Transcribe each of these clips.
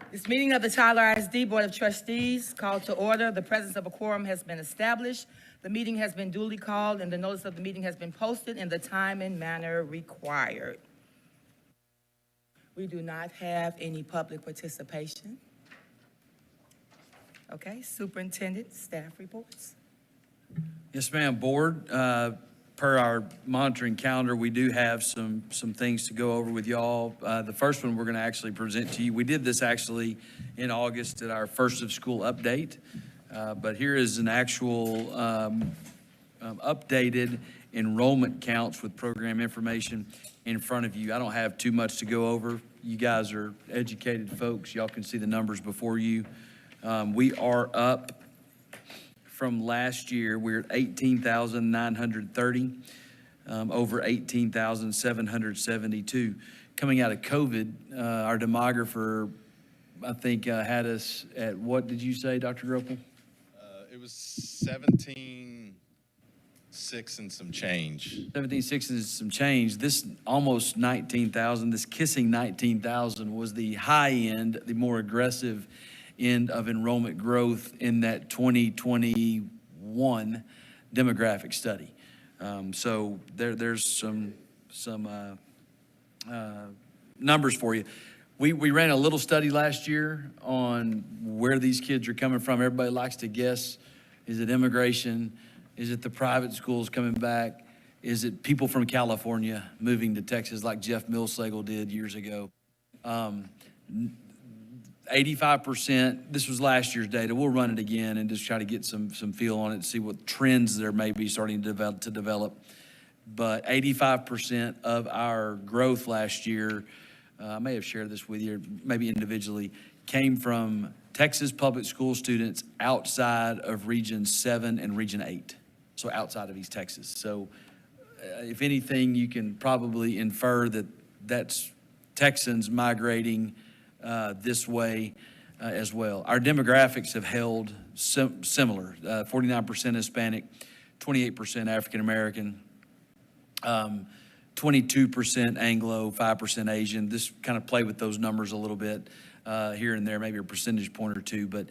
This meeting of the Tyler ISD Board of Trustees called to order. The presence of a quorum has been established. The meeting has been duly called and the notice of the meeting has been posted in the time and manner required. We do not have any public participation. Okay, superintendent, staff reports. Yes, ma'am. Board, per our monitoring calendar, we do have some things to go over with y'all. The first one we're going to actually present to you. We did this actually in August at our first of school update, but here is an actual updated enrollment counts with program information in front of you. I don't have too much to go over. You guys are educated folks. Y'all can see the numbers before you. We are up from last year. We're at 18,930, over 18,772. Coming out of COVID, our demographer, I think, had us at, what did you say, Dr. Gropel? It was 17,600 and some change. 17,600 and some change. This almost 19,000, this kissing 19,000 was the high end, the more aggressive end of enrollment growth in that 2021 demographic study. So there's some numbers for you. We ran a little study last year on where these kids are coming from. Everybody likes to guess. Is it immigration? Is it the private schools coming back? Is it people from California moving to Texas like Jeff Millsagel did years ago? 85%, this was last year's data. We'll run it again and just try to get some feel on it and see what trends there may be starting to develop. But 85% of our growth last year, I may have shared this with you, maybe individually, came from Texas public school students outside of Region 7 and Region 8, so outside of East Texas. So if anything, you can probably infer that that's Texans migrating this way as well. Our demographics have held similar, 49% Hispanic, 28% African American, 22% Anglo, 5% Asian. This kind of play with those numbers a little bit here and there, maybe a percentage point or two, but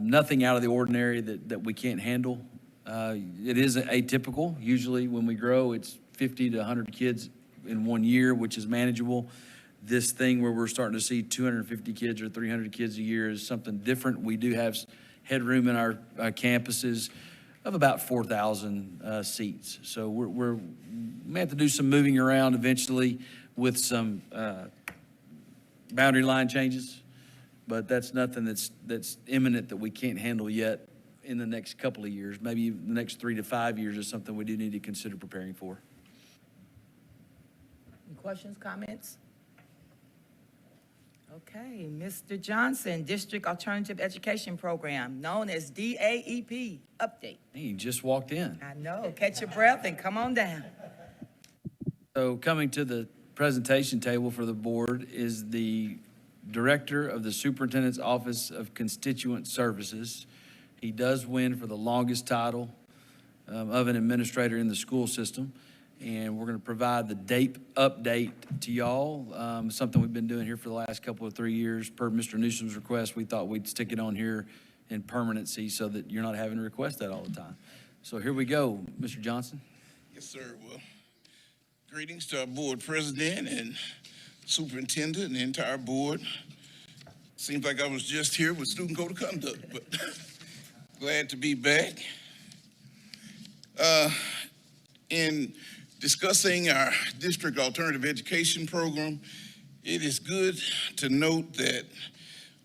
nothing out of the ordinary that we can't handle. It is atypical. Usually when we grow, it's 50 to 100 kids in 1 year, which is manageable. This thing where we're starting to see 250 kids or 300 kids a year is something different. We do have headroom in our campuses of about 4,000 seats. So we may have to do some moving around eventually with some boundary line changes, but that's nothing that's imminent that we can't handle yet in the next couple of years. Maybe the next 3 to 5 years is something we do need to consider preparing for. Any questions, comments? Okay, Mr. Johnson, District Alternative Education Program, known as DAEP, update. He just walked in. I know, catch your breath and come on down. So coming to the presentation table for the board is the Director of the Superintendent's Office of Constituent Services. He does win for the longest title of an administrator in the school system. And we're going to provide the DAPE update to y'all, something we've been doing here for the last couple of 3 years. Per Mr. Newsom's request, we thought we'd stick it on here in permanency so that you're not having to request that all the time. So here we go, Mr. Johnson. Yes, sir. Well, greetings to our board president and superintendent and the entire board. Seems like I was just here with student code of conduct, but glad to be back. In discussing our district alternative education program, it is good to note that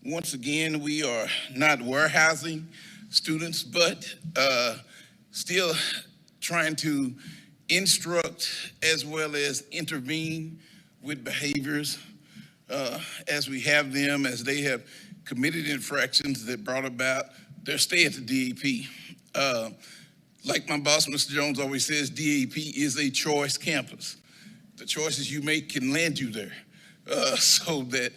once again, we are not warehousing students, but still trying to instruct as well as intervene with behaviors as we have them, as they have committed infractions that brought about their stay at the DAP. Like my boss, Mr. Jones, always says, DAP is a choice campus. The choices you make can land you there. So that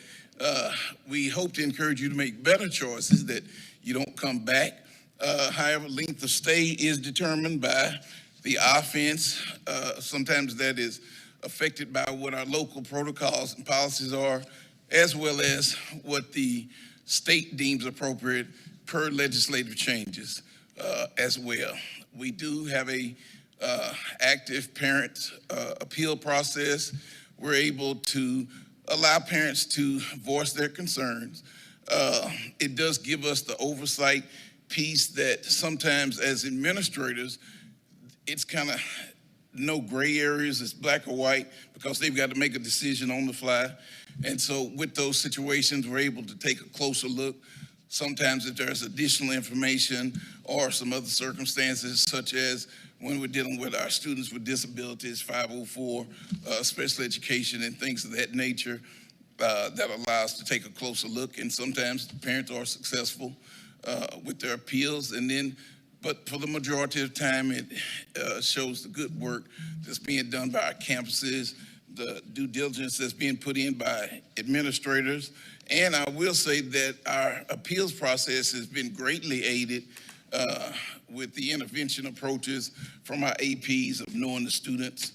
we hope to encourage you to make better choices, that you don't come back. However, length of stay is determined by the offense. Sometimes that is affected by what our local protocols and policies are, as well as what the state deems appropriate per legislative changes as well. We do have a active parent appeal process. We're able to allow parents to voice their concerns. It does give us the oversight piece that sometimes as administrators, it's kind of no gray areas, it's black or white, because they've got to make a decision on the fly. And so with those situations, we're able to take a closer look. Sometimes if there's additional information or some other circumstances, such as when we're dealing with our students with disabilities, 504, special education and things of that nature, that allow us to take a closer look. And sometimes the parents are successful with their appeals. And then, but for the majority of the time, it shows the good work that's being done by our campuses, the due diligence that's being put in by administrators. And I will say that our appeals process has been greatly aided with the intervention approaches from our APs of knowing the students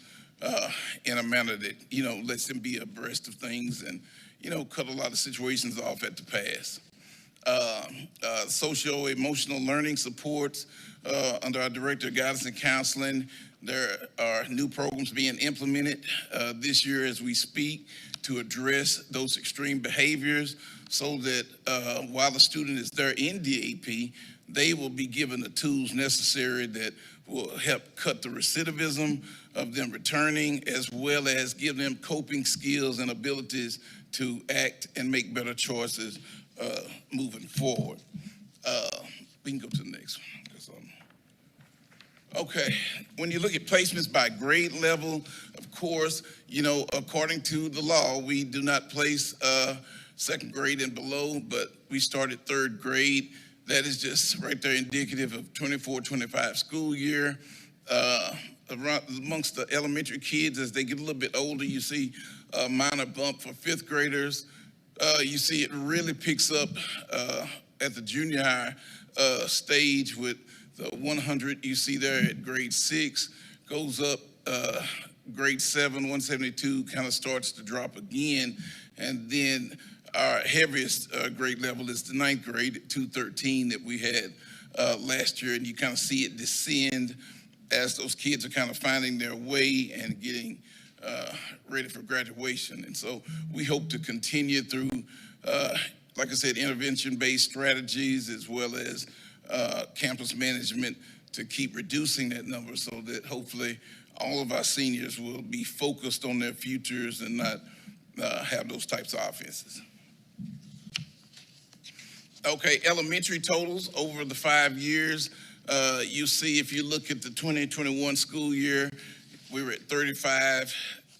in a manner that, lets them be abreast of things and, cut a lot of situations off at the pass. Socio-emotional learning supports under our Director of Guidance and Counseling. There are new programs being implemented this year as we speak to address those extreme behaviors so that while the student is there in DAP, they will be given the tools necessary that will help cut the recidivism of them returning, as well as give them coping skills and abilities to act and make better choices moving forward. We can go to the next one. Okay, when you look at placements by grade level, of course, according to the law, we do not place second grade and below, but we started third grade. That is just right there indicative of 24-25 school year. Amongst the elementary kids, as they get a little bit older, you see a minor bump for fifth graders. You see it really picks up at the junior high stage with the 100 you see there at grade 6, goes up grade 7, 172, kind of starts to drop again. And then our heaviest grade level is the 9th grade at 213 that we had last year. And you kind of see it descend as those kids are kind of finding their way and getting ready for graduation. And so we hope to continue through, like I said, intervention-based strategies as well as campus management to keep reducing that number so that hopefully all of our seniors will be focused on their futures and not have those types of offenses. Okay, elementary totals over the 5 years. You see, if you look at the 2021 school year, we were at 35,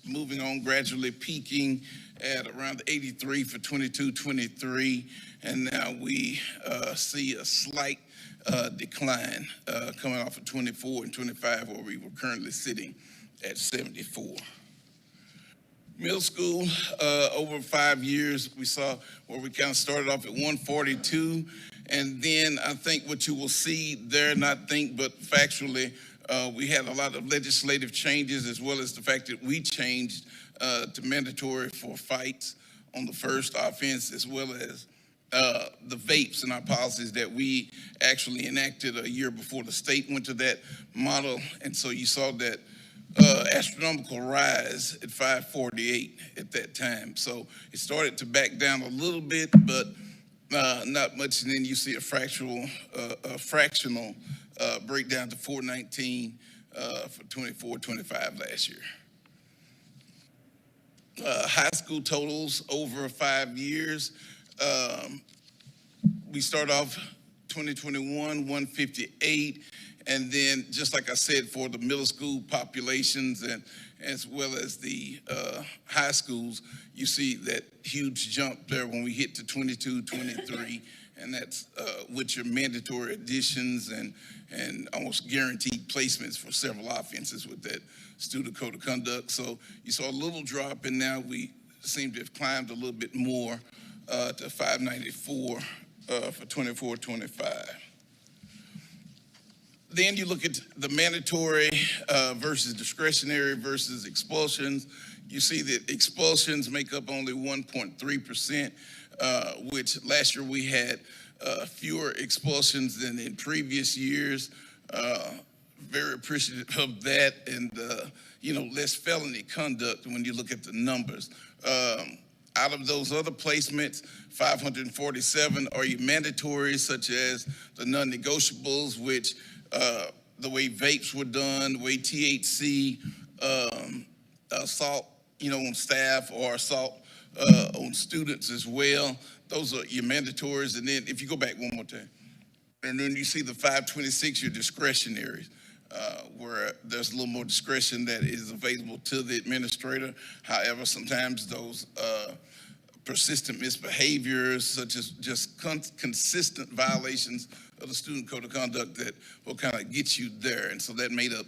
moving on, gradually peaking at around 83 for 22-23, and now we see a slight decline coming off of 24 and 25, where we were currently sitting at 74. Middle school, over 5 years, we saw where we kind of started off at 142, and then I think what you will see there, not think, but factually, we had a lot of legislative changes, as well as the fact that we changed to mandatory for fights on the first offense, as well as the vapes in our policies that we actually enacted a year before the state went to that model. And so you saw that astronomical rise at 548 at that time. So it started to back down a little bit, but not much. And then you see a fractional breakdown to 419 for 24-25 last year. High school totals over 5 years. We start off 2021, 158, and then just like I said, for the middle school populations and as well as the high schools, you see that huge jump there when we hit to 22, 23, and that's with your mandatory additions and almost guaranteed placements for several offenses with that student code of conduct. So you saw a little drop, and now we seem to have climbed a little bit more to 594 for 24-25. then you look at the mandatory versus discretionary versus expulsions. You see that expulsions make up only 1.3%, which last year we had fewer expulsions than in previous years. Very appreciative of that, and less felony conduct when you look at the numbers. Out of those other placements, 547 are mandatory, such as the non-negotiables, which the way vapes were done, the way THC, assault, on staff, or assault on students as well. Those are your mandatories. And then if you go back one more time, and then you see the 526, your discretionaries, where there's a little more discretion that is available to the administrator. However, sometimes those persistent misbehaviors, such as just consistent violations of the student code of conduct, that will kind of get you there. And so that made up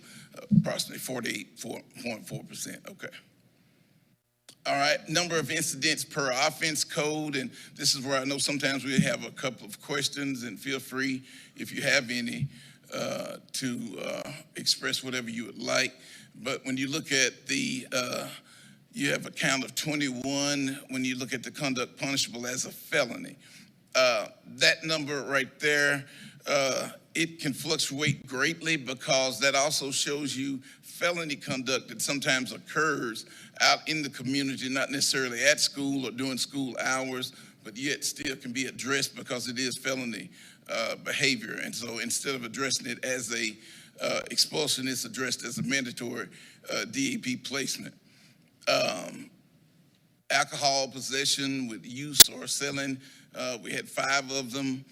approximately 48.4%. Okay. All right, number of incidents per offense code, and this is where I know sometimes we have a couple of questions, and feel free, if you have any, to express whatever you would like. But when you look at the, you have a count of 21 when you look at the conduct punishable as a felony. That number right there, it can fluctuate greatly, because that also shows you felony conduct that sometimes occurs out in the community, not necessarily at school or during school hours, but yet still can be addressed because it is felony behavior. And so instead of addressing it as a expulsion, it's addressed as a mandatory DAP placement. Alcohol possession with use or selling, we had 5 of them.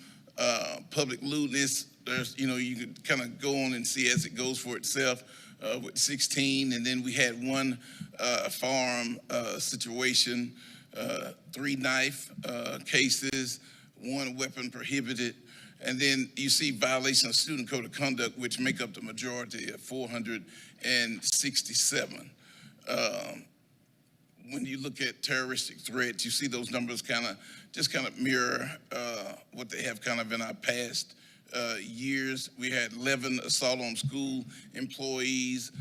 Public lewdness, there's, you could kind of go on and see as it goes for itself, with 16. And then we had 1 firearm situation, 3 knife cases, 1 weapon prohibited. And then you see violation of student code of conduct, which make up the majority at 467. When you look at terroristic threats, you see those numbers kind of mirror what they have kind of in our past years. We had 11 assault on school employees,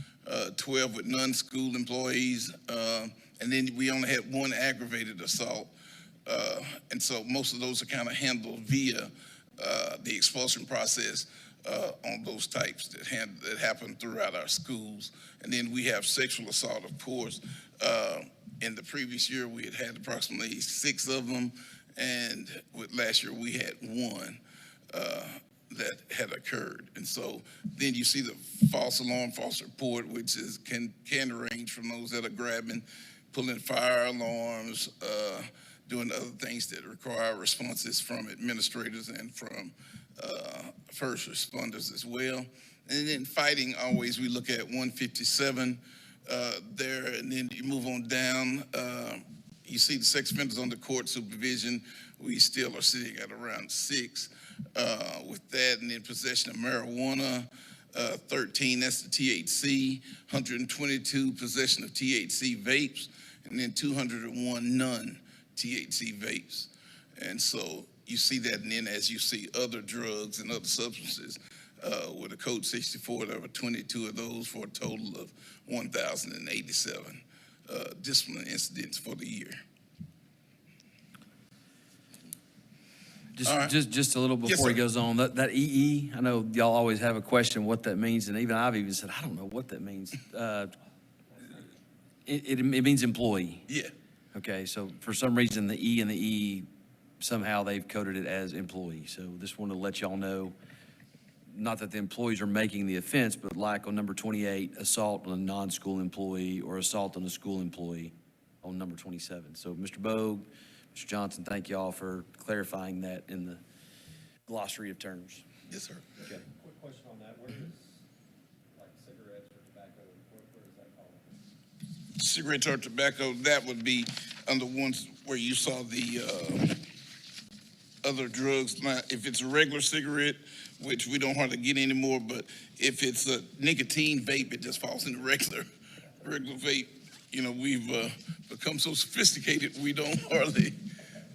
12 with non-school employees, and then we only had 1 aggravated assault. And so most of those are kind of handled via the expulsion process on those types that happen throughout our schools. And then we have sexual assault, of course. In the previous year, we had approximately 6 of them, and with last year we had 1 that had occurred. And so then you see the false alarm, false report, which can range from those that are grabbing, pulling fire alarms, doing other things that require responses from administrators and from first responders as well. And then fighting, always we look at 157 there, and then you move on down. You see the sex offenders under court supervision, we still are sitting at around 6 with that. And then possession of marijuana, 13, that's the THC, 122 possession of THC vapes, and then 201 non-THC vapes. And so you see that, and then as you see other drugs and other substances, with a code 64, there were 22 of those for a total of 1,087 disciplinary incidents for the year. Just a little before he goes on, that EE, I know y'all always have a question what that means, and I've even said, I don't know what that means. It means employee. Yeah. Okay, so for some reason, the E and the E, somehow they've coded it as employee. So just wanted to let y'all know, not that the employees are making the offense, but like on number 28, assault on a non-school employee or assault on a school employee on number 27. So Mr. Bogue, Mr. Johnson, thank y'all for clarifying that in the glossary of terms. Yes, sir. Okay. Quick question on that. Where is, like, cigarettes or tobacco, where does that fall? Cigarettes or tobacco, that would be under ones where you saw the other drugs. Now, if it's a regular cigarette, which we don't hardly get anymore, but if it's a nicotine vape, it just falls in the regular vape. We've become so sophisticated, we don't hardly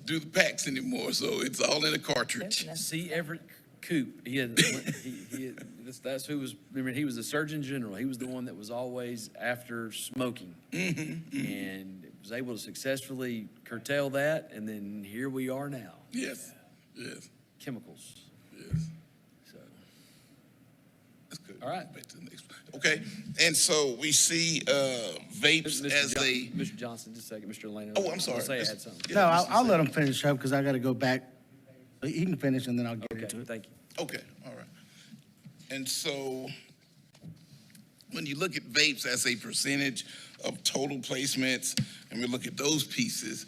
do the packs anymore, so it's all in a cartridge. See, Coop, that's who was, remember, he was the Surgeon General. He was the one that was always after smoking. And was able to successfully curtail that, and then here we are now. Yes, yes, Chemicals, yes. so. That's good. All right. Back to the next one. Okay, and so we see vapes as a, Mr. Johnson, just a second, Mr. Elena. Oh, I'm sorry. Say I had something. Yeah, No, Mr. I'll let Sam. him finish up because I got to go back. He can finish and then I'll get Okay, into it. thank you. Okay, all right. And so when you look at vapes as a percentage of total placements, and we look at those pieces,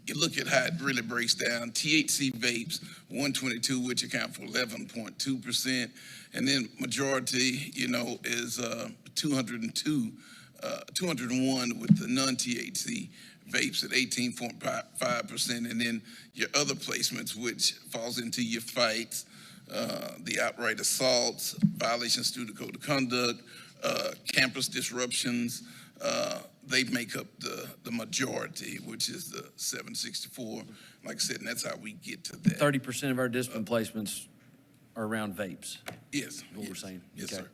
you look at how it really breaks down. THC vapes, 122, which account for 11.2%. And then majority, is 201 with the non-THC vapes at 18.5%. And then your other placements, which falls into your fights, the outright assaults, violations of student code of conduct, campus disruptions, they make up the majority, which is the 764. Like I said, and that's how we get to that. 30% of our discipline placements are around vapes, Yes. is what we're saying. Yes, Okay. sir.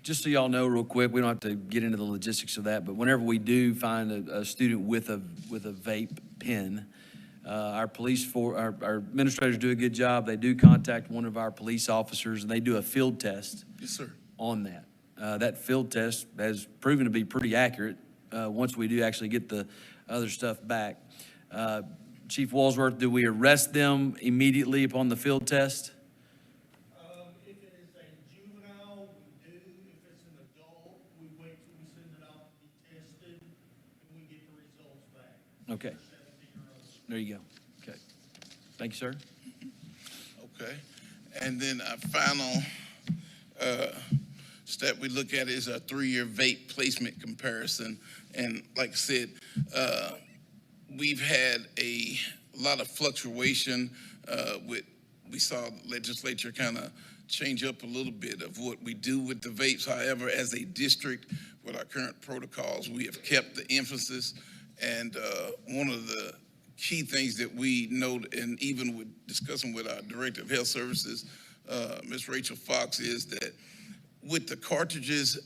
Just so y'all know real quick, we don't have to get into the logistics of that, but whenever we do find a student with a vape pen, our administrators do a good job. They do contact one of our police officers, and they do a field test Yes, sir. on that. That field test has proven to be pretty accurate once we do actually get the other stuff back. Chief Walsworth, do we arrest them immediately upon the field test? If it is a juvenile, we do. If it's an adult, we wait till we send it off to be tested, and we get the results back. Okay, 17-year-olds. there you go. Okay. Thank you, sir. Okay. And then our final step we look at is a 3-year vape placement comparison. And like I said, we've had a lot of fluctuation we saw the legislature kind of change up a little bit of what we do with the vapes. However, as a district, with our current protocols, we have kept the emphasis. And one of the key things that we note, and even with discussing with our Director of Health Services, Ms. Rachel Fox, is that with the cartridges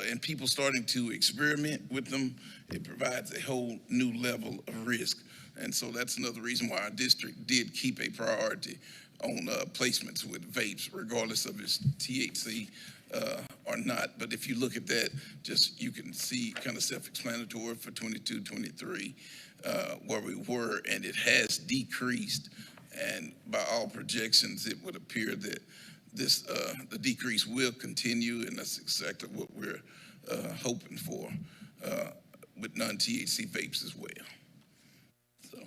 and people starting to experiment with them, it provides a whole new level of risk. And so that's another reason why our district did keep a priority on placements with vapes, regardless of its THC or not. But if you look at that, just you can see kind of self-explanatory for 22, 23, where we were, and it has decreased. And by all projections, it would appear that the decrease will continue, and that's exactly what we're hoping for with non-THC vapes as well. So,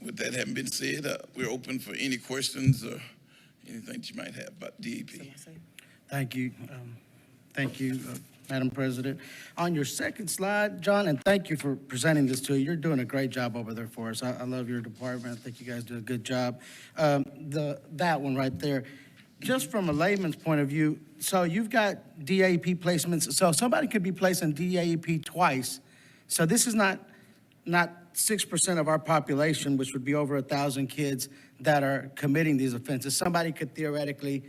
with that having been said, we're open for any questions or anything that you might have about DAP. Thank you. Thank you, Madam President. On your second slide, John, and thank you for presenting this to you. You're doing a great job over there for us. I love your department. I think you guys do a good job. That one right there, just from a layman's point of view, so you've got DAP placements. So somebody could be placing DAP twice. So this is not 6% of our population, which would be over 1,000 kids that are committing these offenses. Somebody could theoretically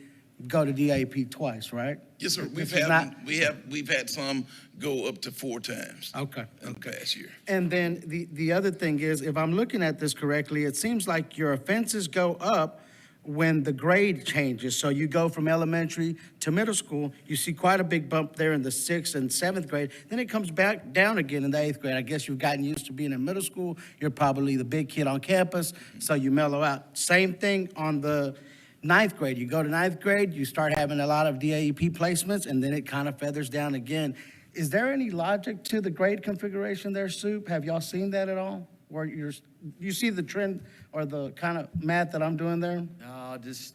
go to DAP twice, right? Yes, sir. This is not- We've had some go up to 4 times Okay. in the past year. And then the other thing is, if I'm looking at this correctly, it seems like your offenses go up when the grade changes. So you go from elementary to middle school, you see quite a big bump there in the 6th and 7th grade. Then it comes back down again in the 8th grade. I guess you've gotten used to being in middle school. You're probably the big kid on campus, so you mellow out. Same thing on the 9th grade. You go to 9th grade, you start having a lot of DAP placements, and then it kind of feathers down again. Is there any logic to the grade configuration there, Soup? Have y'all seen that at all? Where you see the trend or the kind of math that I'm doing there? Just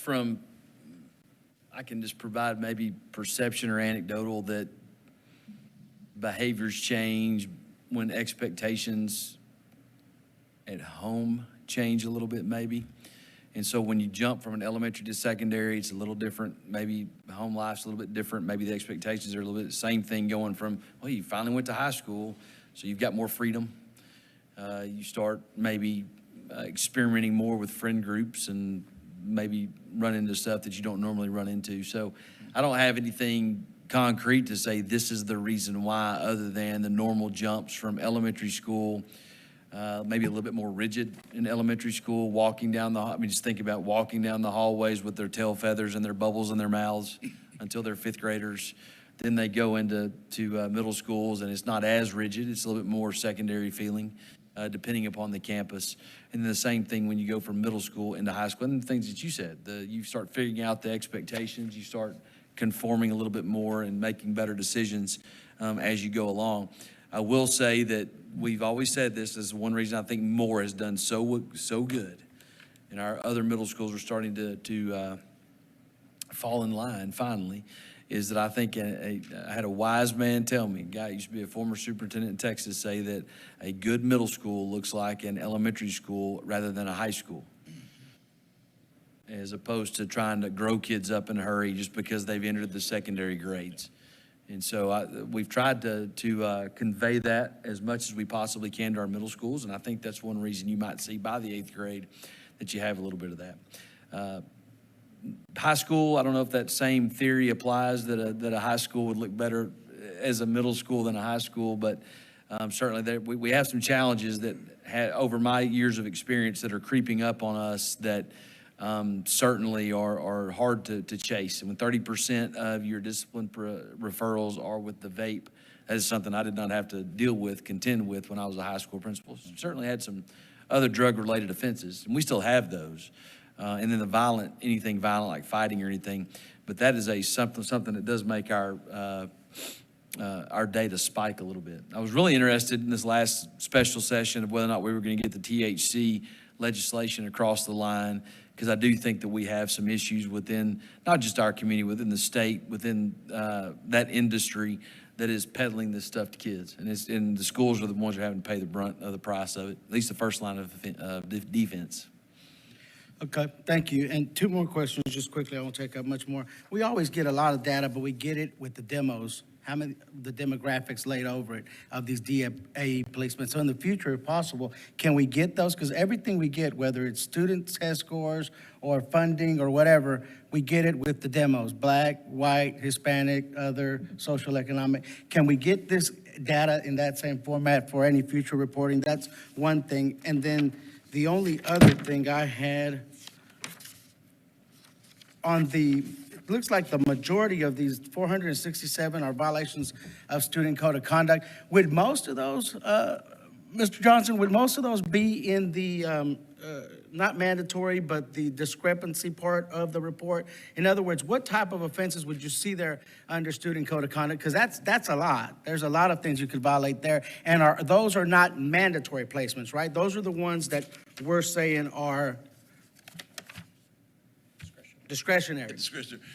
I can just provide maybe perception or anecdotal that behaviors change when expectations at home change a little bit maybe. And so when you jump from an elementary to secondary, it's a little different. Maybe home life's a little bit different. Maybe the expectations are a little bit the same thing going from, well, you finally went to high school, so you've got more freedom. You start maybe experimenting more with friend groups and maybe run into stuff that you don't normally run into. So I don't have anything concrete to say this is the reason why, other than the normal jumps from elementary school, maybe a little bit more rigid in elementary school, just think about walking down the hallways with their tail feathers and their bubbles in their mouths until they're fifth graders. Then they go into middle schools, and it's not as rigid. It's a little bit more secondary feeling, depending upon the campus. And then the same thing when you go from middle school into high school. And the things that you said, you start figuring out the expectations, you start conforming a little bit more and making better decisions as you go along. I will say that we've always said this is one reason I think Moore has done so good. And our other middle schools are starting to fall in line finally, is that I think I had a wise man tell me, a guy who used to be a former superintendent in Texas, say that a good middle school looks like an elementary school rather than a high school, as opposed to trying to grow kids up in a hurry just because they've entered the secondary grades. And so we've tried to convey that as much as we possibly can to our middle schools, and I think that's one reason you might see by the 8th grade that you have a little bit of that. High school, I don't know if that same theory applies, that a high school would look better as a middle school than a high school, but certainly we have some challenges that over my years of experience that are creeping up on us that certainly are hard to chase. And when 30% of your discipline referrals are with the vape, that is something I did not have to contend with when I was a high school principal. Certainly had some other drug-related offenses, and we still have those. And then anything violent like fighting or anything, but that is something that does make our data spike a little bit. I was really interested in this last special session of whether or not we were going to get the THC legislation across the line, because I do think that we have some issues within not just our community, within the state, within that industry that is peddling this stuff to kids, and the schools are the ones who are having to pay the brunt of the price of it, at least the first line of defense. Okay, thank you. And two more questions, just quickly. I won't take up much more. We always get a lot of data, but we get it with the demos. The demographics laid over it of these DAE policemen. So in the future, if possible, can we get those? Because everything we get, whether it's student test scores or funding or whatever, we get it with the demos: Black, white, Hispanic, other, social, economic. Can we get this data in that same format for any future reporting? That's one thing. And then the only other thing I had it looks like the majority of these 467 are violations of student code of conduct. Would most of those, Mr. Johnson, be in the, not mandatory, but the discrepancy part of the report? In other words, what type of offenses would you see there under student code of conduct? Because that's a lot. There's a lot of things you could violate there. And those are not mandatory placements, right? Those are the ones that we're saying are discretionary.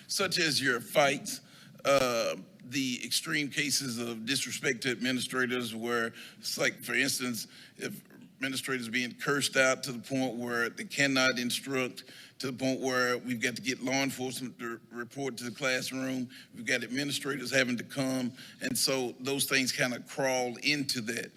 Such as your fights, the extreme cases of disrespect to administrators, where it's like, for instance, if administrators being cursed out to the point where they cannot instruct, to the point where we've got to get law enforcement to report to the classroom, we've got administrators having to come, and so those things kind of crawl into that.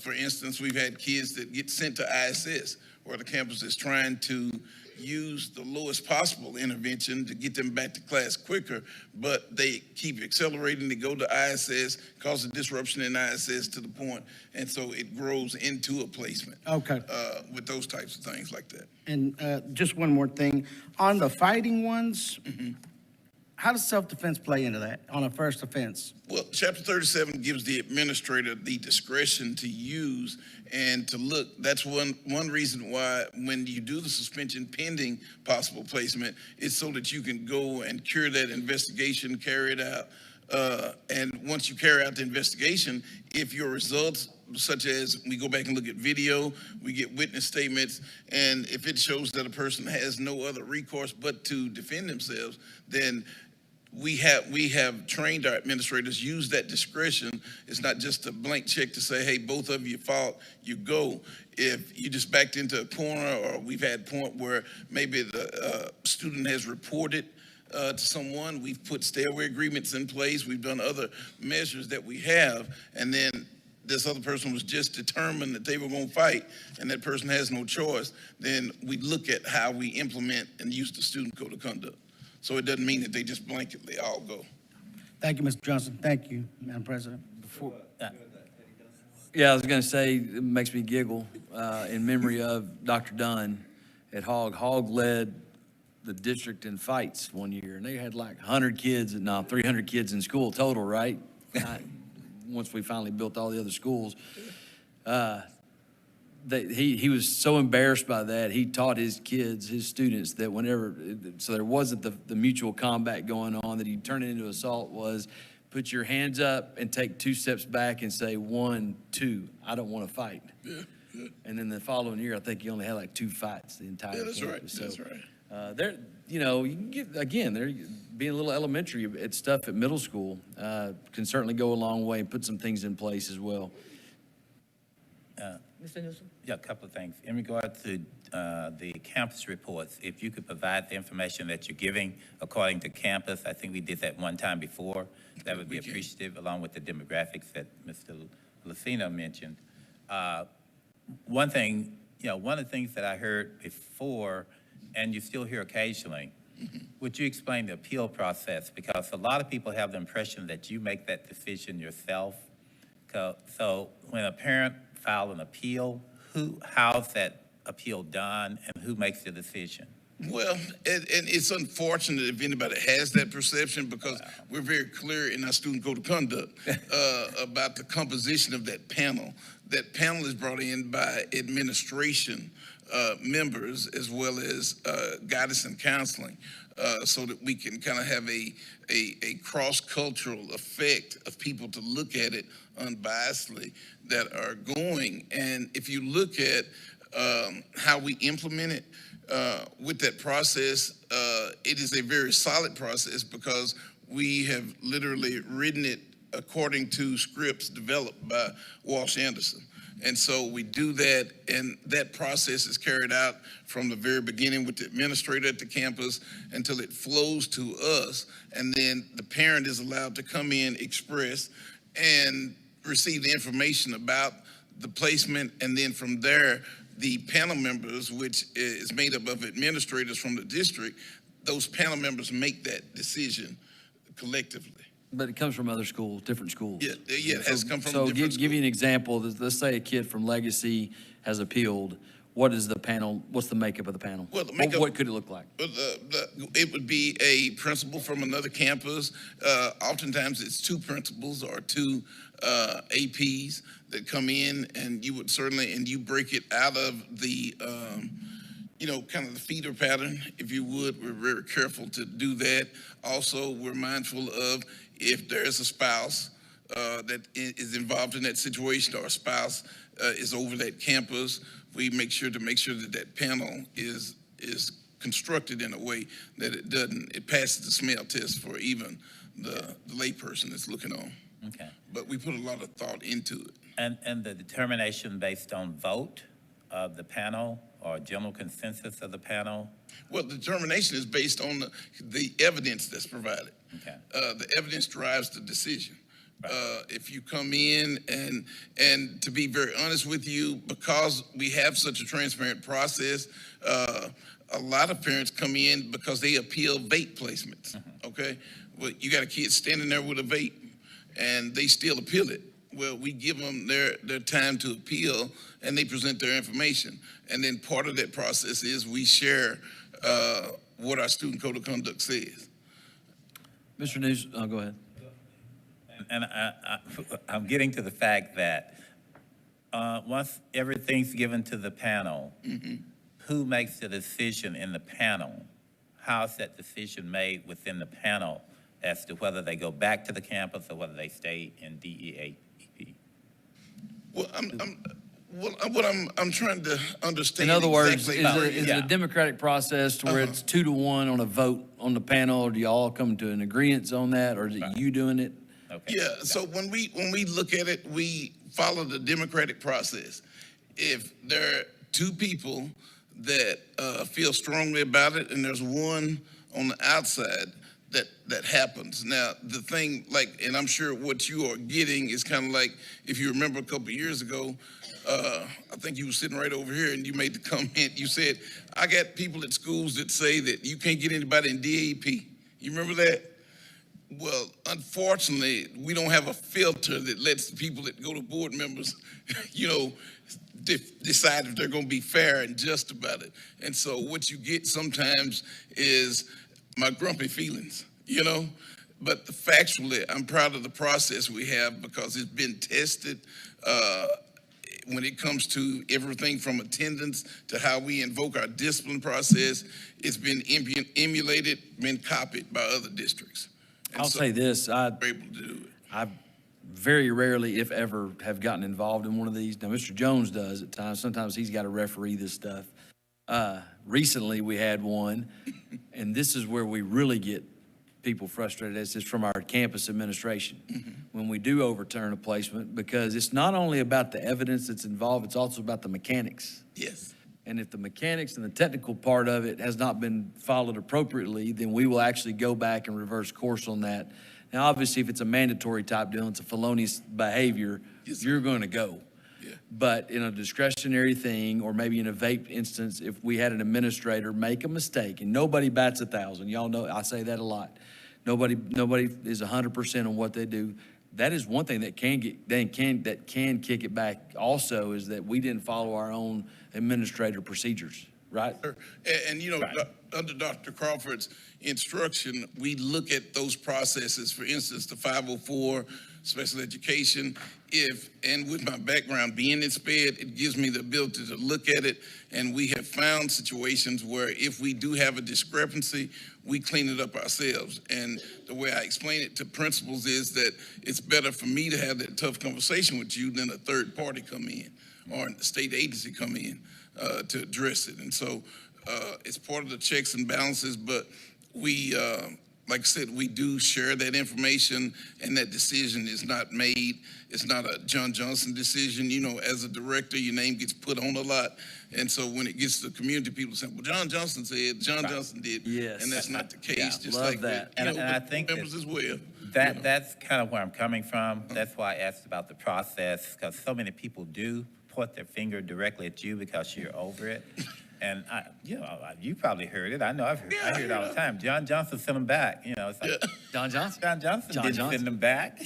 For instance, we've had kids that get sent to ISS, where the campus is trying to use the lowest possible intervention to get them back to class quicker, but they keep accelerating. They go to ISS, cause a disruption in ISS to the point, and so it grows into a placement. Okay. With those types of things like that. And just one more thing. On the fighting ones, how does self-defense play into that on a first offense? Well, Chapter 37 gives the administrator the discretion to use and to look. That's one reason why when you do the suspension pending possible placement, it's so that you can go and cure that investigation, carry it out. And once you carry out the investigation, if your results, such as we go back and look at video, we get witness statements, and if it shows that a person has no other recourse but to defend themselves, then we have trained our administrators use that discretion. It's not just a blank check to say, hey, both of you fought, you go. If you just backed into a corner, or we've had point where maybe the student has reported to someone, we've put stay away agreements in place, we've done other measures that we have, and then this other person was just determined that they were going to fight and that person has no choice, then we look at how we implement and use the student code of conduct. So it doesn't mean that they just blanketly all go. Thank you, Mr. Johnson. Thank you, Madam President. Yeah, I was going to say, it makes me giggle in memory of Dr. Dunn at Hogg. Hogg led the district in fights one year, and they had like 300 kids in school total, right? Once we finally built all the other schools. He was so embarrassed by that, he taught his kids, his students, that whenever, so there wasn't the mutual combat going on, that he'd turn it into assault was, put your hands up and take 2 steps back and say, 1, 2, I don't want to fight. Yeah, yeah. And then the following year, I think he only had like 2 fights the entire Yeah, that's right, campus. So, that's right. They're, you know, you can get, again, they're being a little elementary at stuff at middle school can certainly go a long way and put some things in place as well. Mr. Newsom? Yeah, a couple of things. In regard to the campus reports, if you could provide the information that you're giving according to campus, I think we did that one time before. That would be appreciative, along with the demographics that Mr. Lucino mentioned. One thing, one of the things that I heard before, and you still hear occasionally, would you explain the appeal process? Because a lot of people have the impression that you make that decision yourself. So when a parent files an appeal, how's that appeal done, and who makes the decision? Well, and it's unfortunate if anybody has that perception, because we're very clear in our student code of conduct about the composition of that panel. That panel is brought in by administration members as well as guidance and counseling, so that we can kind of have a cross-cultural effect of people to look at it unbiasedly that are going. And if you look at how we implement it, with that process, it is a very solid process, because we have literally written it according to scripts developed by Walsh Anderson. And so we do that, and that process is carried out from the very beginning with the administrator at the campus until it flows to us. And then the parent is allowed to come in, express, and receive the information about the placement. And then from there, the panel members, which is made up of administrators from the district, those panel members make that decision collectively. But it comes from other schools, different schools. Yeah, it has come from So different give you an example. Let's say a kid from Legacy has appealed. What is the panel? What's the makeup of the panel? Well, the makeup- what could it look like? It would be a principal from another campus. Oftentimes it's 2 principals or 2 APs that come in, and you would certainly, and you break it out of the, kind of the feeder pattern, if you would. We're very careful to do that. Also, we're mindful of if there is a spouse that is involved in that situation, or a spouse is over that campus, we make sure that that panel is constructed in a way that it passes the smell test for even the layperson that's looking on. Okay. But we put a lot of thought into it. And the determination based on vote of the panel or general consensus of the panel? Well, the determination is based on the evidence that's provided. Okay. The evidence drives the decision. If you come in and to be very honest with you, because we have such a transparent process, a lot of parents come in because they appeal vape placements. Okay, well, you got a kid standing there with a vape, and they still appeal it. Well, we give them their time to appeal, and they present their information. And then part of that process is we share what our student code of conduct says. Mr. News, go ahead. And I'm getting to the fact that once everything's given to the panel, who makes the decision in the panel? How's that decision made within the panel as to whether they go back to the campus or whether they stay in DEAP? Well, I'm trying to understand. In other words, exactly is it a democratic process to where it's 2-1 on a vote on the panel, or do y'all come to an agreement on that, or is it you doing it? Okay. Yeah, so when we look at it, we follow the democratic process. If there are 2 people that feel strongly about it, and there's one on the outside, that happens. Now, the thing, like, and I'm sure what you are getting is kind of like, if you remember a couple of years ago, I think you were sitting right over here and you made the comment, you said, I got people at schools that say that you can't get anybody in DAP. You remember that? Well, unfortunately, we don't have a filter that lets the people that go to board members, decide if they're going to be fair and just about it. And so what you get sometimes is my grumpy feelings, But factually, I'm proud of the process we have because it's been tested when it comes to everything from attendance to how we invoke our discipline process. It's been emulated, been copied by other districts. And I'll so say this, we're able to do it. I very rarely, if ever, have gotten involved in one of these. Now, Mr. Jones does at times. Sometimes he's got to referee this stuff. Recently, we had one, and this is where we really get people frustrated. It's from our campus administration. When we do overturn a placement, because it's not only about the evidence that's involved, it's also about the mechanics. Yes. And if the mechanics and the technical part of it has not been followed appropriately, then we will actually go back and reverse course on that. Now, obviously, if it's a mandatory type deal, it's a felonious behavior, Yes, you're going to go. Yeah. But in a discretionary thing, or maybe in a vape instance, if we had an administrator make a mistake, and nobody bats 1,000, y'all know, I say that a lot. Nobody is 100% on what they do. That is one thing that can kick it back also, is that we didn't follow our own administrative procedures, right? And Right. Under Dr. Crawford's instruction, we look at those processes. For instance, the 504, special education. And with my background being in SPED, it gives me the ability to look at it. And we have found situations where if we do have a discrepancy, we clean it up ourselves. And the way I explain it to principals is that it's better for me to have that tough conversation with you than a third party come in or a state agency come in to address it. And so it's part of the checks and balances, but we, like I said, we do share that information, and that decision is not made. It's not a John Johnson decision. As a director, your name gets put on a lot. And so when it gets to the community, people say, well, John Johnson said, John Johnson did. Yes. And that's not the case. Yeah, just love like that. with, And I with think members that- as well. That's kind of where I'm coming from. That's why I asked about the process, because so many people do point their finger directly at you because you're over it. And you probably heard it. I know I hear it all the time. John Johnson sent them back. It's like John Johnson? John Johnson John didn't Johnson. send them back.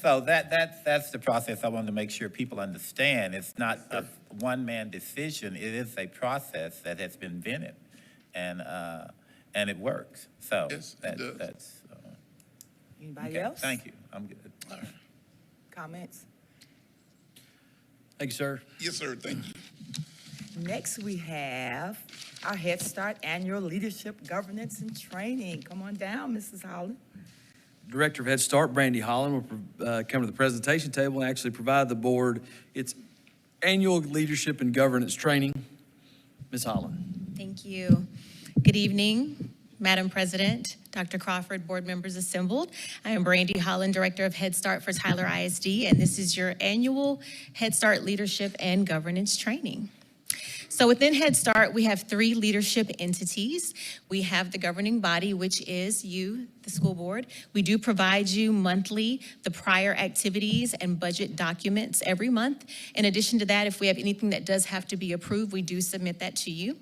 So that's the process I wanted to make sure people understand. It's not a one-man decision. It is a process that has been invented, and it works. So Yes, it does. that's Anybody okay. else? Thank you. I'm good. Comments? Thank you, sir. Yes, sir. Thank you. Next, we have our Head Start Annual Leadership Governance and Training. Come on down, Mrs. Holland. Director of Head Start, Brandy Holland, will come to the presentation table and actually provide the board its annual leadership and governance training. Ms. Holland. Thank you. Good evening, Madam President, Dr. Crawford, board members assembled. I am Brandy Holland, Director of Head Start for Tyler ISD, and this is your annual Head Start Leadership and Governance Training. So within Head Start, we have 3 leadership entities. We have the governing body, which is you, the school board. We do provide you monthly the prior activities and budget documents every month. In addition to that, if we have anything that does have to be approved, we do submit that to you.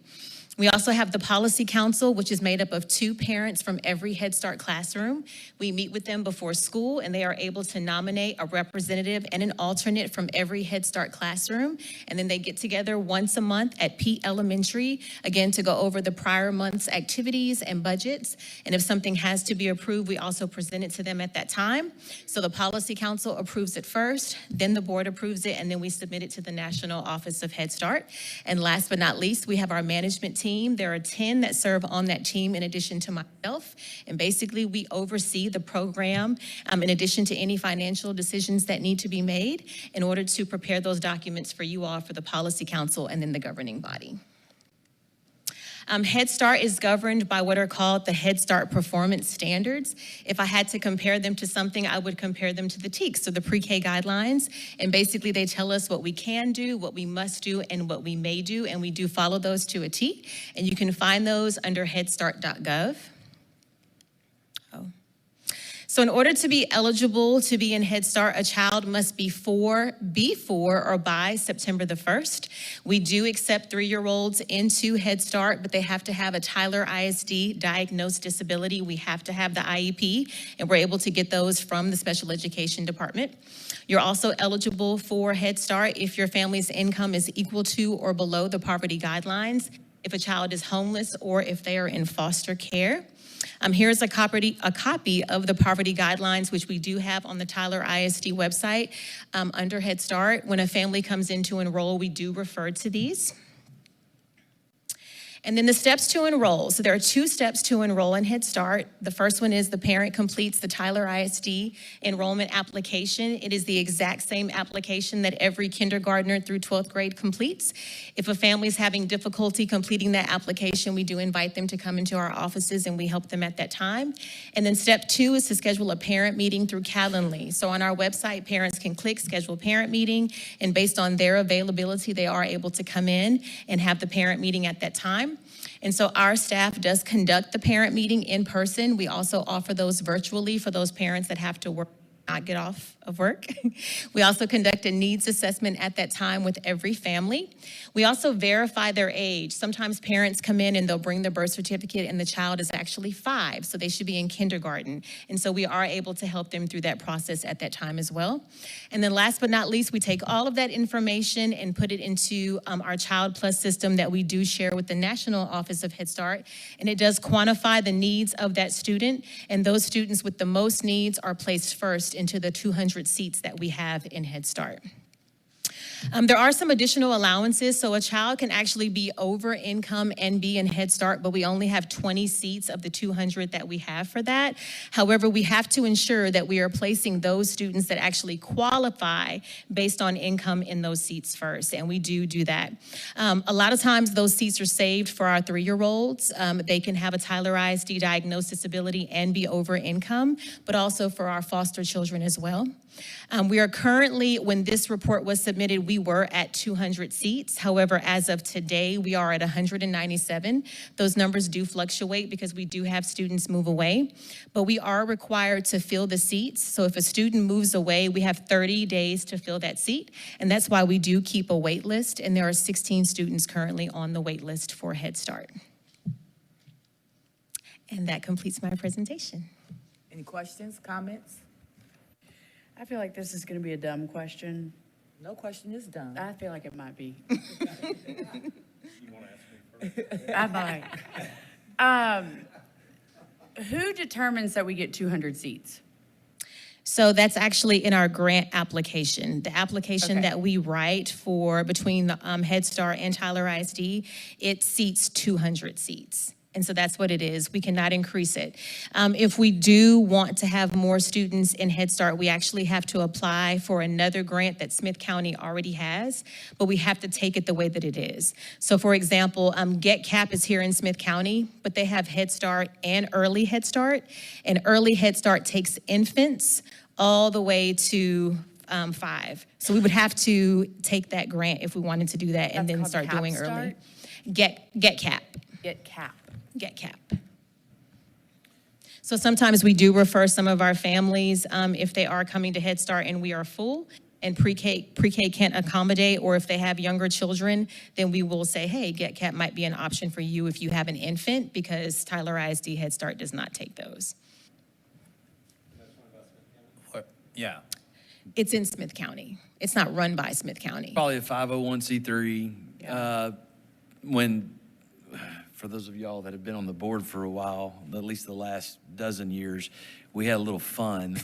We also have the Policy Council, which is made up of 2 parents from every Head Start classroom. We meet with them before school, and they are able to nominate a representative and an alternate from every Head Start classroom. And then they get together once a month at Pete Elementary, again, to go over the prior month's activities and budgets. And if something has to be approved, we also present it to them at that time. So the Policy Council approves it first, then the board approves it, and then we submit it to the National Office of Head Start. And last but not least, we have our management team. There are 10 that serve on that team in addition to myself. And basically, we oversee the program in addition to any financial decisions that need to be made in order to prepare those documents for you all for the Policy Council and then the governing body. Head Start is governed by what are called the Head Start Performance Standards. If I had to compare them to something, I would compare them to the TEKS, so the pre-K guidelines. And basically, they tell us what we can do, what we must do, and what we may do, and we do follow those to a T. And you can find those under headstart.gov. So in order to be eligible to be in Head Start, a child must be before or by September the 1st. We do accept 3-year-olds into Head Start, but they have to have a Tyler ISD diagnosed disability. We have to have the IEP, and we're able to get those from the special education department. You're also eligible for Head Start if your family's income is equal to or below the poverty guidelines, if a child is homeless, or if they are in foster care. Here's a copy of the poverty guidelines, which we do have on the Tyler ISD website under Head Start. When a family comes in to enroll, we do refer to these. And then the steps to enroll. So there are 2 steps to enroll in Head Start. The first one is the parent completes the Tyler ISD enrollment application. It is the exact same application that every kindergartner through 12th grade completes. If a family is having difficulty completing that application, we do invite them to come into our offices and we help them at that time. And then step 2 is to schedule a parent meeting through Calendly. So on our website, parents can click schedule parent meeting, and based on their availability, they are able to come in and have the parent meeting at that time. And so our staff does conduct the parent meeting in person. We also offer those virtually for those parents that have to work, not get off of work. We also conduct a needs assessment at that time with every family. We also verify their age. Sometimes parents come in and they'll bring their birth certificate and the child is actually 5, so they should be in kindergarten. And so we are able to help them through that process at that time as well. And then last but not least, we take all of that information and put it into our Child Plus system that we do share with the National Office of Head Start. And it does quantify the needs of that student, and those students with the most needs are placed first into the 200 seats that we have in Head Start. There are some additional allowances, so a child can actually be over income and be in Head Start, but we only have 20 seats of the 200 that we have for that. However, we have to ensure that we are placing those students that actually qualify based on income in those seats first, and we do that. A lot of times those seats are saved for our 3-year-olds. They can have a Tyler ISD diagnosed disability and be over income, but also for our foster children as well. We are currently, when this report was submitted, we were at 200 seats. However, as of today, we are at 197. Those numbers do fluctuate because we do have students move away, but we are required to fill the seats. So if a student moves away, we have 30 days to fill that seat, and that's why we do keep a wait list, and there are 16 students currently on the wait list for Head Start. And that completes my presentation. Any questions, comments? I feel like this is going to be a dumb question. No question is done. I feel like it might be. I might. Who determines that we get 200 seats? So that's actually in our grant application. The application Okay. that we write for between the Head Start and Tyler ISD, it seats 200 seats. And so that's what it is. We cannot increase it. If we do want to have more students in Head Start, we actually have to apply for another grant that Smith County already has, but we have to take it the way that it is. So for example, Get Cap is here in Smith County, but they have Head Start and Early Head Start. And Early Head Start takes infants all the way to 5. So we would have to take that grant if we wanted to do that and That's then called start Cap doing Start? early. Get Cap. Get Cap. Get Cap. So sometimes we do refer some of our families, if they are coming to Head Start and we are full and pre-K can't accommodate, or if they have younger children, then we will say, hey, Get Cap might be an option for you if you have an infant, because Tyler ISD Head Start does not take those. Yeah. It's in Smith County. It's not run by Smith County. Probably a 501c3. For those of y'all that have been on the board for a while, at least the last dozen years, we had a little fun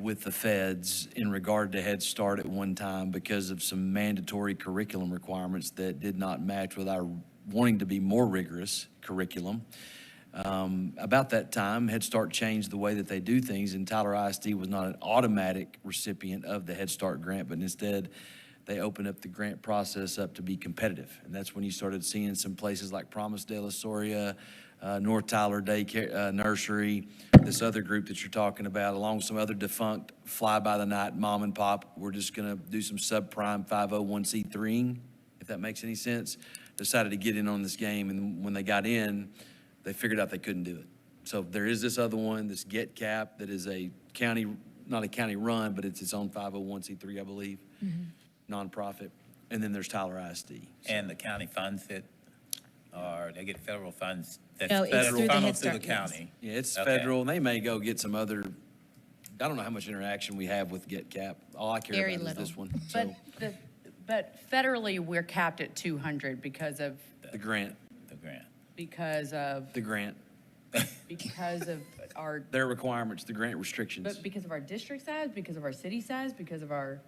with the feds in regard to Head Start at one time because of some mandatory curriculum requirements that did not match with our wanting to be more rigorous curriculum. About that time, Head Start changed the way that they do things, and Tyler ISD was not an automatic recipient of the Head Start grant, but instead they opened up the grant process up to be competitive. And that's when you started seeing some places like Promise de la Soria, North Tyler Daycare Nursery, this other group that you're talking about, along with some other defunct fly-by-the-night mom and pop. We're just gonna do some subprime 501c3ing, if that makes any sense. Decided to get in on this game, and when they got in, they figured out they couldn't do it. So there is this other one, this Get Cap, that is a county, not a county run, but it's its own 501c3, I believe, nonprofit. And then there's Tyler ISD. And the county funds it, or they get federal funds? That's No, it's federal through the funneled Head through the Start, yes. county? Yeah, it's Okay. federal, and they may go get some other, I don't know how much interaction we have with Get Cap. All I care Very about little. is this one. But So, but federally, we're capped at 200 because of, the grant, The grant. because of, the grant, because of our, their requirements, the grant restrictions. but because of our district size, because of our city size, because of our,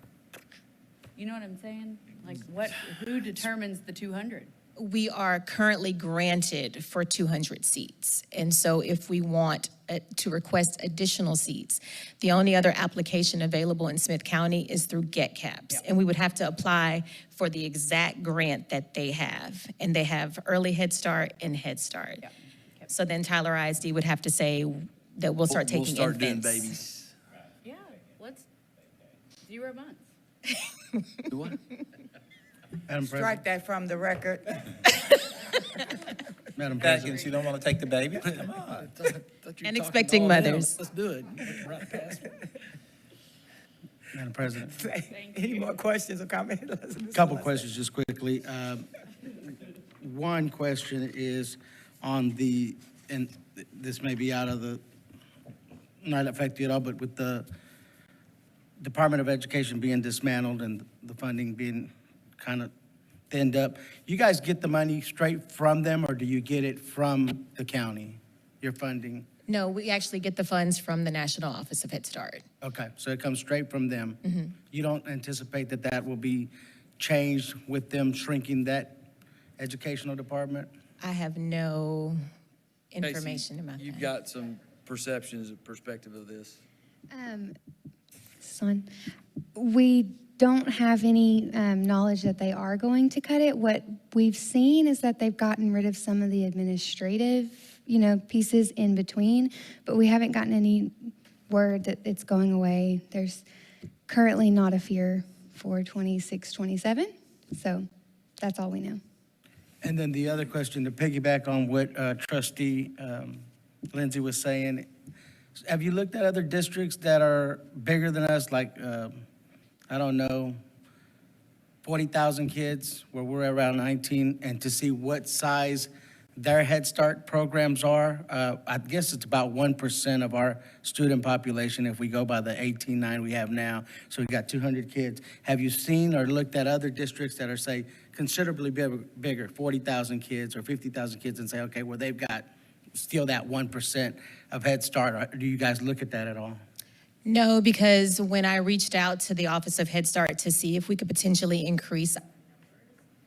you know what I'm saying? Like who determines the 200? We are currently granted for 200 seats. And so if we want to request additional seats, the only other application available in Smith County is through Get Caps. Yep. And we would have to apply for the exact grant that they have. And they have Early Head Start and Head Start. Yep. So then Tyler ISD would have to say that we'll start taking We'll start doing infants. babies. Yeah, let's, 0 months. Do what? Madam Strike President, that from the record. Madam President, Dragons, you don't want to take the baby? Come on. And expecting mothers. Let's do it. Right past it. Madam President. Any more questions or comments? Couple questions just quickly. One question is on the, and this may be out of the, not affect you at all, but with the Department of Education being dismantled and the funding being kind of thinned up, you guys get the money straight from them, or do you get it from the county, your funding? No, we actually get the funds from the National Office of Head Start. Okay, so it comes straight from them. You don't anticipate that that will be changed with them shrinking that educational department? I have no Casey, information about that. You've got some perceptions, perspective of this. Son, we don't have any knowledge that they are going to cut it. What we've seen is that they've gotten rid of some of the administrative, pieces in between, but we haven't gotten any word that it's going away. There's currently not a fear for 26, 27, so that's all we know. And then the other question, to piggyback on what Trustee Lindsay was saying, have you looked at other districts that are bigger than us, like, I don't know, 40,000 kids, where we're around 19, and to see what size their Head Start programs are? I guess it's about 1% of our student population if we go by the 18.9 we have now. So we've got 200 kids. Have you seen or looked at other districts that are, say, considerably bigger, 40,000 kids or 50,000 kids, and say, okay, well, they've got still that 1% of Head Start? Or do you guys look at that at all? No, because when I reached out to the Office of Head Start to see if we could potentially increase,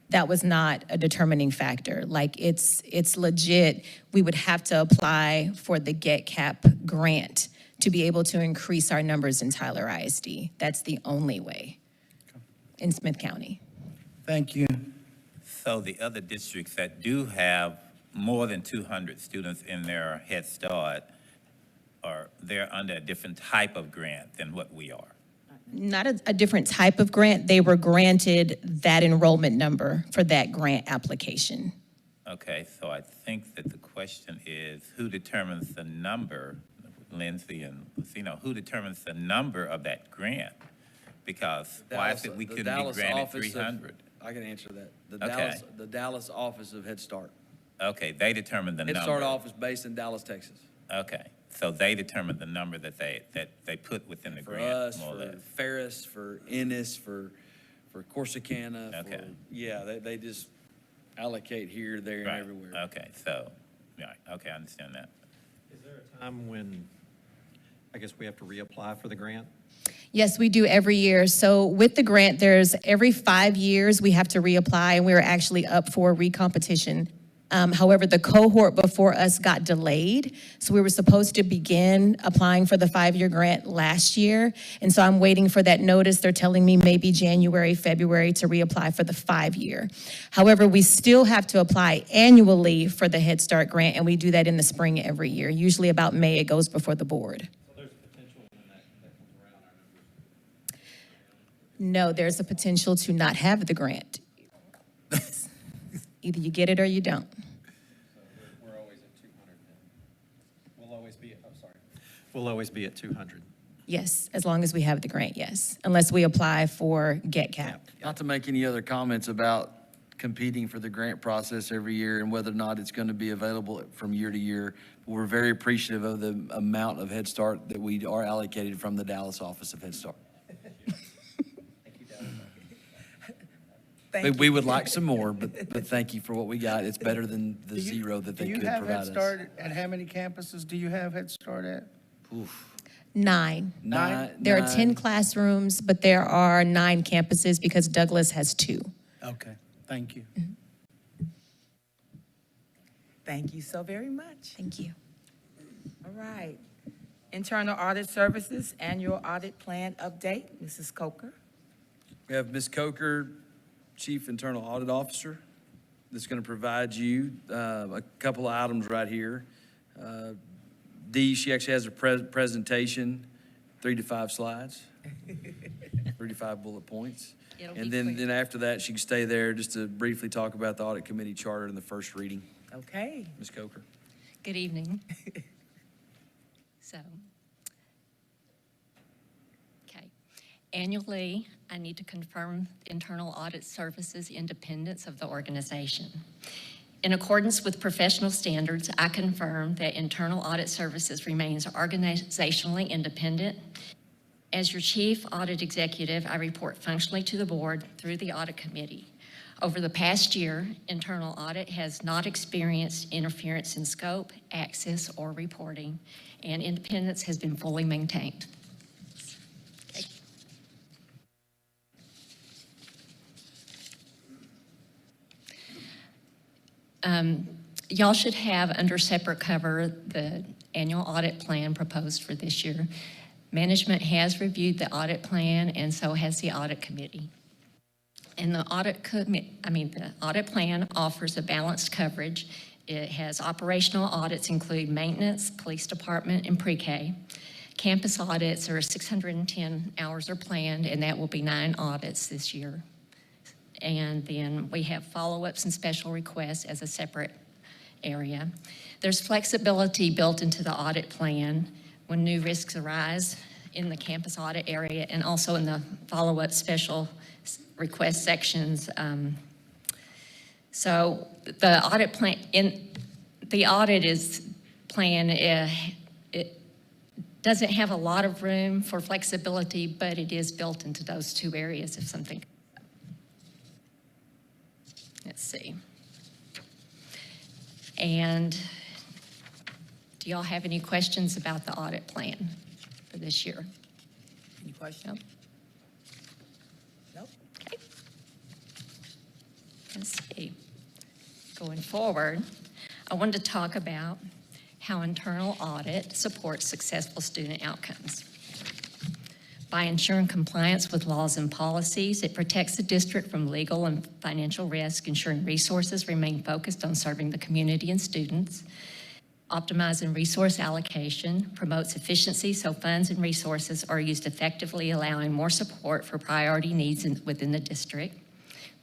that was not a determining factor. Like, it's legit. We would have to apply for the Get Cap grant to be able to increase our numbers in Tyler ISD. That's the only way in Smith County. Thank you. So the other districts that do have more than 200 students in their Head Start, they're under a different type of grant than what we are? Not a different type of grant. They were granted that enrollment number for that grant application. Okay, so I think that the question is, who determines the number, Lindsay and Lucino, who determines the number of that grant? Because why is it we The couldn't be Dallas granted office of- 300? I can answer that. Okay. The Dallas office of Head Start. Okay, they determine the number. Head Start office based in Dallas, Texas. Okay, so they determine the number that they put within the For grant, us, more or for less. Ferris, for Ennis, for Corsicana. Okay. Yeah, they just allocate here, there, and Right, everywhere. okay, so, right, okay, I understand that. Is there a time when, I guess we have to reapply for the grant? Yes, we do every year. So with the grant, there's every 5 years we have to reapply, and we're actually up for recompetition. However, the cohort before us got delayed, so we were supposed to begin applying for the 5-year grant last year, and so I'm waiting for that notice. They're telling me maybe January, February to reapply for the 5-year. However, we still have to apply annually for the Head Start grant, and we do that in the spring every year. Usually about May, it goes before the board. So there's potential when that comes around, our numbers. No, there's a potential to not have the grant. Either you get it or you don't. So we're always at 200 then. We'll We'll always be at 200. Yes, as long as we have the grant, yes, unless we apply for Get Cap. Not to make any other comments about competing for the grant process every year and whether or not it's going to be available from year to year. We're very appreciative of the amount of Head Start that we are allocated from the Dallas office of Head Start. Thank We would like some more, but thank you for what we got. It's better than the zero that they could Do you have provide Head us. Start at how many campuses do you have Head Start at? Oof. 9. Nine. There are 10 classrooms, but there are 9 campuses because Douglas has 2. Okay, thank you. Thank you so very much. Thank you. All right. Internal Audit Services Annual Audit Plan Update, Mrs. Coker. We have Ms. Coker, Chief Internal Audit Officer, that's going to provide you a couple of items right here. Dee, she actually has a presentation, 3 to 5 slides, 3 to 5 bullet points. It'll And be then, quick. then after that, she can stay there just to briefly talk about the Audit Committee Charter and the first reading. Okay. Ms. Coker. Good evening. So, okay. Annually, I need to confirm internal audit services independence of the organization. In accordance with professional standards, I confirm that internal audit services remains organizationally independent. As your chief audit executive, I report functionally to the board through the audit committee. Over the past year, internal audit has not experienced interference in scope, access, or reporting, and independence has been fully maintained. Okay. Y'all should have under separate cover the annual audit plan proposed for this year. Management has reviewed the audit plan, and so has the audit committee. And the the audit plan offers a balanced coverage. It has operational audits include maintenance, police department, and pre-K. Campus audits are 610 hours are planned, and that will be 9 audits this year. And then we have follow-ups and special requests as a separate area. There's flexibility built into the audit plan when new risks arise in the campus audit area and also in the follow-up special request sections. So the audit plan, it doesn't have a lot of room for flexibility, but it is built into those 2 areas if something. Let's see. And do y'all have any questions about the audit plan for this year? Any questions? Nope. Okay. Let's see. Going forward, I wanted to talk about how internal audit supports successful student outcomes. By ensuring compliance with laws and policies, it protects the district from legal and financial risk, ensuring resources remain focused on serving the community and students. Optimizing resource allocation promotes efficiency so funds and resources are used effectively, allowing more support for priority needs within the district.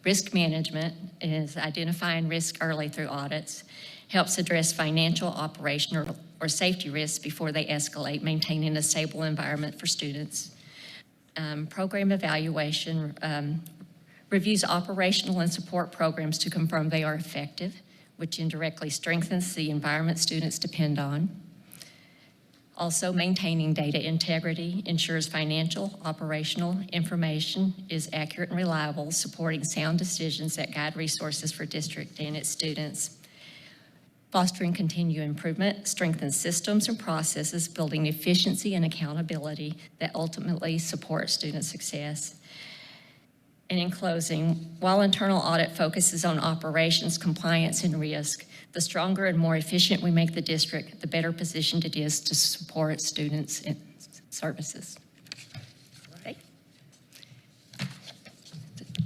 Risk management is identifying risk early through audits, helps address financial, operational, or safety risks before they escalate, maintaining a stable environment for students. Program evaluation reviews operational and support programs to confirm they are effective, which indirectly strengthens the environment students depend on. Also, maintaining data integrity ensures financial, operational information is accurate and reliable, supporting sound decisions that guide resources for district and its students. Fostering continued improvement strengthens systems and processes, building efficiency and accountability that ultimately support student success. And in closing, while internal audit focuses on operations, compliance, and risk, the stronger and more efficient we make the district, the better positioned it is to support students and services. Okay.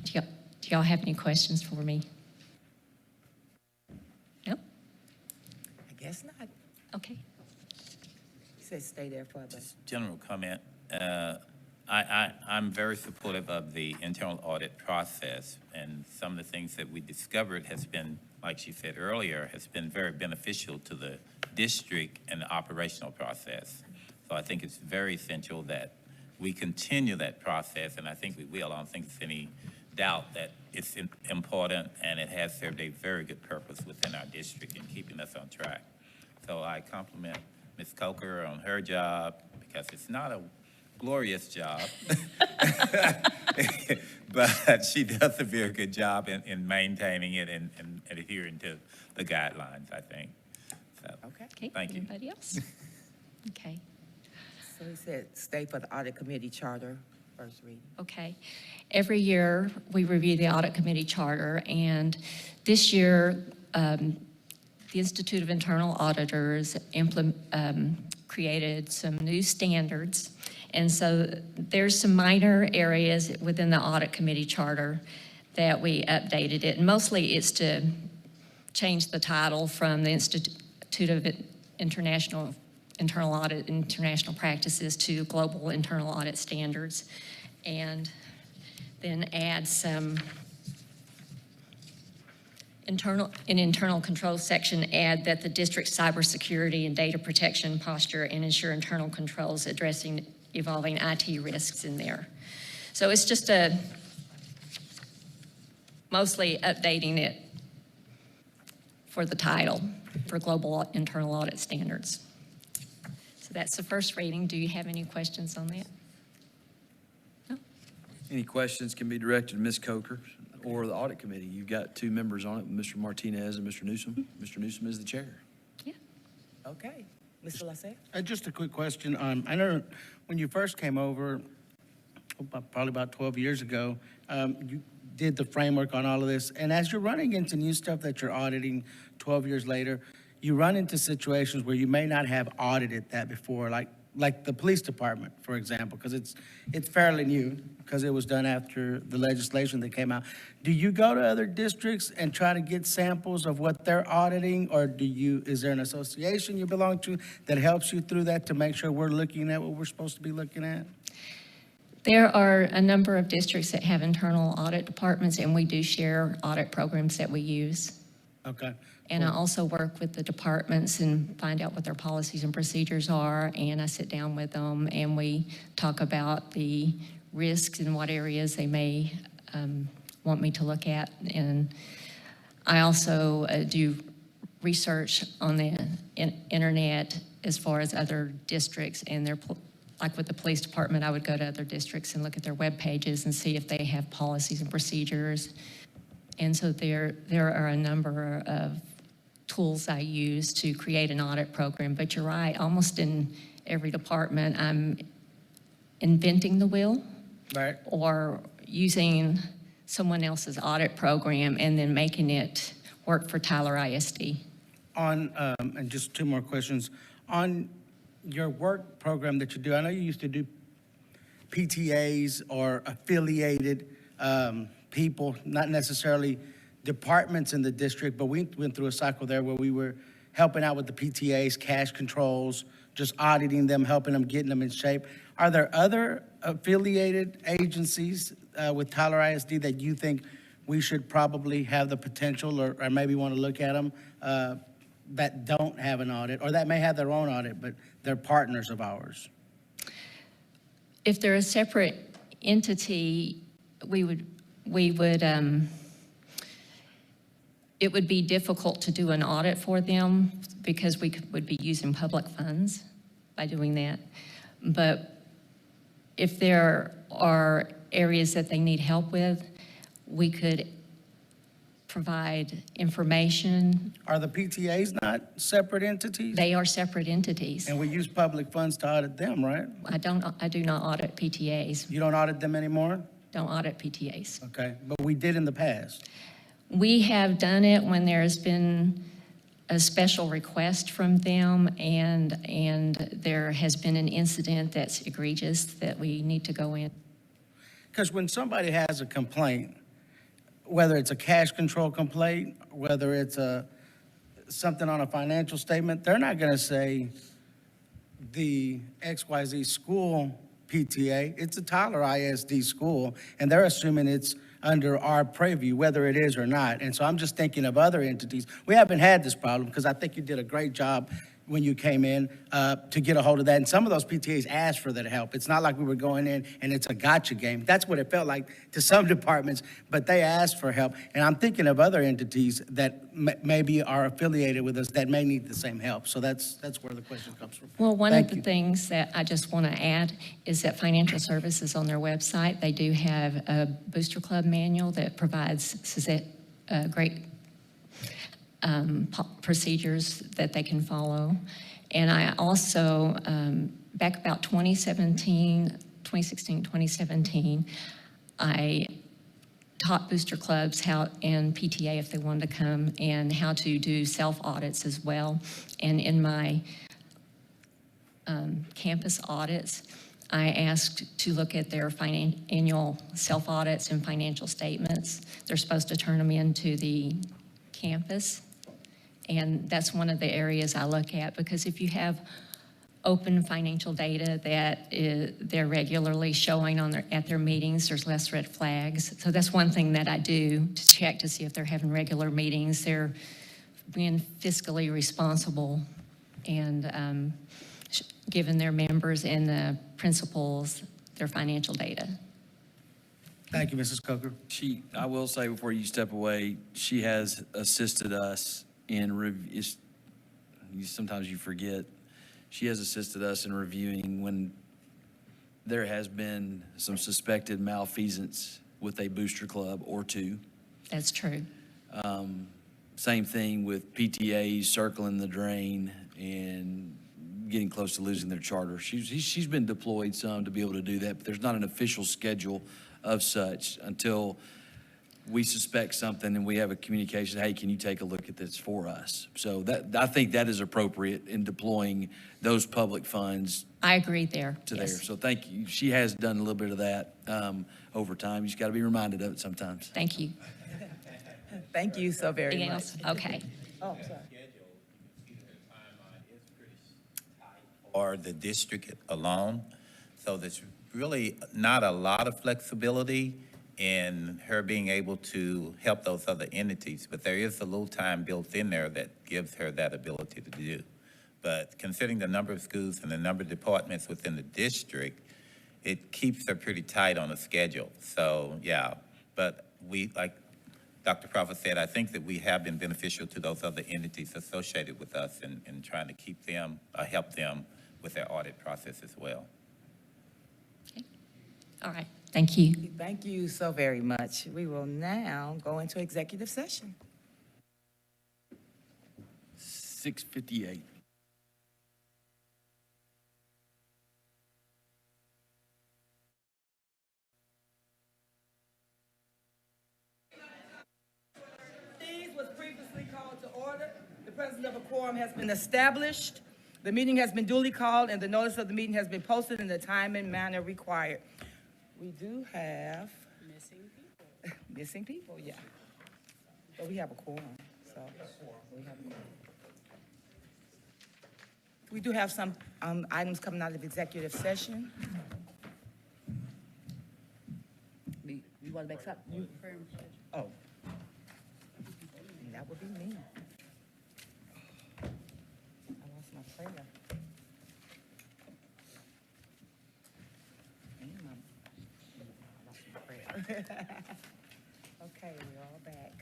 Do y'all have any questions for me? No? I guess not. Okay. He said stay there for the. General comment. I'm very supportive of the internal audit process, and some of the things that we discovered has been, like she said earlier, has been very beneficial to the district and the operational process. So So I think it's very essential that we continue that process, and I think we will. I don't think there's any doubt that it's important, and it has served a very good purpose within our district in keeping us on track. So I compliment Ms. Coker on her job, because it's not a glorious job, but she does a very good job in maintaining it and adhering to the guidelines, I think. So, Okay. Okay, Thank you. anybody else? Okay, So he said, stay for the audit committee charter, first reading. okay. Every year, we review the audit committee charter, and this year, the Institute of Internal Auditors created some new standards. And so there's some minor areas within the audit committee charter that we updated it. And mostly it's to change the title from the Institute of Internal Audit, International Practices to Global Internal Audit Standards. And then add some internal control section, add that the district's cybersecurity and data protection posture and ensure internal controls addressing evolving IT risks in there. So it's just mostly updating it for the title, for Global Internal Audit Standards. So that's the first reading. Do you have any questions on that? No? Any questions can be directed to Ms. Coker or the audit committee. You've got two members on it, Mr. Martinez and Mr. Newsom. Mr. Newsom is the chair. Okay. Mr. Lasser? Just a quick question. I know when you first came over, probably about 12 years ago, you did the framework on all of this. And as you're running into new stuff that you're auditing 12 years later, you run into situations where you may not have audited that before, like the police department, for example, because it's fairly new, because it was done after the legislation that came out. Do you go to other districts and try to get samples of what they're auditing, or is there an association you belong to that helps you through that to make sure we're looking at what we're supposed to be looking at? There are a number of districts that have internal audit departments, and we do share audit programs that we use. Okay. And I also work with the departments and find out what their policies and procedures are, and I sit down with them and we talk about the risks and what areas they may want me to look at. And I also do research on the internet as far as other districts and their, like with the police department, I would go to other districts and look at their web pages and see if they have policies and procedures. And so there are a number of tools I use to create an audit program. But you're right, almost in every department, I'm inventing the wheel. Right. Or using someone else's audit program and then making it work for Tyler ISD. And just two more questions. On your work program that you do, I know you used to do PTAs or affiliated people, not necessarily departments in the district, but we went through a cycle there where we were helping out with the PTAs, cash controls, just auditing them, helping them, getting them in shape. Are there other affiliated agencies with Tyler ISD that you think we should probably have the potential or maybe want to look at them that don't have an audit, or that may have their own audit, but they're partners of ours? If they're a separate entity, it would be difficult to do an audit for them because we would be using public funds by doing that. But if there are areas that they need help with, we could provide information. Are the PTAs not separate entities? They are separate entities. And we use public funds to audit them, right? I do not audit PTAs. You don't audit them anymore? Don't audit PTAs. Okay, but we did in the past. We have done it when there's been a special request from them and there has been an incident that's egregious that we need to go in. Because when somebody has a complaint, whether it's a cash control complaint, whether it's something on a financial statement, they're not going to say the XYZ school PTA, it's a Tyler ISD school, and they're assuming it's under our purview, whether it is or not. And so I'm just thinking of other entities. We haven't had this problem because I think you did a great job when you came in to get a hold of that. And some of those PTAs asked for that help. It's not like we were going in and it's a gotcha game. That's what it felt like to some departments, but they asked for help. And I'm thinking of other entities that maybe are affiliated with us that may need the same help. So that's where the question comes from. Well, one Thank of the you. things that I just want to add is that Financial Services on their website, they do have a Booster Club manual that provides great procedures that they can follow. And I also, back about 2017, I taught booster clubs how, and PTA if they wanted to come, and how to do self-audits as well. And in my campus audits, I asked to look at their annual self-audits and financial statements. They're supposed to turn them into the campus. And that's one of the areas I look at, because if you have open financial data that they're regularly showing at their meetings, there's less red flags. So that's one thing that I do to check to see if they're having regular meetings, they're being fiscally responsible and giving their members and the principals their financial data. Thank you, Mrs. Coker. I will say before you step away, she has assisted us in sometimes you forget, she has assisted us in reviewing when there has been some suspected malfeasance with a booster club or two. That's true. Same thing with PTAs circling the drain and getting close to losing their charter. She's been deployed some to be able to do that, but there's not an official schedule of such until we suspect something and we have a communication, hey, can you take a look at this for us? So I think that is appropriate in deploying those public funds I agree there. to Yes. there. So thank you. She has done a little bit of that over time. You just got to be reminded of it sometimes. Thank you. Thank you so very Anything much. else? Okay. Oh, sorry. Or the district alone. So there's really not a lot of flexibility in her being able to help those other entities, but there is a little time built in there that gives her that ability to do. But considering the number of schools and the number of departments within the district, it keeps her pretty tight on a schedule. So, yeah, but we, like Dr. Crawford said, I think that we have been beneficial to those other entities associated with us in trying to keep them, help them with their audit process as well. Okay. All right. Thank you. Thank you so very much. We will now go into executive session. 6:58. Was previously called to order. The presence of a quorum has been established. The meeting has been duly called, and the notice of the meeting has been posted in the time and manner required. We do have missing people, yeah. But we have a quorum, so we have a quorum. We do have some items coming out of executive session. You want to make something? Oh. That would be me. I lost my prayer. I lost my prayer. Okay, we're all back.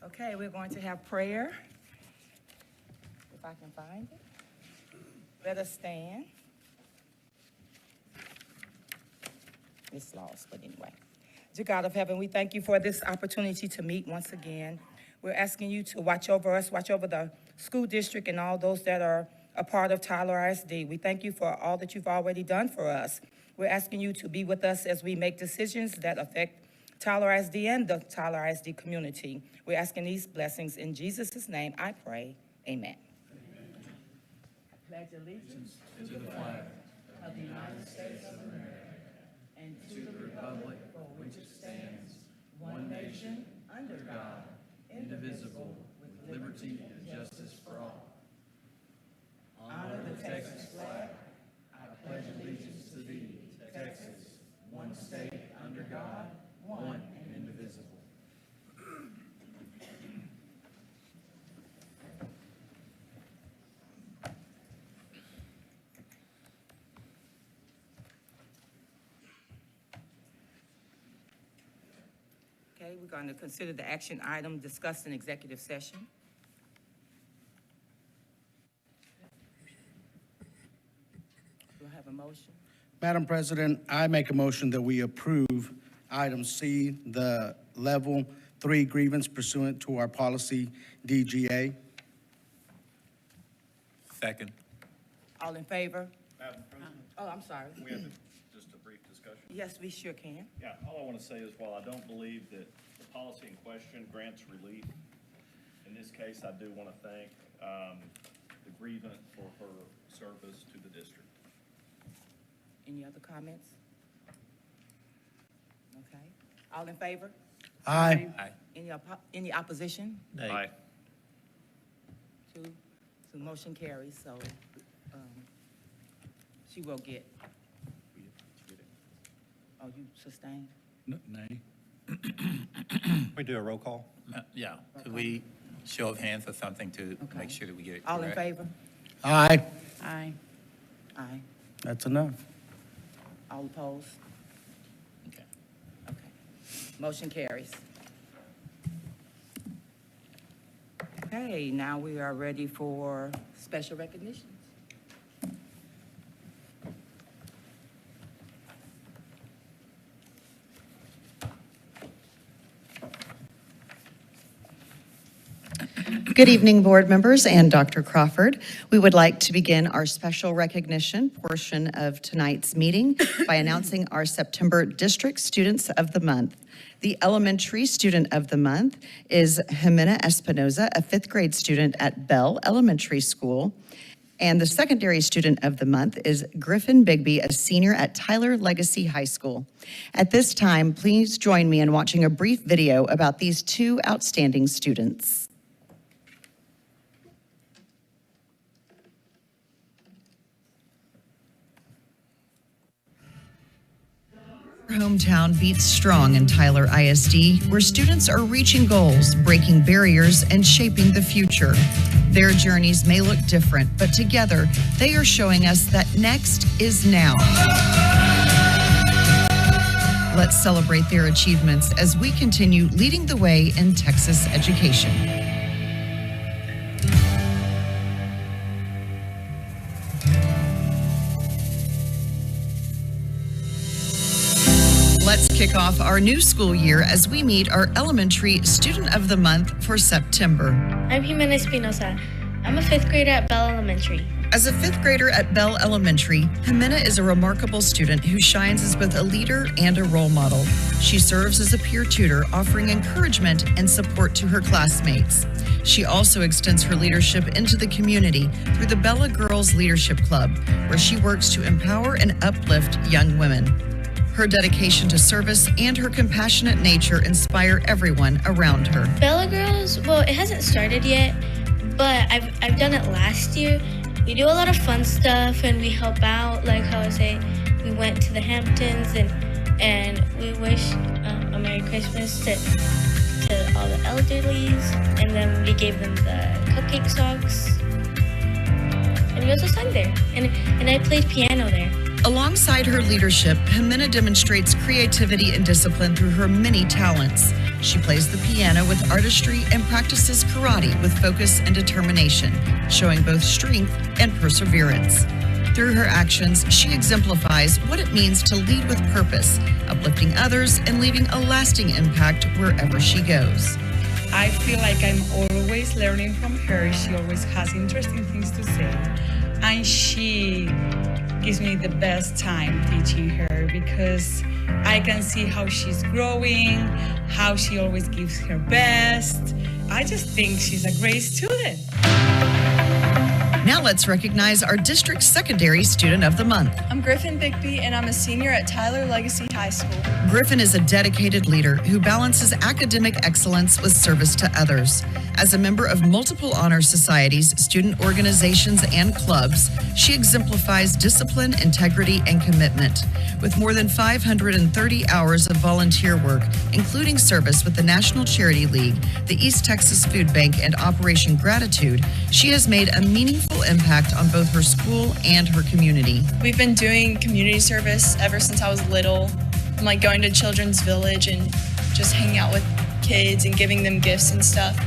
Okay, we're going to have prayer. If I can find it. Let us stand. It's lost, but anyway. Dear God of heaven, we thank you for this opportunity to meet once again. We're asking you to watch over us, watch over the school district and all those that are a part of Tyler ISD. We thank you for all that you've already done for us. We're asking you to be with us as we make decisions that affect Tyler ISD and the Tyler ISD community. We're asking these blessings in Jesus' name, I pray. Amen. Pledge allegiance to the flag of the United States of America and to the republic for which it stands, one nation, under God, indivisible, with liberty and justice for all. Honor the Texas flag. I pledge allegiance to thee, Texas, one state, under God, one and indivisible. Okay, we're going to consider the action item discussed in executive session. Do I have a motion? Madam President, I make a motion that we approve item C, the level 3 grievance pursuant to our policy DGA. Second. All in favor? Madam President, Oh, I'm sorry. we have just a brief discussion. Yes, we sure can. Yeah, all I want to say is while I don't believe that the policy in question grants relief, in this case, I do want to thank the grievant for her service to the district. Any other comments? Okay. All in favor? Aye. Aye. Any opposition? Aye. Two. So motion carries, so, she will get. Oh, you sustain? Nay. We do a roll call? Yeah. Could we show of hands or something to Okay. make sure that we get it All in correct? favor? Aye. Aye. Aye. That's enough. All opposed? Okay. Okay. Motion carries. Okay, now we are ready for special recognitions. Good evening, board members and Dr. Crawford. We would like to begin our special recognition portion of tonight's meeting by announcing our September District Students of the Month. The elementary student of the month is Jimena Espinoza, a 5th grade student at Bell Elementary School. And the secondary student of the month is Griffin Bigby, a senior at Tyler Legacy High School. At this time, please join me in watching a brief video about these two outstanding students. Hometown beats strong in Tyler ISD, where students are reaching goals, breaking barriers, and shaping the future. Their journeys may look different, but together they are showing us that next is now. Let's celebrate their achievements as we continue leading the way in Texas education. Let's kick off our new school year as we meet our elementary student of the month for September. I'm Jimena Espinoza. I'm a 5th grader at Bell Elementary. As a 5th grader at Bell Elementary, Jimena is a remarkable student who shines as both a leader and a role model. She serves as a peer tutor, offering encouragement and support to her classmates. She also extends her leadership into the community through the Bella Girls Leadership Club, where she works to empower and uplift young women. Her dedication to service and her compassionate nature inspire everyone around her. Bella Girls, well, it hasn't started yet, but I've done it last year. We do a lot of fun stuff and we help out, like how I say, we went to the Hamptons and we wish a Merry Christmas to all the elderlies, and then we gave them the cupcake socks. And we also sang there, and I played piano there. Alongside her leadership, Jimena demonstrates creativity and discipline through her many talents. She plays the piano with artistry and practices karate with focus and determination, showing both strength and perseverance. Through her actions, she exemplifies what it means to lead with purpose, uplifting others and leaving a lasting impact wherever she goes. I feel like I'm always learning from her. She always has interesting things to say, and she gives me the best time teaching her because I can see how she's growing, how she always gives her best. I just think she's a great student. Now let's recognize our district secondary student of the month. I'm Griffin Bigby, and I'm a senior at Tyler Legacy High School. Griffin is a dedicated leader who balances academic excellence with service to others. As a member of multiple honor societies, student organizations, and clubs, she exemplifies discipline, integrity, and commitment. With more than 530 hours of volunteer work, including service with the National Charity League, the East Texas Food Bank, and Operation Gratitude, she has made a meaningful impact on both her school and her community. We've been doing community service ever since I was little. I'm like going to Children's Village and just hanging out with kids and giving them gifts and stuff.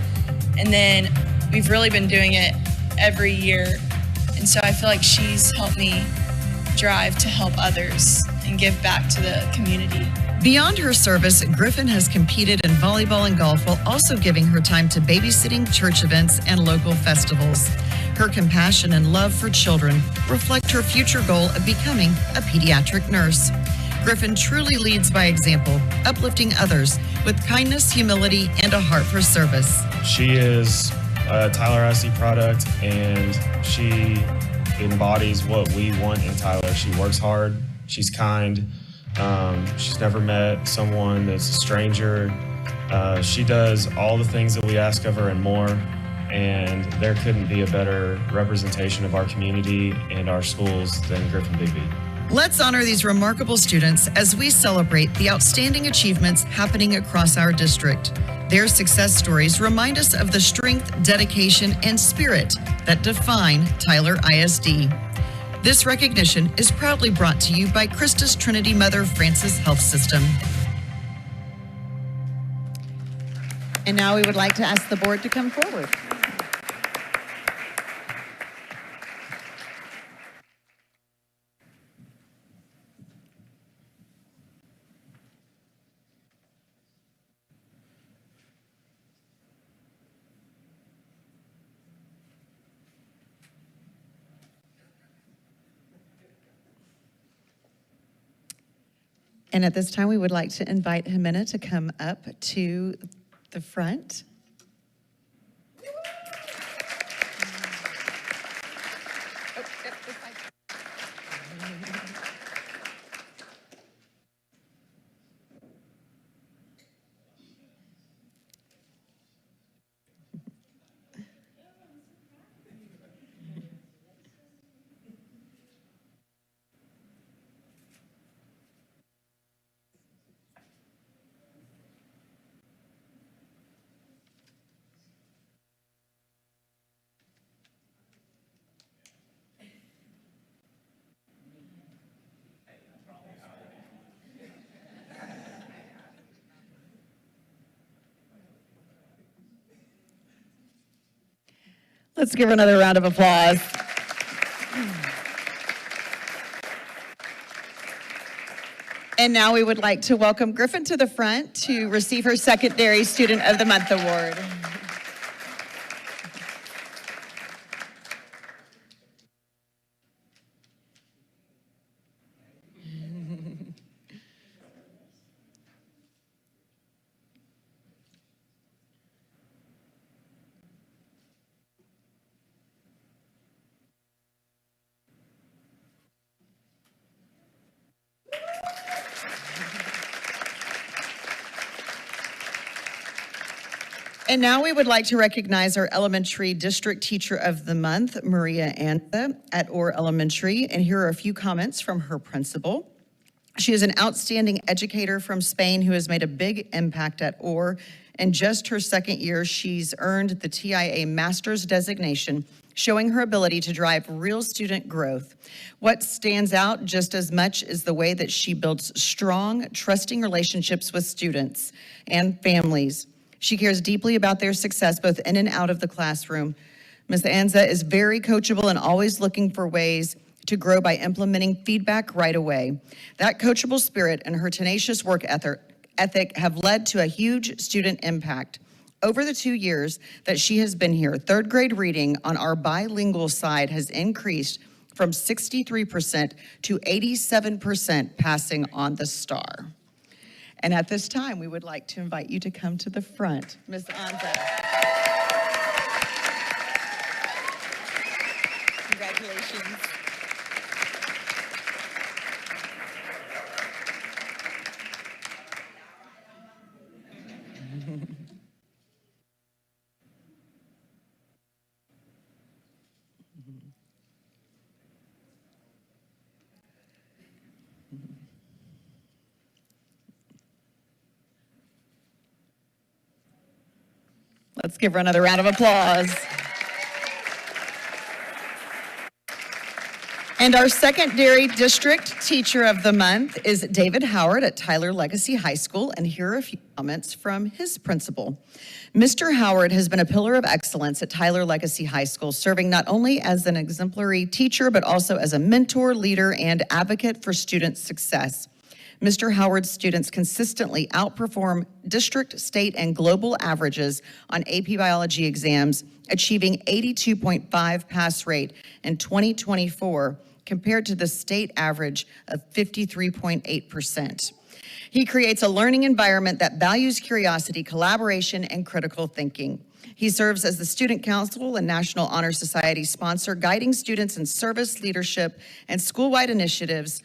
And then we've really been doing it every year. And so I feel like she's helped me drive to help others and give back to the community. Beyond her service, Griffin has competed in volleyball and golf while also giving her time to babysitting, church events, and local festivals. Her compassion and love for children reflect her future goal of becoming a pediatric nurse. Griffin truly leads by example, uplifting others with kindness, humility, and a heart for service. She is a Tyler ISD product, and she embodies what we want in Tyler. She works hard, she's kind, she's never met someone that's a stranger. She does all the things that we ask of her and more, and there couldn't be a better representation of our community and our schools than Griffin Bigby. Let's honor these remarkable students as we celebrate the outstanding achievements happening across our district. Their success stories remind us of the strength, dedication, and spirit that define Tyler ISD. This recognition is proudly brought to you by Christus Trinity Mother Francis Health System. And now we would like to ask the board to come forward. And at this time, we would like to invite Jimena to come up to the front. Let's give her another round of applause. And now we would like to welcome Griffin to the front to receive her Secondary Student of the Month Award. And now we would like to recognize our Elementary District Teacher of the Month, Maria Anza at Orr Elementary, and here are a few comments from her principal. She is an outstanding educator from Spain who has made a big impact at Orr. In just her second year, she's earned the TIA Master's designation, showing her ability to drive real student growth. What stands out just as much is the way that she builds strong, trusting relationships with students and families. She cares deeply about their success both in and out of the classroom. Ms. Anza is very coachable and always looking for ways to grow by implementing feedback right away. That coachable spirit and her tenacious work ethic have led to a huge student impact. Over the 2 years that she has been here, third grade reading on our bilingual side has increased from 63% to 87% passing on the STAR. And at this time, we would like to invite you to come to the front. Ms. Anza. Congratulations. Let's give her another round of applause. And our secondary district teacher of the month is David Howard at Tyler Legacy High School, and here are a few comments from his principal. Mr. Howard has been a pillar of excellence at Tyler Legacy High School, serving not only as an exemplary teacher, but also as a mentor, leader, and advocate for student success. Mr. Howard's students consistently outperform district, state, and global averages on AP Biology exams, achieving 82.5 pass rate in 2024 compared to the state average of 53.8%. He creates a learning environment that values curiosity, collaboration, and critical thinking. He serves as the Student Council and National Honor Society sponsor, guiding students in service, leadership, and school-wide initiatives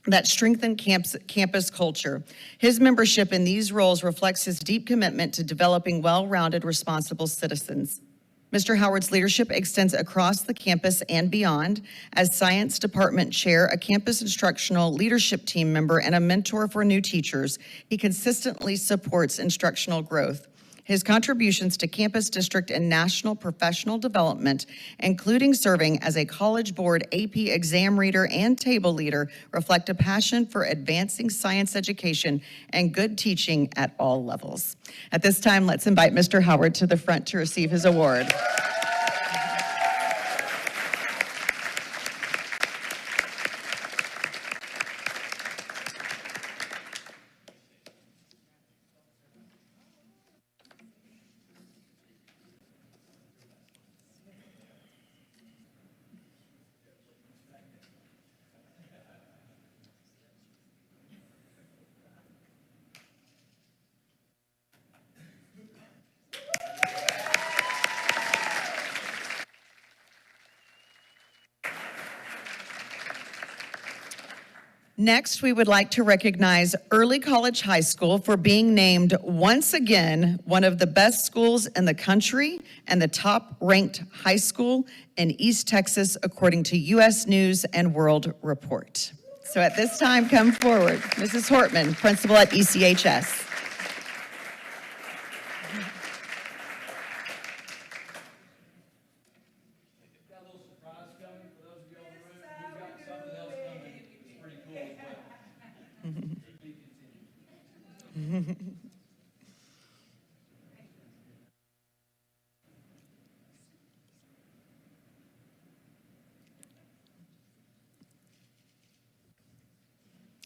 that strengthen campus culture. His membership in these roles reflects his deep commitment to developing well-rounded, responsible citizens. Mr. Howard's leadership extends across the campus and beyond. As Science Department Chair, a campus instructional leadership team member, and a mentor for new teachers, he consistently supports instructional growth. His contributions to campus, district, and national professional development, including serving as a College Board AP exam reader and table leader, reflect a passion for advancing science education and good teaching at all levels. At this time, let's invite Mr. Howard to the front to receive his award. Next, we would like to recognize Early College High School for being named once again one of the best schools in the country and the top-ranked high school in East Texas, according to U.S. News and World Report. So at this time, come forward, Mrs. Hortman, principal at ECHS.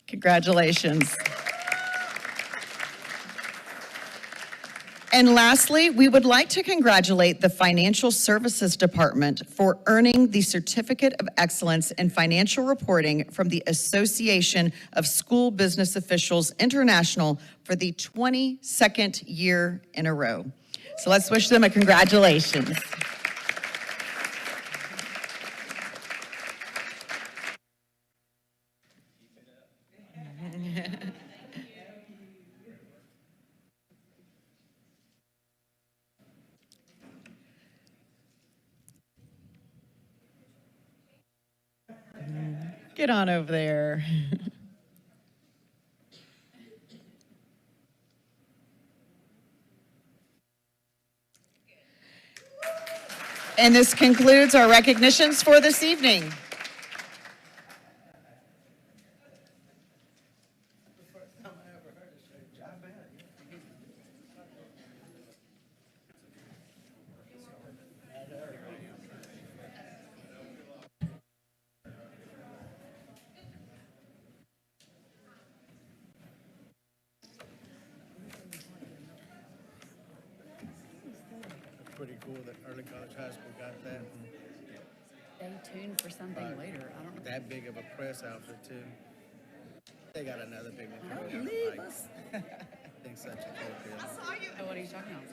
Congratulations. And lastly, we would like to congratulate the Financial Services Department for earning the Certificate of Excellence in Financial Reporting from the Association of School Business Officials International for the 22nd year in a row. So let's wish them a congratulations. Get on over there. And this concludes our recognitions for this evening. Pretty cool that Early College High School got that. Stay tuned for something later. I don't know. That big of a press outfit too. They got another big one. Don't leave us. I think such a cool deal. Oh, what are you talking about?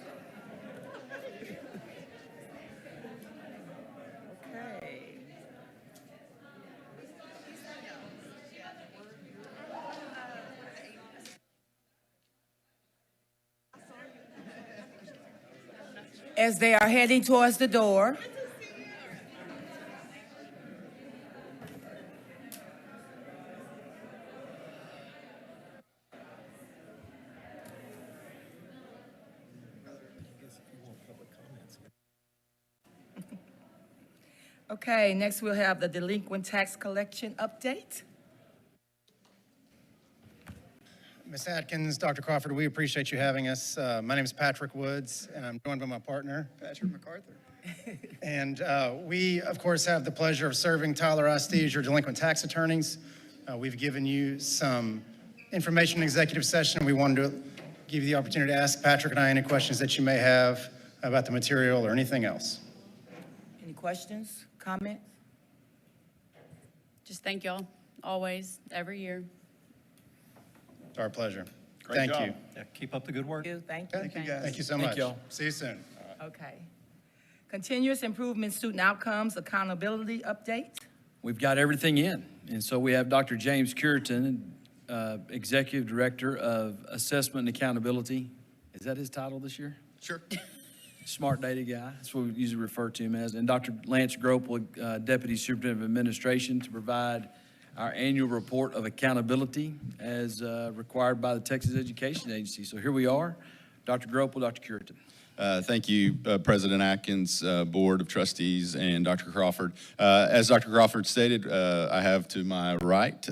Okay. As they are heading towards the door, Okay, next we'll have the delinquent tax collection update. Ms. Atkins, Dr. Crawford, we appreciate you having us. My name is Patrick Woods, and I'm joined by my partner, Patrick MacArthur. And we, of course, have the pleasure of serving Tyler ISD as your delinquent tax attorneys. We've given you some information in executive session. We wanted to give you the opportunity to ask Patrick and I any questions that you may have about the material or anything else. Any questions, comments? Just thank y'all, always, every year. It's our pleasure. Great Thank job. you. Yeah, keep up the good work. Thank you. Thank you so Thank much. y'all. See you soon. Okay. Continuous improvement student outcomes accountability update. We've got everything in. And so we have Dr. James Curitan, Executive Director of Assessment and Accountability. Is that his title this year? Sure. Smart data guy. That's what we usually refer to him as. And Dr. Lance Gropel, Deputy Superintendent of Administration, to provide our annual report of accountability as required by the Texas Education Agency. So here we are. Dr. Gropel, Dr. Curitan. Thank you, President Atkins, Board of Trustees, and Dr. Crawford. As Dr. Crawford stated, I have to my right,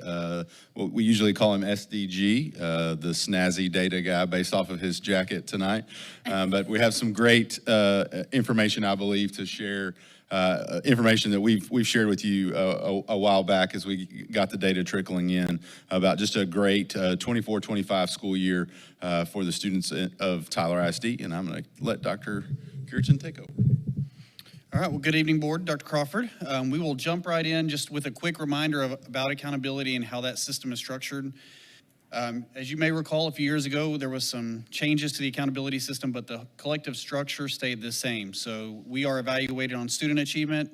what we usually call him SDG, the snazzy data guy based off of his jacket tonight. But we have some great information, I believe, to share. Information that we've shared with you a while back as we got the data trickling in about just a great 24-25 school year for the students of Tyler ISD, and I'm going to let Dr. Curitan take over. All right, well, good evening, Board. Dr. Crawford. We will jump right in just with a quick reminder about accountability and how that system is structured. As you may recall, a few years ago, there was some changes to the accountability system, but the collective structure stayed the same. So we are evaluated on student achievement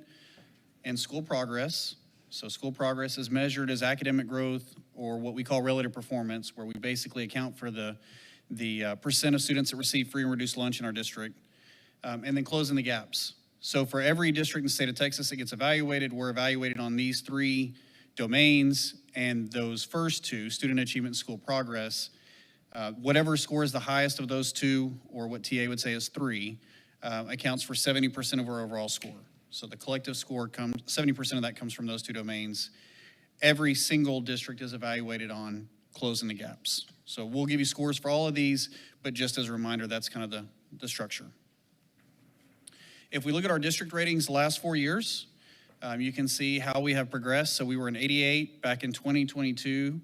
and school progress. So school progress is measured as academic growth, or what we call relative performance, where we basically account for the percent of students that receive free and reduced lunch in our district, and then closing the gaps. So for every district in the state of Texas that gets evaluated, we're evaluated on these three domains, and those first two, student achievement and school progress, whatever scores the highest of those two, or what TA would say is 3, accounts for 70% of our overall score. So the collective score 70% of that comes from those two domains. Every single district is evaluated on closing the gaps. So we'll give you scores for all of these, but just as a reminder, that's kind of the structure. If we look at our district ratings the last 4 years, you can see how we have progressed. So we were an 88 back in 2022.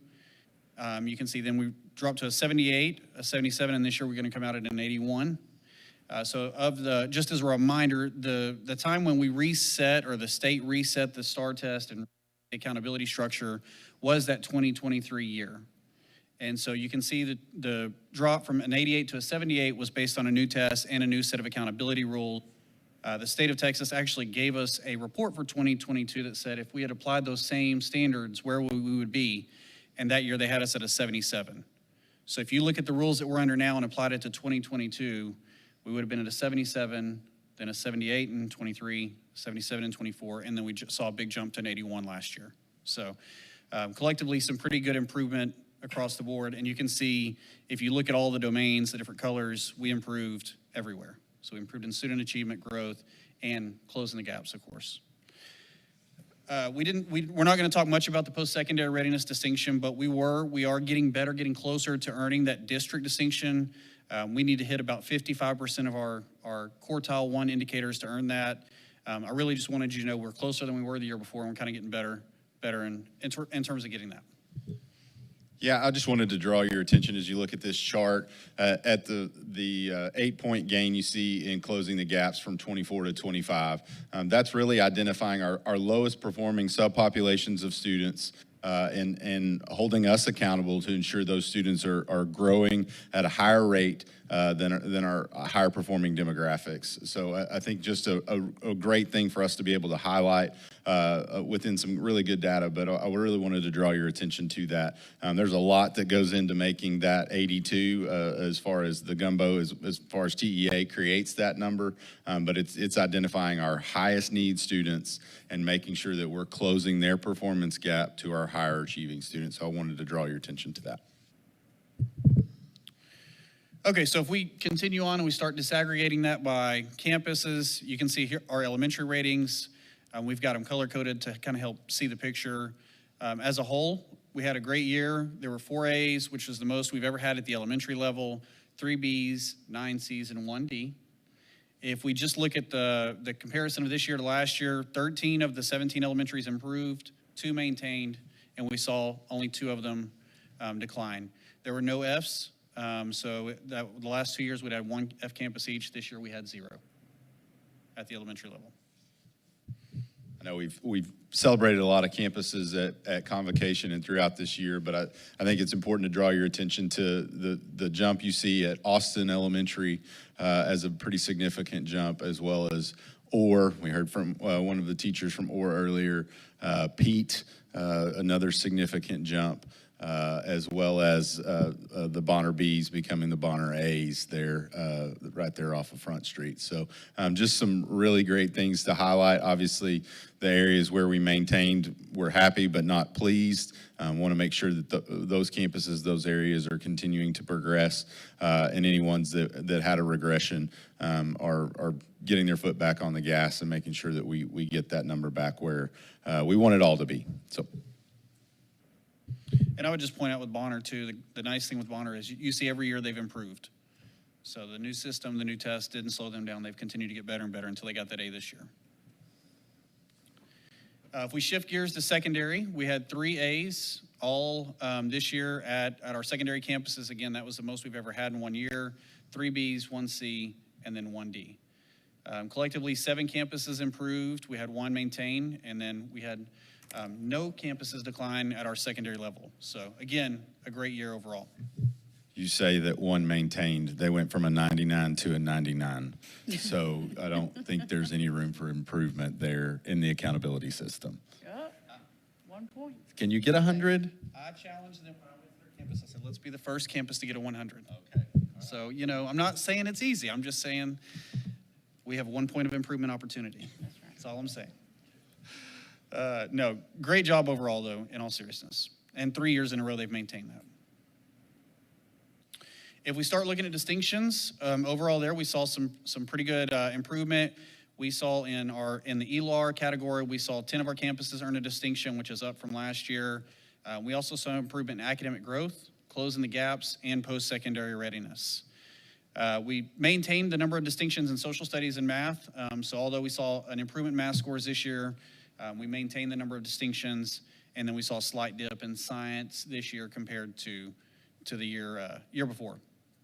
You can see then we dropped to a 78, a 77, and this year we're going to come out at an 81. Just as a reminder, the time when we reset, or the state reset the STAR test and the accountability structure, was that 2023 year. And so you can see the drop from an 88 to a 78 was based on a new test and a new set of accountability rules. The state of Texas actually gave us a report for 2022 that said if we had applied those same standards, where we would be. And that year they had us at a 77. So if you look at the rules that we're under now and applied it to 2022, we would have been at a 77, then a 78 in 23, 77 in 24, and then we saw a big jump to an 81 last year. So collectively, some pretty good improvement across the board. And you can see, if you look at all the domains, the different colors, we improved everywhere. So we improved in student achievement, growth, and closing the gaps, of course. We're not going to talk much about the post-secondary readiness distinction, but we are getting better, getting closer to earning that district distinction. We need to hit about 55% of our quartile 1 indicators to earn that. I really just wanted you to know we're closer than we were the year before, and we're kind of getting better in terms of getting that. Yeah, I just wanted to draw your attention as you look at this chart at the 8-point gain you see in closing the gaps from 24 to 25. That's really identifying our lowest performing subpopulations of students and holding us accountable to ensure those students are growing at a higher rate than our higher performing demographics. So I think just a great thing for us to be able to highlight within some really good data, but I really wanted to draw your attention to that. There's a lot that goes into making that 82 as far as the gumbo, as far as TEA creates that number, but it's identifying our highest need students and making sure that we're closing their performance gap to our higher achieving students. So I wanted to draw your attention to that. Okay, so if we continue on and we start disaggregating that by campuses, you can see here our elementary ratings. We've got them color-coded to kind of help see the picture. As a whole, we had a great year. There were 4 A's, which was the most we've ever had at the elementary level, 3 B's, 9 C's, and 1 D. If we just look at the comparison of this year to last year, 13 of the 17 elementaries improved, 2 maintained, and we saw only 2 of them decline. There were no F's, so the last 2 years we'd had 1 F campus each. This year we had 0 at the elementary level. I know we've celebrated a lot of campuses at Convocation and throughout this year, but I think it's important to draw your attention to the jump you see at Austin Elementary as a pretty significant jump, as well as Orr. We heard from one of the teachers from Orr earlier, Pete, another significant jump, as well as the Bonner B's becoming the Bonner A's there, right there off of Front Street. So just some really great things to highlight. Obviously, the areas where we maintained, we're happy but not pleased. Want to make sure that those campuses, those areas are continuing to progress, and any ones that had a regression are getting their foot back on the gas and making sure that we get that number back where we want it all to be. So. And I would just point out with Bonner too, the nice thing with Bonner is you see every year they've improved. So the new system, the new test didn't slow them down. They've continued to get better and better until they got that A this year. If we shift gears to secondary, we had 3 A's all this year at our secondary campuses. Again, that was the most we've ever had in 1 year. 3 B's, 1 C, and then 1 D. Collectively, 7 campuses improved. We had 1 maintain, and then we had no campuses decline at our secondary level. So again, a great year overall. You say that 1 maintained. They went from a 99 to a 99. So I don't think there's any room for improvement there in the accountability system. Yep. 1 point. Can you get 100? I challenged them when I went to their campus. I said, let's be the first campus to get a 100. Okay. So, you know, I'm not saying it's easy. I'm just saying we have 1 point of improvement opportunity. That's right. That's all I'm saying. No, great job overall, though, in all seriousness. And 3 years in a row, they've maintained that. If we start looking at distinctions, overall there, we saw some pretty good improvement. We saw in the ELAR category, we saw 10 of our campuses earn a distinction, which is up from last year. We also saw improvement in academic growth, closing the gaps, and post-secondary readiness. We maintained the number of distinctions in social studies and math. So although we saw an improvement in math scores this year, we maintained the number of distinctions, and then we saw a slight dip in science this year compared to the year before.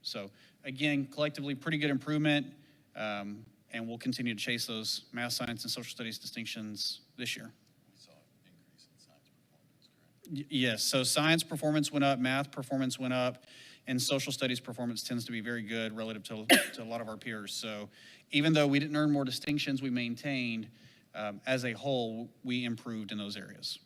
So again, collectively, pretty good improvement, and we'll continue to chase those math, science, and social studies distinctions this year. We saw an increase in science performance, correct? Yes, so science performance went up, math performance went up, and social studies performance tends to be very good relative to a lot of our peers. So even though we didn't earn more distinctions, we maintained, as a whole, we improved in those areas.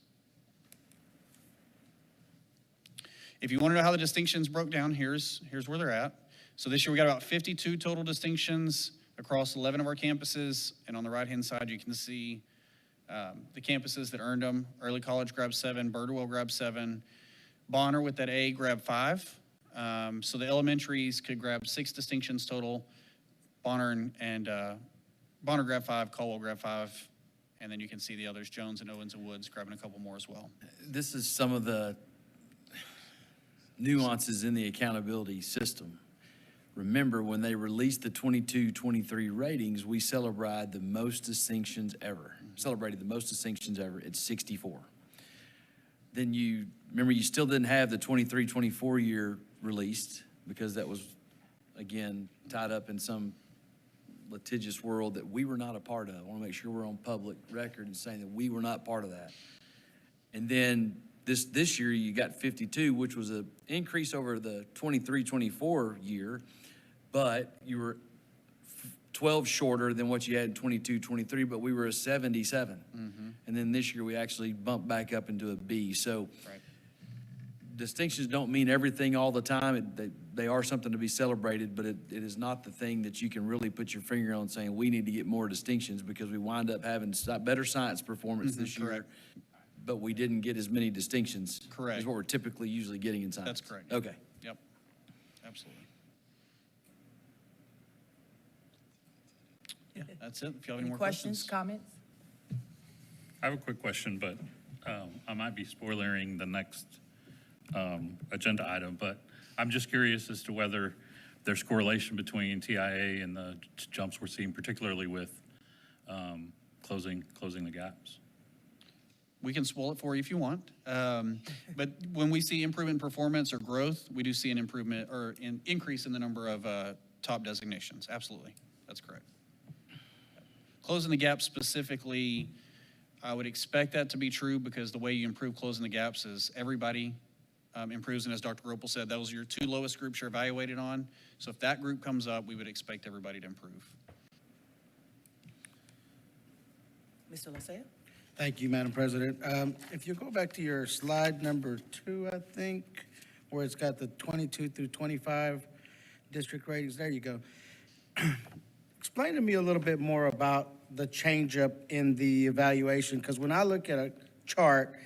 If you want to know how the distinctions broke down, here's where they're at. So this year we got about 52 total distinctions across 11 of our campuses. And on the right-hand side, you can see the campuses that earned them. Early College grabbed 7, Birdwell grabbed 7. Bonner with that A grabbed 5. So the elementaries could grab 6 distinctions total. Bonner Bonner grabbed 5, Caldwell grabbed 5. And then you can see the others, Jones and Owens and Woods grabbing a couple more as well. This is some of the nuances in the accountability system. Remember, when they released the 22-23 ratings, we celebrated the most distinctions ever. It's 64. Then you still didn't have the 23-24 year released because that was, again, tied up in some litigious world that we were not a part of. I want to make sure we're on public record and saying that we were not part of that. And then this year you got 52, which was an increase over the 23-24 year, but you were 12 shorter than what you had in 22-23, but we were a 77. Mm-hmm. And then this year we actually bumped back up into a B. So distinctions don't mean everything all the time. They are something to be celebrated, but it is not the thing that you can really put your finger on saying we need to get more distinctions, because we wind up having better science performance this year. But we didn't get as many distinctions. Correct. Is what we're typically usually getting in science. That's correct. Okay. Yep, absolutely. Yeah, that's it. If you have any more questions. Comments? I have a quick question, but I might be spoilering the next agenda item, but I'm just curious as to whether there's correlation between TIA and the jumps we're seeing, particularly with closing the gaps. We can spoil it for you if you want. But when we see improvement in performance or growth, we do see an improvement or an increase in the number of top designations. Absolutely. That's correct. Closing the gap specifically, I would expect that to be true because the way you improve closing the gaps is everybody improves. And as Dr. Gropel said, those are your two lowest groups you're evaluated on. So if that group comes up, we would expect everybody to improve. Mr. Lasea? Thank you, Madam President. If you go back to your slide number 2, I think, where it's got the 22 through 25 district ratings, there you go. Explain to me a little bit more about the change up in the evaluation, because when I look at a chart,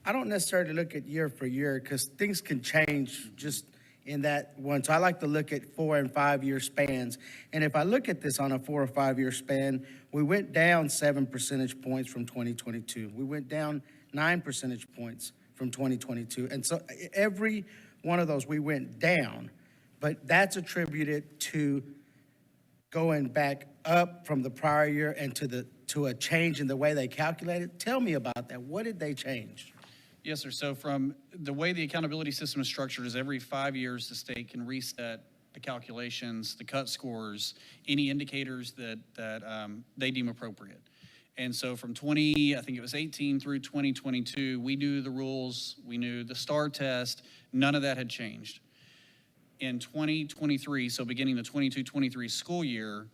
I don't necessarily look at year for year because things can change just in that one. So I like to look at 4 and 5 year spans. And if I look at this on a 4 or 5 year span, we went down 7 percentage points from 2022. We went down 9 percentage points from 2022. And so every one of those we went down, but that's attributed to going back up from the prior year and to a change in the way they calculated. Tell me about that. What did they change? Yes, sir. So from the way the accountability system is structured is every 5 years, the state can reset the calculations, the cut scores, any indicators that they deem appropriate. And so from 18 through 2022, we knew the rules, we knew the STAR test, none of that had changed. In 2023, so beginning the 22-23 school year,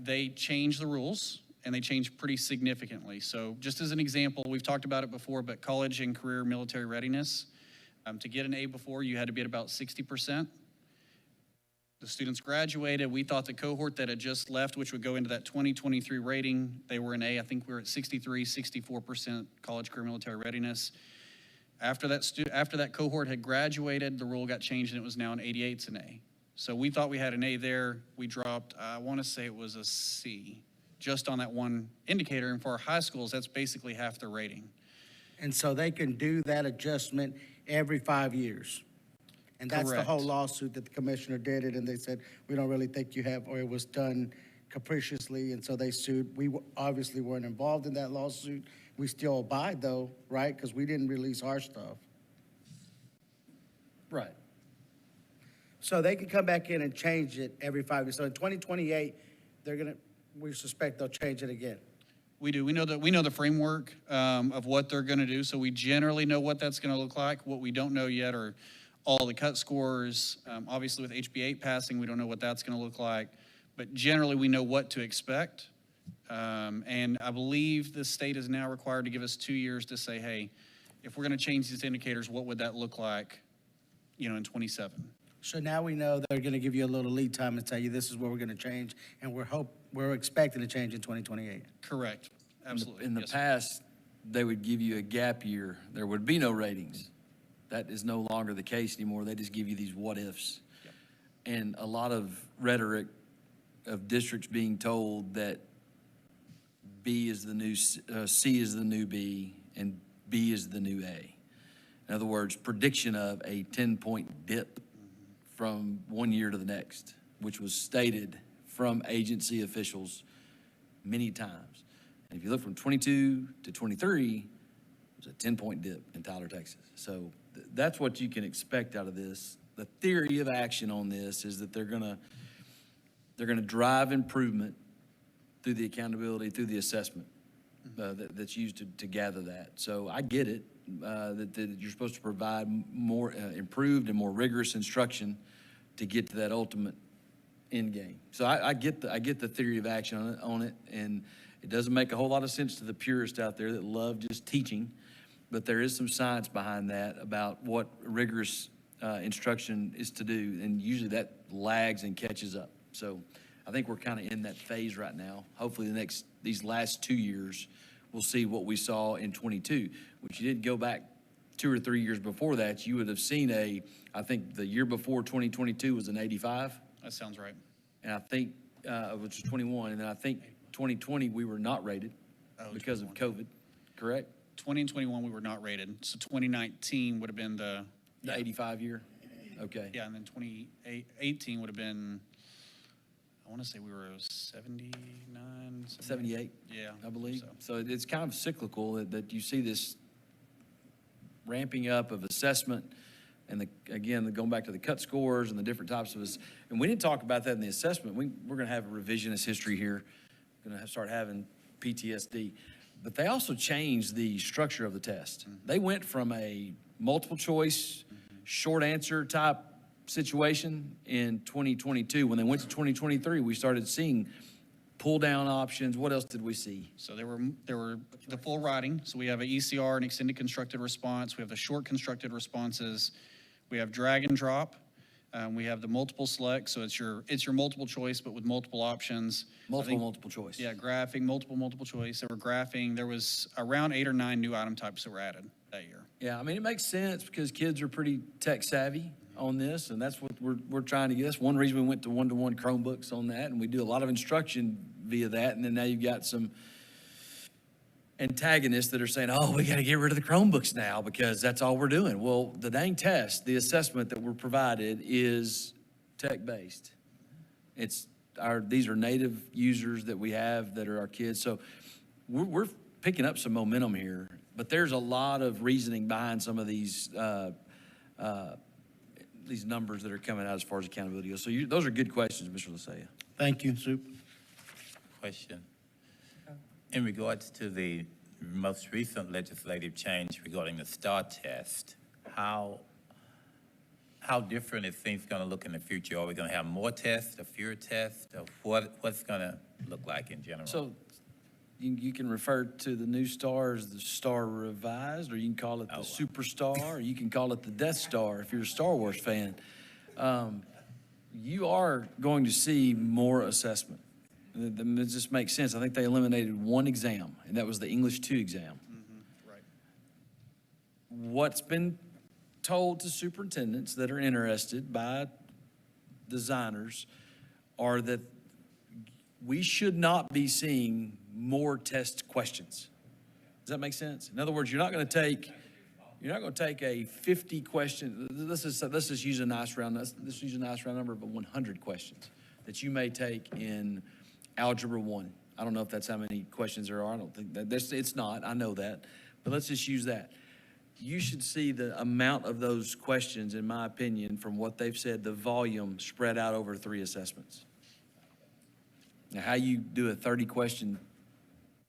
they changed the rules, and they changed pretty significantly. So just as an example, we've talked about it before, but college and career military readiness, to get an A before, you had to be at about 60%. The students graduated. We thought the cohort that had just left, which would go into that 2023 rating, they were an A. I think we were at 63, 64% college career military readiness. After that cohort had graduated, the rule got changed and it was now an 88's an A. So we thought we had an A there. We dropped, I want to say it was a C, just on that one indicator. And for our high schools, that's basically half their rating. And so they can do that adjustment every 5 years. And that's the Correct. whole lawsuit that the commissioner did it, and they said, we don't really think you have, or it was done capriciously, and so they sued. We obviously weren't involved in that lawsuit. We still abide though, right? Because we didn't release our stuff. Right. So they can come back in and change it every 5 years. So in 2028, we suspect they'll change it again. We do. We know the framework of what they're going to do, so we generally know what that's going to look like. What we don't know yet are all the cut scores. Obviously, with HB 8 passing, we don't know what that's going to look like. But generally, we know what to expect. And I believe the state is now required to give us 2 years to say, hey, if we're going to change these indicators, what would that look like, in 27? So now we know they're going to give you a little lead time and tell you this is where we're going to change, and we're expecting to change in 2028. Correct. Absolutely. In the past, they would give you a gap year. There would be no ratings. That is no longer the case anymore. They just give you these what ifs. Yep. And a lot of rhetoric of districts being told that B is the new, C is the new B, and B is the new A. In other words, prediction of a 10-point dip from one year to the next, which was stated from agency officials many times. And if you look from 22 to 23, it was a 10-point dip in Tyler, Texas. So that's what you can expect out of this. The theory of action on this is that they're gonna drive improvement through the accountability, through the assessment that's used to gather that. So I get it, that you're supposed to provide more improved and more rigorous instruction to get to that ultimate end game. So I get the theory of action on it, and it doesn't make a whole lot of sense to the purists out there that love just teaching, but there is some science behind that about what rigorous instruction is to do, and usually that lags and catches up. So I think we're kind of in that phase right now. Hopefully these last 2 years, we'll see what we saw in 22, which you didn't go back 2 or 3 years before that, you would have seen I think the year before 2022 was an 85. That sounds right. And I think, which was 21, and then I think 2020, we were not rated because of COVID, correct? 20 and 21, we were not rated. So 2019 would have been the, The 85 year? Okay. yeah, and then 2018 would have been, I want to say we were 79, 78, Yeah. I believe. So it's kind of cyclical that you see this ramping up of assessment and going back to the cut scores and the different types of us. And we didn't talk about that in the assessment. We're going to have a revisionist history here. Going to start having PTSD. But they also changed the structure of the test. They went from a multiple choice, short answer type situation in 2022. When they went to 2023, we started seeing pull down options. What else did we see? So there were the full writing. So we have an ECR, an extended constructed response. We have the short constructed responses. We have drag and drop. We have the multiple select. So it's your multiple choice, but with multiple options. Multiple choice. Yeah, graphing, multiple choice. There were graphing. There was around 8 or 9 new item types that were added that year. Yeah, I mean, it makes sense because kids are pretty tech savvy on this, and that's what we're trying to get. That's one reason we went to one-to-one Chromebooks on that, and we do a lot of instruction via that. And then now you've got some antagonists that are saying, oh, we got to get rid of the Chromebooks now because that's all we're doing. Well, the dang test, the assessment that we're provided is tech-based. These are native users that we have that are our kids. So we're picking up some momentum here, but there's a lot of reasoning behind some of these numbers that are coming out as far as accountability goes. So those are good questions, Mr. Lasaya. Thank you, Soup. Question. In regards to the most recent legislative change regarding the STAR test, how different is things going to look in the future? Are we going to have more tests, or fewer tests, or what's going to look like in general? So you can refer to the new STAR as the STAR Revised, or you can call it the Superstar, or you can call it the Death Star if you're a Star Wars fan. You are going to see more assessment. It just makes sense. I think they eliminated one exam, and that was the English 2 exam. Right. What's been told to superintendents that are interested by designers are that we should not be seeing more test questions. Does that make sense? In other words, you're not going to take a 50 question. Let's just use a nice round. Let's use a nice round number of 100 questions that you may take in Algebra 1. I don't know if that's how many questions there are. I don't think that it's not. I know that. But let's just use that. You should see the amount of those questions, in my opinion, from what they've said, the volume spread out over 3 assessments. Now, how you do a 30-question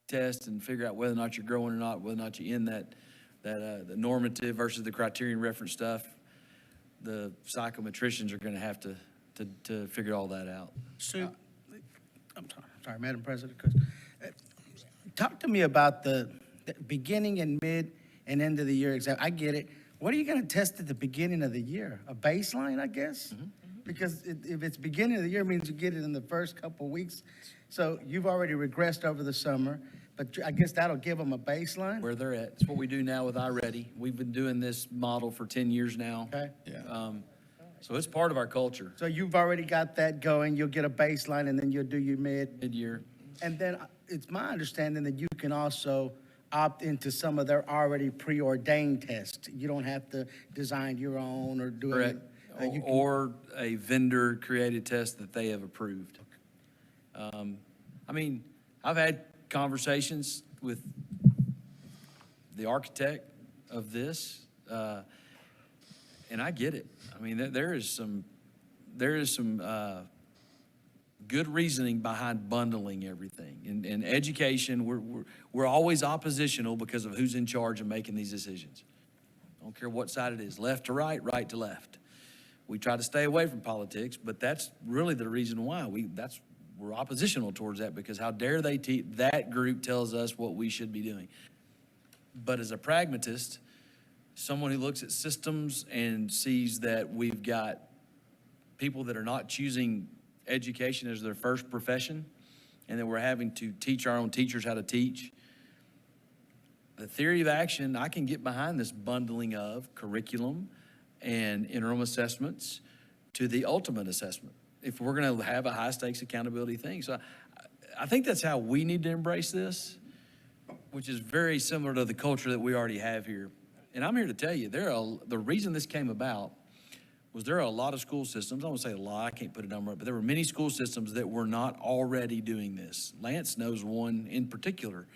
test and figure out whether or not you're growing or not, whether or not you're in the normative versus the criterion reference stuff, the psychometricians are going to have to figure all that out. Soup, I'm sorry, Madam President, talk to me about the beginning and mid and end of the year exam. I get it. What are you going to test at the beginning of the year? A baseline, I guess? Because if it's beginning of the year, it means you get it in the first couple weeks. So you've already regressed over the summer, but I guess that'll give them a baseline? Where they're at. It's what we do now with iReady. We've been doing this model for 10 years now. Okay. Yeah. So it's part of our culture. So you've already got that going. You'll get a baseline, and then you'll do your mid-year. And then it's my understanding that you can also opt into some of their already preordained tests. You don't have to design your own or do Correct. it. Or a vendor-created test that they have approved. I mean, I've had conversations with the architect of this, and I get it. I mean, there is some good reasoning behind bundling everything. In education, we're always oppositional because of who's in charge of making these decisions. I don't care what side it is, left to right, right to left. We try to stay away from politics, but that's really the reason why we're oppositional towards that, because how dare they that group tells us what we should be doing. But as a pragmatist, someone who looks at systems and sees that we've got people that are not choosing education as their first profession, and that we're having to teach our own teachers how to teach. The theory of action, I can get behind this bundling of curriculum and interim assessments to the ultimate assessment if we're going to have a high-stakes accountability thing. So I think that's how we need to embrace this. which is very similar to the culture that we already have here. And I'm here to tell you, the reason this came about was there are a lot of school systems, I won't say a lot, I can't put a number up, but there were many school systems that were not already doing this. Lance knows one in particular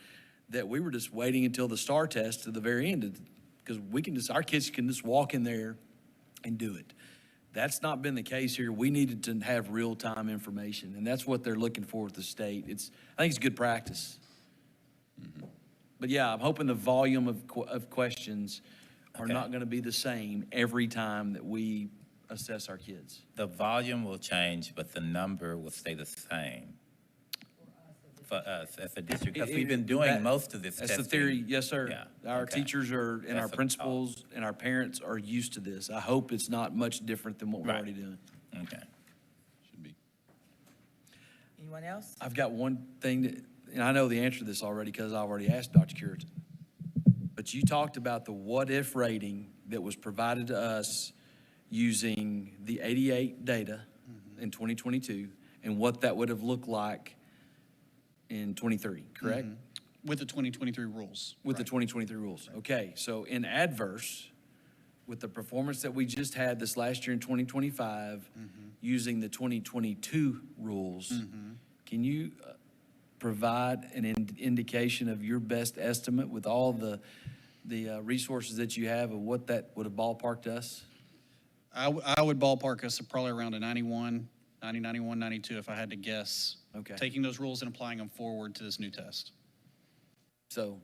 that we were just waiting until the STAR test to the very end, because our kids can just walk in there and do it. That's not been the case here. We needed to have real-time information, and that's what they're looking for with the state. I think it's good practice. But yeah, I'm hoping the volume of questions are not going to be the same every time that we assess our kids. The volume will change, but the number will stay the same for us as a district, because we've been doing most of this testing. That's the theory, yes, sir. Yeah. Our Okay. teachers and That's our principals and our parents are used to this. I hope it's not much different than what we're Right. already doing. Okay. Anyone else? I've got one thing and I know the answer to this already because I already asked Dr. Curitan. But you talked about the what-if rating that was provided to us using the 88 data in 2022 and what that would have looked like in 23, correct? With the 2023 rules. With the 2023 rules. Okay, so in adverse, with the performance that we just had this last year in 2025, using the 2022 rules, can you provide an indication of your best estimate with all the resources that you have of what that would have ballparked us? I would ballpark us at probably around a 91, 92 if I had to guess. Okay. Taking those rules and applying them forward to this new test. So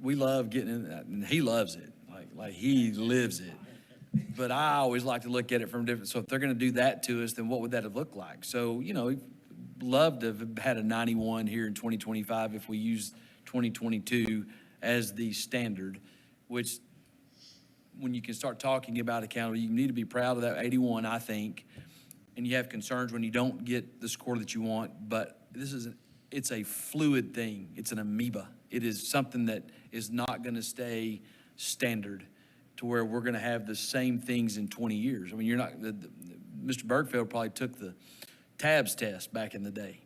we love getting in that, and he loves it, like he lives it. But I always like to look at it from different, so if they're gonna do that to us, then what would that have looked like? So, you know, we'd love to have had a 91 here in 2025 if we use 2022 as the standard, which when you can start talking about accountability, you need to be proud of that 81, I think, and you have concerns when you don't get the score that you want, but it's a fluid thing. It's an amoeba. It is something that is not going to stay standard to where we're going to have the same things in 20 years. I mean, Mr. Bergfeld probably took the TABS test back in the day.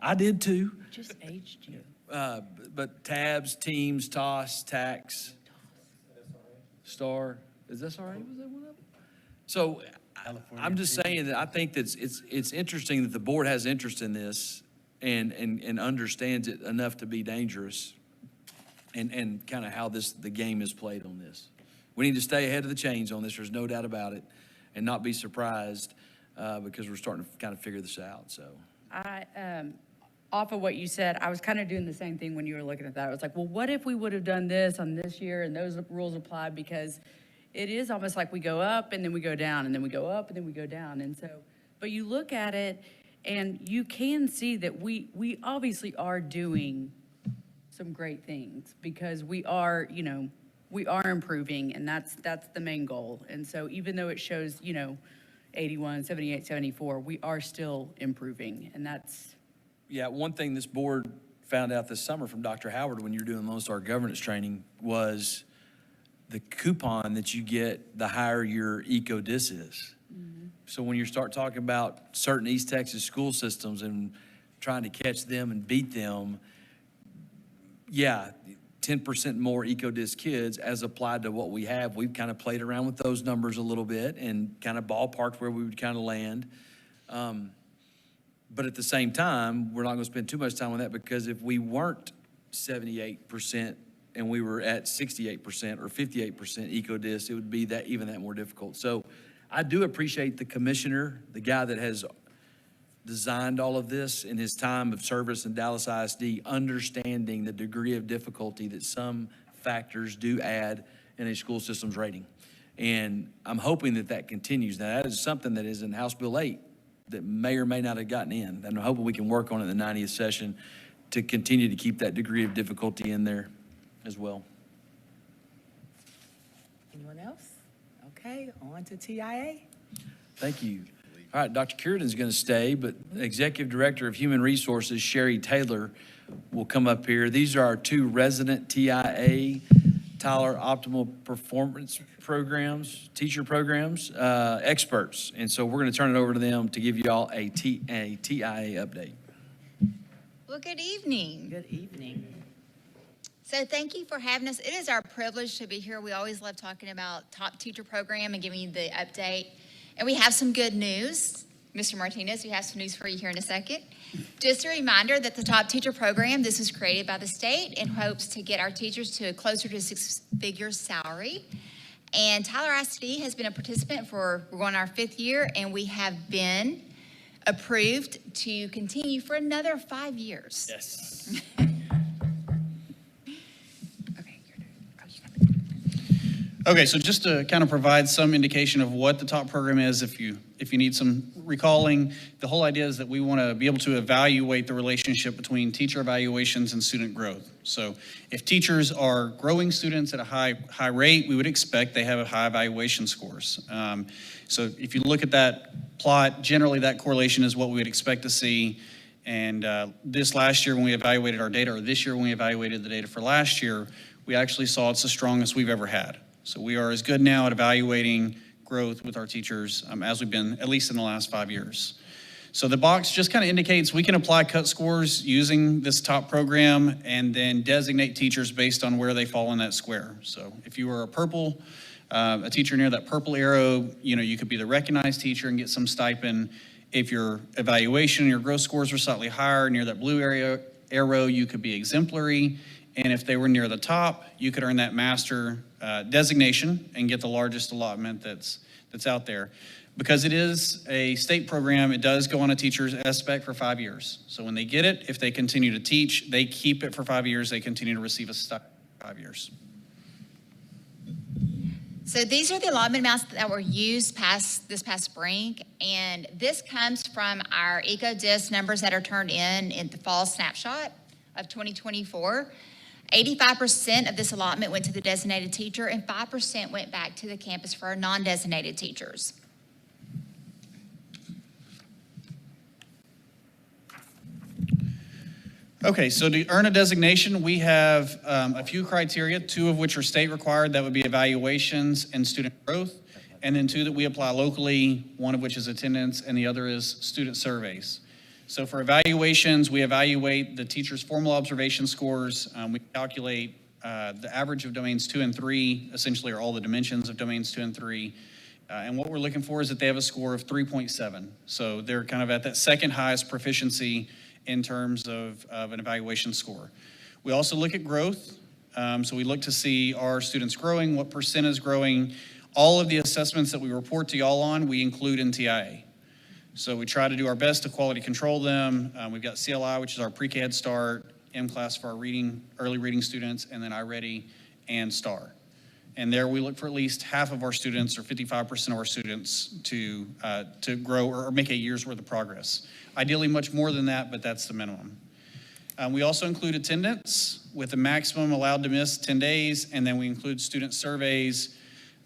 I did too. Just aged you. But TABS, TEAMS, TOS, TAX, STAR, is this all right? Was that one of them? So I'm just saying that I think that it's interesting that the board has interest in this and understands it enough to be dangerous and kind of how the game is played on this. We need to stay ahead of the chains on this, there's no doubt about it, and not be surprised because we're starting to kind of figure this out, so. Off of what you said, I was kind of doing the same thing when you were looking at that. I was like, well, what if we would have done this on this year and those rules apply? Because it is almost like we go up and then we go down and then we go up and then we go down. And so, but you look at it and you can see that we obviously are doing some great things because we are, you know, we are improving, and that's the main goal. And so even though it shows, you know, 81, 78, 74, we are still improving, and that's. Yeah, one thing this board found out this summer from Dr. Howard when you were doing Lone Star governance training was the coupon that you get the higher your ECODIS is. So when you start talking about certain East Texas school systems and trying to catch them and beat them, yeah, 10% more ECODIS kids as applied to what we have. We've kind of played around with those numbers a little bit and kind of ballparked where we would kind of land. But at the same time, we're not going to spend too much time on that because if we weren't 78% and we were at 68% or 58% ECODIS, it would be even that more difficult. So I do appreciate the commissioner, the guy that has designed all of this in his time of service in Dallas ISD, understanding the degree of difficulty that some factors do add in a school system's rating. And I'm hoping that continues. Now, that is something that is in House Bill 8 that may or may not have gotten in. And I'm hoping we can work on it in the 90th session to continue to keep that degree of difficulty in there as well. Anyone else? Okay, on to TIA. Thank you. All right, Dr. Curitan's going to stay, but Executive Director of Human Resources, Sherry Taylor, will come up here. These are our two resident TIA, Tyler Optimal Performance Programs, teacher programs, experts. And so we're going to turn it over to them to give you all a TIA update. Well, good evening. Good evening. So thank you for having us. It is our privilege to be here. We always love talking about Top Teacher Program and giving you the update. And we have some good news. Mr. Martinez, we have some news for you here in a second. Just a reminder that the Top Teacher Program, this was created by the state in hopes to get our teachers to closer to six-figure salary. And Tyler ISD has been a participant we're going our 5th year, and we have been approved to continue for another 5 years. Yes. Okay, so just to kind of provide some indication of what the TOP program is, if you need some recalling, the whole idea is that we want to be able to evaluate the relationship between teacher evaluations and student growth. So if teachers are growing students at a high rate, we would expect they have high evaluation scores. So if you look at that plot, generally that correlation is what we would expect to see. And this last year when we evaluated our data, or this year when we evaluated the data for last year, we actually saw it's the strongest we've ever had. So we are as good now at evaluating growth with our teachers as we've been, at least in the last 5 years. So the box just kind of indicates we can apply cut scores using this TOP program and then designate teachers based on where they fall in that square. So if you were a teacher near that purple arrow, you could be the recognized teacher and get some stipend. If your evaluation and your growth scores were slightly higher near that blue arrow, you could be exemplary. And if they were near the top, you could earn that master designation and get the largest allotment that's out there. Because it is a state program, it does go on a teacher's SBEC for 5 years. So when they get it, if they continue to teach, they keep it for 5 years, they continue to receive a stipend for 5 years. So these are the allotment amounts that were used this past spring, and this comes from our EcoDis numbers that are turned in the fall snapshot of 2024. 85% of this allotment went to the designated teacher, and 5% went back to the campus for our non-designated teachers. Okay, so to earn a designation, we have a few criteria, 2 of which are state required. That would be evaluations and student growth, and then 2 that we apply locally, 1 of which is attendance, and the other is student surveys. So for evaluations, we evaluate the teacher's formal observation scores. We calculate the average of domains 2 and 3, essentially are all the dimensions of domains 2 and 3. And what we're looking for is that they have a score of 3.7. So they're kind of at that second highest proficiency in terms of an evaluation score. We also look at growth. So we look to see, are students growing? What percent is growing? All of the assessments that we report to y'all on, we include in TIA. So we try to do our best to quality control them. We've got CLI, which is our pre-K Head Start, M-Class for our early reading students, and then iReady and STAR. And there we look for at least half of our students, or 55% of our students, to grow or make a year's worth of progress. Ideally much more than that, but that's the minimum. We also include attendance with a maximum allowed to miss 10 days, and then we include student surveys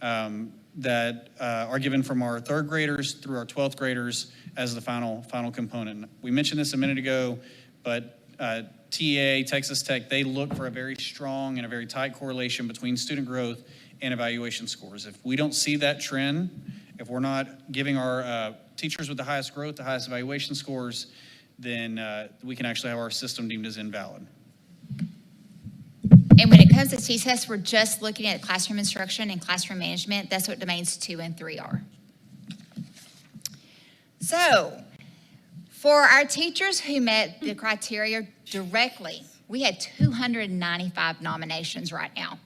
that are given from our 3rd graders through our 12th graders as the final component. We mentioned this a minute ago, but TA, Texas Tech, they look for a very strong and a very tight correlation between student growth and evaluation scores. If we don't see that trend, if we're not giving our teachers with the highest growth, the highest evaluation scores, then we can actually have our system deemed as invalid. And when it comes to CSES, we're just looking at classroom instruction and classroom management. That's what domains 2 and 3 are. So, for our teachers who met the criteria directly, we had 295 nominations right now.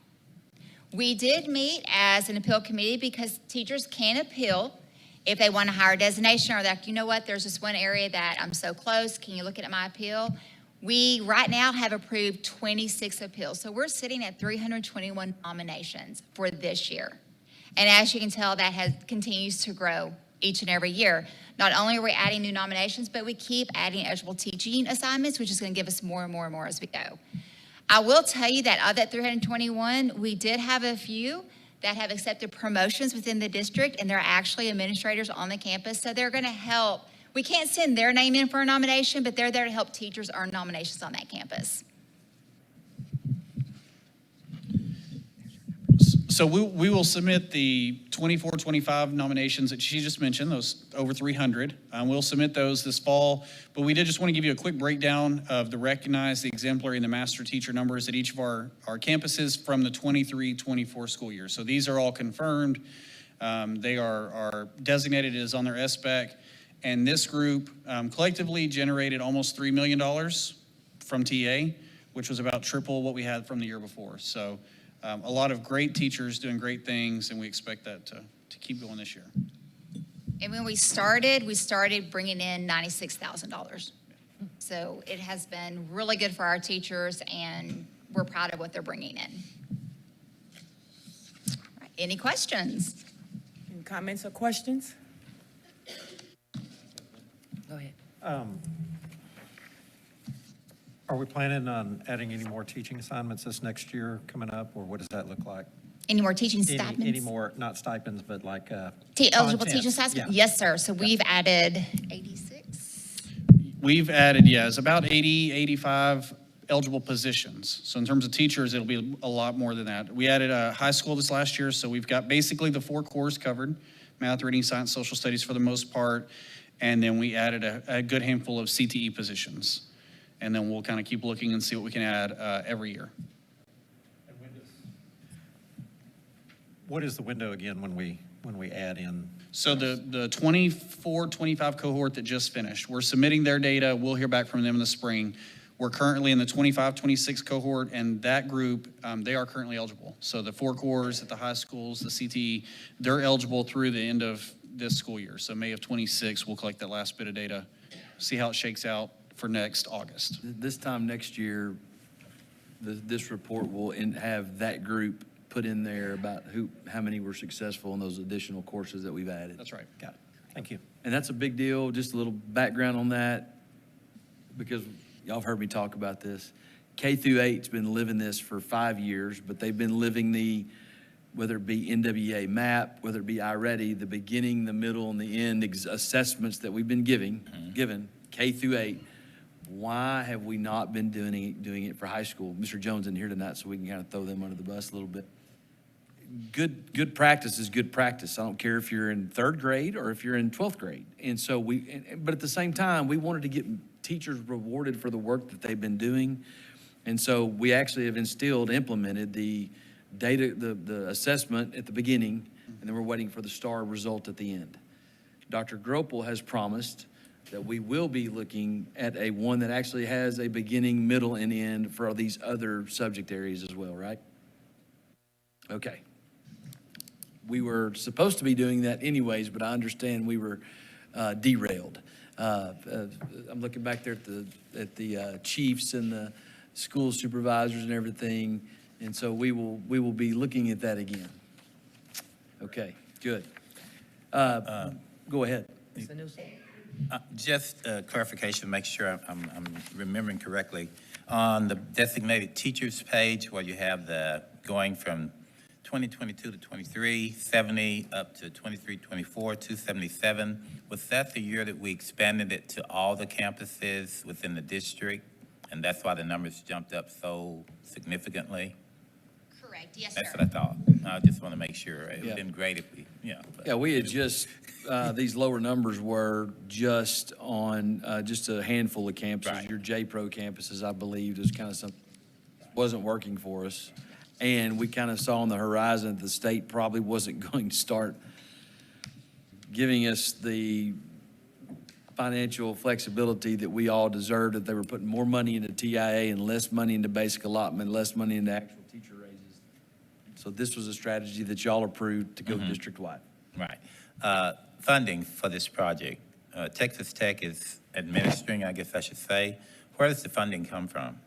We did meet as an appeal committee because teachers can appeal if they want a higher designation, or they're like, you know what, there's this one area that I'm so close, can you look at my appeal? We right now have approved 26 appeals. So we're sitting at 321 nominations for this year. And as you can tell, that continues to grow each and every year. Not only are we adding new nominations, but we keep adding eligible teaching assignments, which is going to give us more and more and more as we go. I will tell you that of that 321, we did have a few that have accepted promotions within the district, and they're actually administrators on the campus, so they're going to help. We can't send their name in for a nomination, but they're there to help teachers earn nominations on that campus. So we will submit the 24, 25 nominations that she just mentioned, those over 300. We'll submit those this fall, but we did just want to give you a quick breakdown of the recognized, the exemplary, and the master teacher numbers at each of our campuses from the 23-24 school year. So these are all confirmed. They are designated as on their SBEC, and this group collectively generated almost $3 million from TA, which was about triple what we had from the year before. So a lot of great teachers doing great things, and we expect that to keep going this year. And when we started bringing in $96,000. So it has been really good for our teachers, and we're proud of what they're bringing in. All right, any questions? Any comments or questions? Go ahead. Are we planning on adding any more teaching assignments this next year coming up, or what does that look like? Any more teaching stipends? Any more, not stipends, but like Eligible content? teaching stipends? Yeah. Yes, sir. So we've added 86. We've added, it's about 80, 85 eligible positions. So in terms of teachers, it'll be a lot more than that. We added a high school this last year, so we've got basically the 4 cores covered: math, reading, science, social studies for the most part. And then we added a good handful of CTE positions. And then we'll kind of keep looking and see what we can add every year. What is the window again when we add in? So the 24, 25 cohort that just finished, we're submitting their data. We'll hear back from them in the spring. We're currently in the 25, 26 cohort, and that group, they are currently eligible. So the 4 cores at the high schools, the CTE, they're eligible through the end of this school year. So May of 26, we'll collect that last bit of data, see how it shakes out for next August. This time next year, this report will have that group put in there about how many were successful in those additional courses that we've added. That's right. Got it. Thank you. And that's a big deal. Just a little background on that, because y'all have heard me talk about this. K through 8's been living this for 5 years, but they've been living whether it be NWEA MAP, whether it be iReady, the beginning, the middle, and the end assessments that we've been given K through 8. Why have we not been doing it for high school? Mr. Jones isn't here tonight, so we can kind of throw them under the bus a little bit. Good practice is good practice. I don't care if you're in 3rd grade or if you're in 12th grade. And so but at the same time, we wanted to get teachers rewarded for the work that they've been doing. And so we actually have implemented the data, the assessment at the beginning, and then we're waiting for the STAR result at the end. Dr. Gropel has promised that we will be looking at one that actually has a beginning, middle, and end for these other subject areas as well, right? Okay. We were supposed to be doing that anyways, but I understand we were derailed. I'm looking back there at the chiefs and the school supervisors and everything, and so we will be looking at that again. Okay, good. Go ahead. Just clarification, make sure I'm remembering correctly. On the designated teachers page, where you have the going from 2022 to 23, 70 up to 23, 24, 277, was that the year that we expanded it to all the campuses within the district? And that's why the numbers jumped up so significantly? Correct, yes, sir. That's what I thought. I just want to make sure. It would have been great if we, Yeah, we had just, these lower numbers were just on just a handful of campuses. Right. Your J-Pro campuses, I believe, was kind of something wasn't working for us. And we kind of saw on the horizon that the state probably wasn't going to start giving us the financial flexibility that we all deserved, that they were putting more money into TIA and less money into basic allotment, less money into actual teacher raises. So this was a strategy that y'all approved to go district-wide. Right. Funding for this project. Texas Tech is administering, I guess I should say. Where does the funding come from?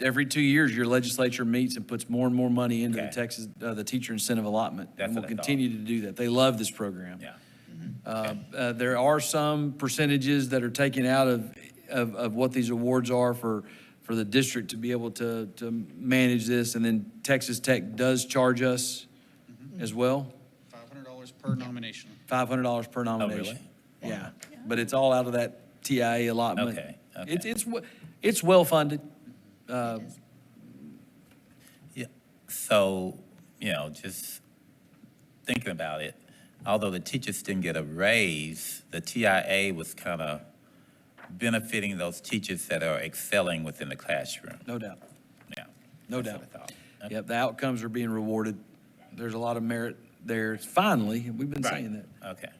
Every 2 years, your legislature meets and puts more and more money into the teacher incentive allotment. And we'll continue to do that. They love this program. Yeah. There are some percentages that are taken out of what these awards are for the district to be able to manage this. And then Texas Tech does charge us as well. $500 per nomination. $500 per nomination. Oh, really? Yeah. But it's all out of that TIA allotment. Okay. It's well funded. Yeah, So, just thinking about it, although the teachers didn't get a raise, the TIA was kind of benefiting those teachers that are excelling within the classroom. No doubt. Yeah. No That's doubt. what I thought. Yep, the outcomes are being rewarded. There's a lot of merit there. Finally, we've been saying that. Okay.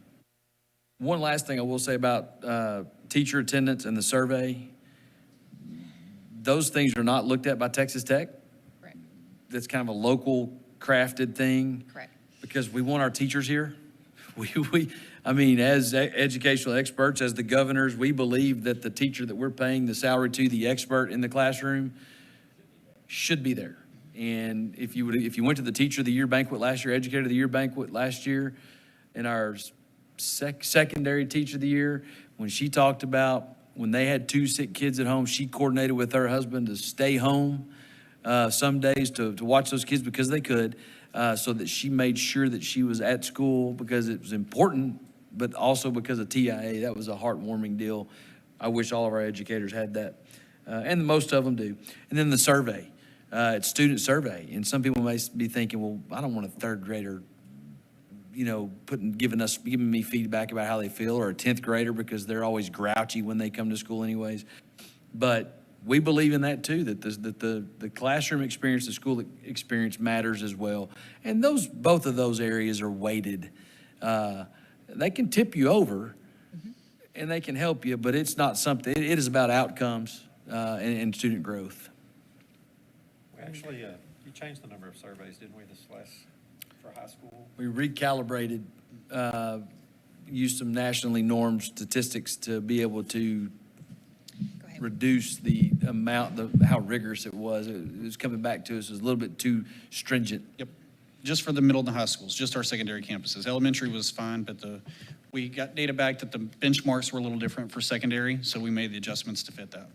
One last thing I will say about teacher attendance and the survey. Those things are not looked at by Texas Tech. Correct. That's kind of a local crafted thing. Correct. Because we want our teachers here. I mean, as educational experts, as the governors, we believe that the teacher that we're paying the salary to, the expert in the classroom, should be there. And if you went to the Teacher of the Year banquet last year, Educator of the Year banquet last year, and our secondary Teacher of the Year, when she talked about when they had 2 sick kids at home, she coordinated with her husband to stay home some days to watch those kids because they could, so that she made sure that she was at school because it was important, but also because of TIA. That was a heartwarming deal. I wish all of our educators had that, and most of them do. And then the survey, it's student survey, and some people may be thinking, well, I don't want a 3rd grader, giving me feedback about how they feel, or a 10th grader because they're always grouchy when they come to school anyways. But we believe in that too, that the classroom experience, the school experience matters as well. And both of those areas are weighted. They can tip you over and they can help you, but it's not something, it is about outcomes and student growth. We actually, you changed the number of surveys, didn't we, for high school? We recalibrated, used some nationally normed statistics to be able to reduce the amount, how rigorous it was. It was coming back to us as a little bit too stringent. Yep. Just for the middle and the high schools, just our secondary campuses. Elementary was fine, but we got data back that the benchmarks were a little different for secondary, so we made the adjustments to fit that.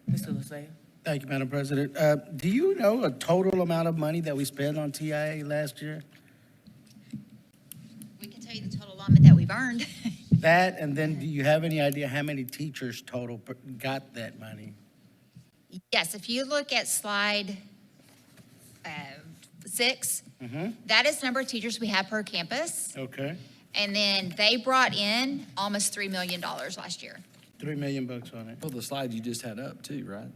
Mr. Lysia? Thank you, Madam President. Do you know a total amount of money that we spent on TIA last year? We can tell you the total allotment that we've earned. That, and then do you have any idea how many teachers total got that money? Yes, if you look at slide 6, Mm-hmm. that is number of teachers we have per campus. Okay. And then they brought in almost $3 million last year. $3 million on it. Well, the slide you just had up too, right?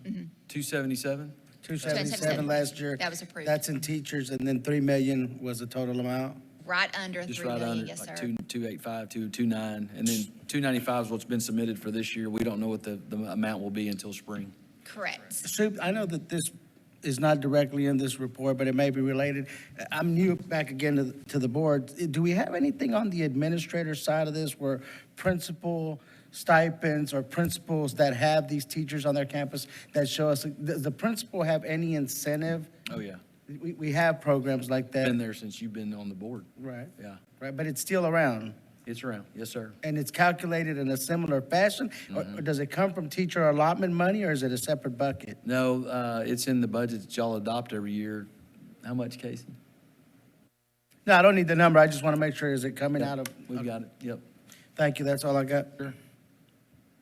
Mm-hmm. 277? 277 last year. That was approved. That's in teachers, and then 3 million was the total amount? Right under Just 3 right million, under, yes, like sir. 285, 229, and then 295 is what's been submitted for this year. We don't know what the amount will be until spring. Correct. Sue, I know that this is not directly in this report, but it may be related. I'm new back again to the board. Do we have anything on the administrator side of this where principal stipends or principals that have these teachers on their campus that show us, does the principal have any incentive? Oh, yeah. We have programs like that. Been there since you've been on the board. Right. Yeah, Right, but it's still around. it's around. Yes, sir. And it's calculated in a similar fashion? Or does it come from teacher allotment money, or is it a separate bucket? No, it's in the budget that y'all adopt every year. How much, Casey? No, I don't need the number. I just want to make sure, is it coming Yep, out of? We've got it, yep. Thank you, that's all I got.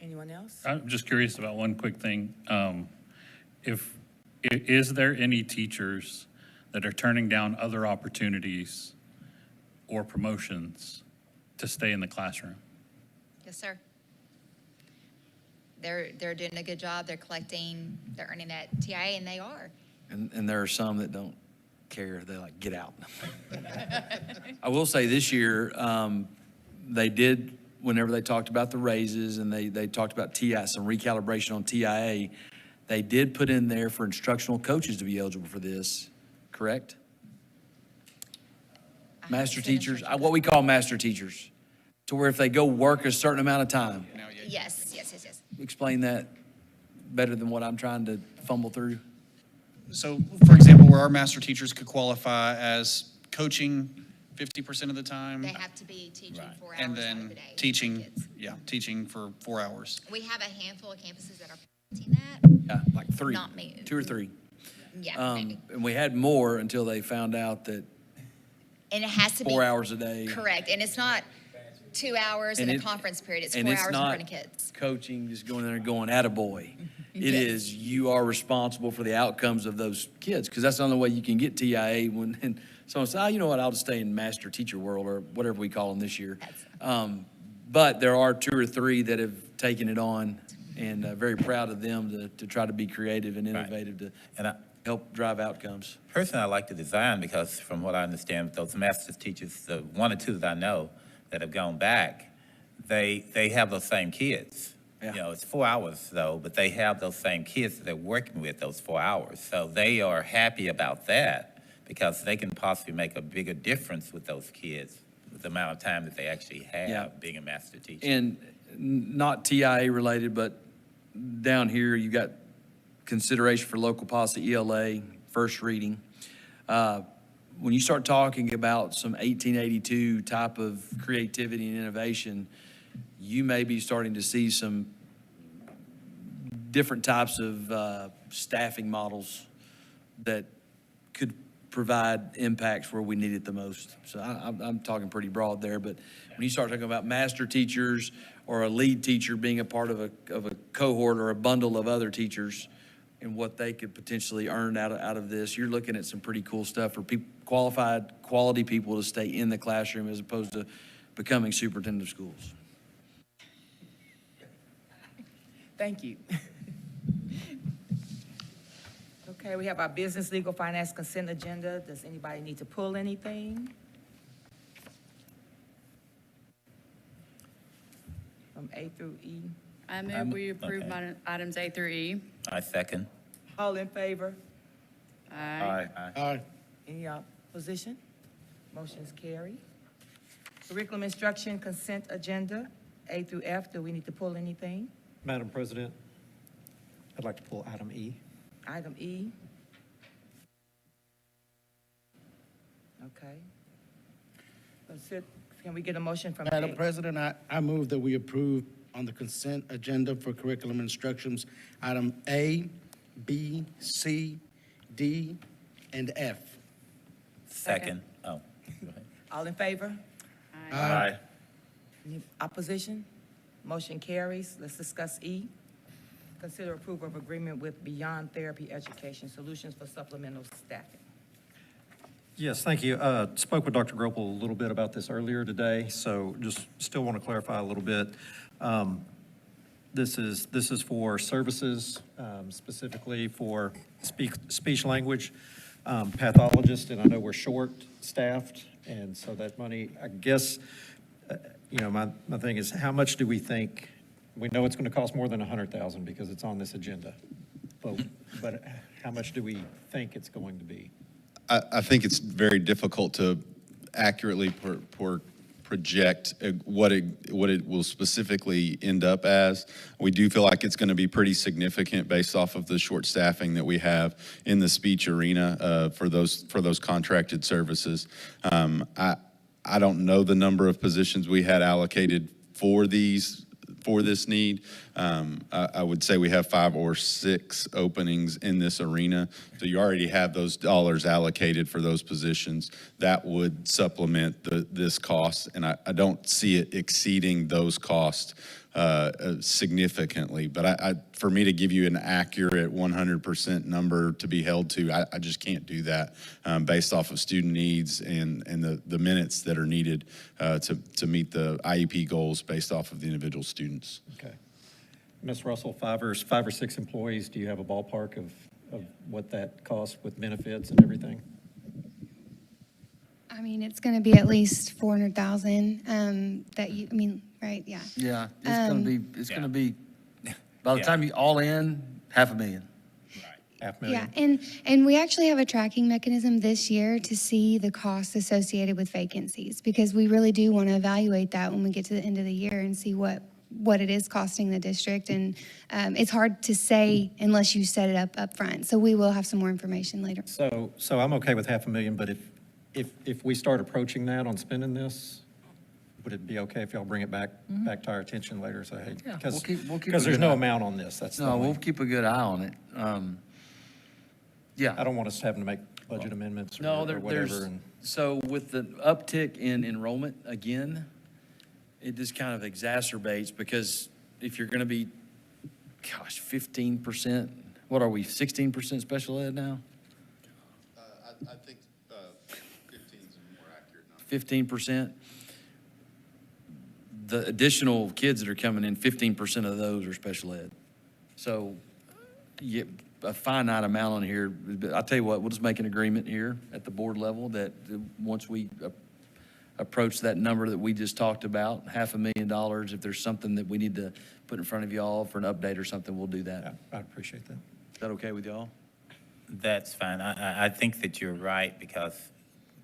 Anyone else? I'm just curious about one quick thing. Is there any teachers that are turning down other opportunities or promotions to stay in the classroom? Yes, sir. They're doing a good job. They're collecting, they're earning that TIA, and they are. And there are some that don't care. They're like, get out. I will say this year, they did, whenever they talked about the raises and they talked about TIA, some recalibration on TIA, they did put in there for instructional coaches to be eligible for this, correct? Master teachers, what we call master teachers, to where if they go work a certain amount of time. Yes. Explain that better than what I'm trying to fumble through. So, for example, where our master teachers could qualify as coaching 50% of the time. They have to be teaching 4 hours And out of then the day. teaching, teaching for 4 hours. We have a handful of campuses that are teaching that. Yeah, like 3. Not me. 2 or 3. Yeah, maybe. And we had more until they found out that And it has to be 4 hours a day. correct. And it's not 2 hours in And a it- conference period. It's and 4 it's hours in not front of kids. coaching, just going in there and going, attaboy. It is, you are responsible for the outcomes of those kids, because that's the only way you can get TIA when, and someone says, oh, you know what, I'll just stay in master teacher world, or whatever we call them this year. But there are 2 or 3 that have taken it on, and very proud of them to try to be creative and innovative to help drive outcomes. Personally, I like the design because from what I understand, those master's teachers, the 1 or 2 that I know that have gone back, they have those same kids. You know, it's 4 hours though, but they have those same kids that they're working with those 4 hours. So they are happy about that because they can possibly make a bigger difference with those kids with the amount of time that they actually have being a master teacher. And not TIA related, but down here, you got consideration for local policy, ELA, first reading. When you start talking about some 1882 type of creativity and innovation, you may be starting to see some different types of staffing models that could provide impacts where we need it the most. So I'm talking pretty broad there, but when you start talking about master teachers or a lead teacher being a part of a cohort or a bundle of other teachers and what they could potentially earn out of this, you're looking at some pretty cool stuff for qualified, quality people to stay in the classroom as opposed to becoming superintendent of schools. Thank you. Okay, we have our business, legal, finance, consent agenda. Does anybody need to pull anything? From A through E? I move we approve items A through E. I second. All in favor? Aye. Aye. Any opposition? Motion's carried. Curriculum instruction consent agenda, A through F. Do we need to pull anything? Madam President, I'd like to pull item E. Item E. Okay. Can we get a motion from Madam A? President, I move that we approve on the consent agenda for curriculum instructions, item A, B, C, D, and F. Second. Oh, go ahead. All in favor? Aye. Any opposition? Motion carries. Let's discuss E. Consider approval of agreement with Beyond Therapy Education Solutions for supplemental staffing. Yes, thank you. Spoke with Dr. Gropel a little bit about this earlier today, so just still want to clarify a little bit. This is for services, specifically for speech language pathologists, and I know we're short-staffed, and so that money, I guess, my thing is, how much do we think? We know it's going to cost more than $100,000 because it's on this agenda, but how much do we think it's going to be? I think it's very difficult to accurately project what it will specifically end up as. We do feel like it's going to be pretty significant based off of the short staffing that we have in the speech arena for those contracted services. I don't know the number of positions we had allocated for this need. I would say we have 5 or 6 openings in this arena. So you already have those dollars allocated for those positions. That would supplement this cost, and I don't see it exceeding those costs significantly. But for me to give you an accurate 100% number to be held to, I just can't do that based off of student needs and the minutes that are needed to meet the IEP goals based off of the individual students. Okay. Ms. Russell, 5 or 6 employees, do you have a ballpark of what that costs with benefits and everything? I mean, it's going to be at least 400,000. Right? Yeah. Yeah, it's gonna be, by the time you all in, $500,000. Yeah, and we actually have a tracking mechanism this year to see the costs associated with vacancies, because we really do want to evaluate that when we get to the end of the year and see what it is costing the district. And it's hard to say unless you set it up front. So we will have some more information later. So I'm okay with $500,000, but if we start approaching that on spending this, would it be okay if y'all bring it back to our attention later? So, hey, Yeah, because we'll keep a there's good no eye. amount on this. That's the No, only- we'll keep a good eye on it. Yeah. I don't want us having to make budget amendments No, or there's, whatever. so with the uptick in enrollment, again, it just kind of exacerbates, because if you're going to be gosh, 15%. What are we, 16% special ed now? I think 15 is a more accurate number. 15%. The additional kids that are coming in, 15% of those are special ed. So you get a finite amount on here. I'll tell you what, we'll just make an agreement here at the board level that once we approach that number that we just talked about, $500,000, if there's something that we need to put in front of y'all for an update or something, we'll do that. I appreciate that. Is that okay with y'all? That's fine. I think that you're right, because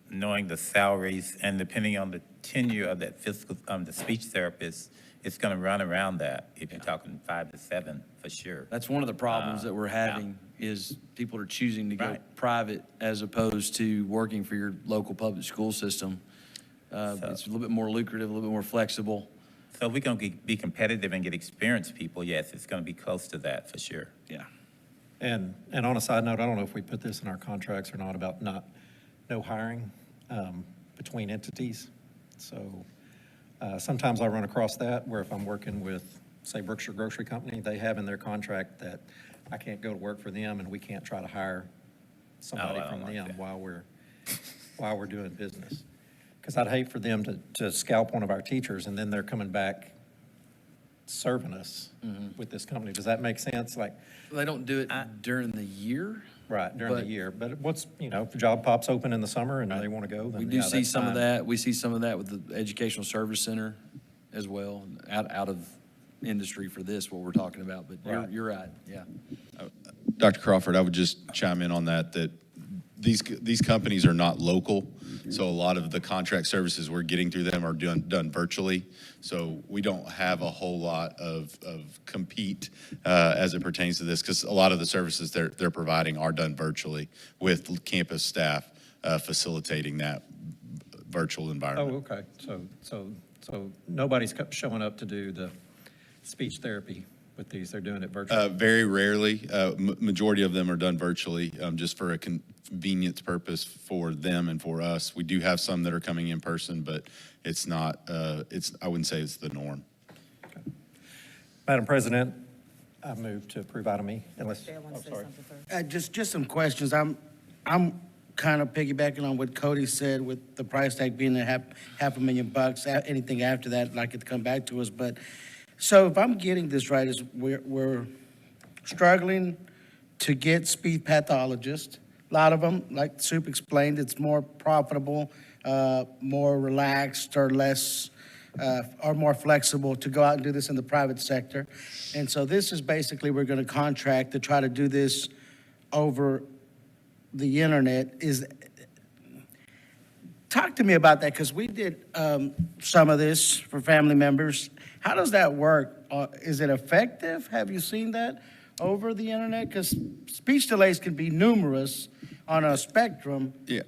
knowing the salaries and depending on the tenure of that the speech therapist, it's going to run around that if you're talking 5 to 7 for sure. That's one of the problems that we're having is people are choosing to go private as opposed to working for your local public school system. It's a little bit more lucrative, a little bit more flexible. So if we're going to be competitive and get experienced people, yes, it's going to be close to that for sure. Yeah. And on a side note, I don't know if we put this in our contracts or not about no hiring between entities. So sometimes I run across that where if I'm working with, say, Brookshire Grocery Company, they have in their contract that I can't go to work for them and we can't try to hire somebody from them while we're doing business. Because I'd hate for them to scalp one of our teachers and then they're coming back serving us with this company. Does that make sense? Like, they don't do it during the year. Right, during the year. But if the job pops open in the summer and they want to go, then We do yeah, see that's some of fine. that. We see some of that with the Educational Service Center as well, out of industry for this, what we're talking about. But you're right, yeah. Dr. Crawford, I would just chime in on that these companies are not local, so a lot of the contract services we're getting through them are done virtually. So we don't have a whole lot of compete as it pertains to this, because a lot of the services they're providing are done virtually with campus staff facilitating that virtual environment. Oh, okay. So nobody's showing up to do the speech therapy with these. They're doing it virtually. Very rarely. Majority of them are done virtually, just for a convenience purpose for them and for us. We do have some that are coming in person, but it's not. I wouldn't say it's the norm. Okay. Madam President, I move to approve item E. Unless, sorry. Just some questions. I'm kind of piggybacking on what Cody said with the price tag being $500,000. Anything after that, I'd like it to come back to us. But so if I'm getting this right, is we're struggling to get speech pathologists. A lot of them, like Soup explained, it's more profitable, more relaxed, or less, or more flexible to go out and do this in the private sector. And so this is basically, we're going to contract to try to do this over the internet. Talk to me about that, because we did some of this for family members. How does that work? Is it effective? Have you seen that over the internet? Because speech delays can be numerous on a spectrum. Yeah.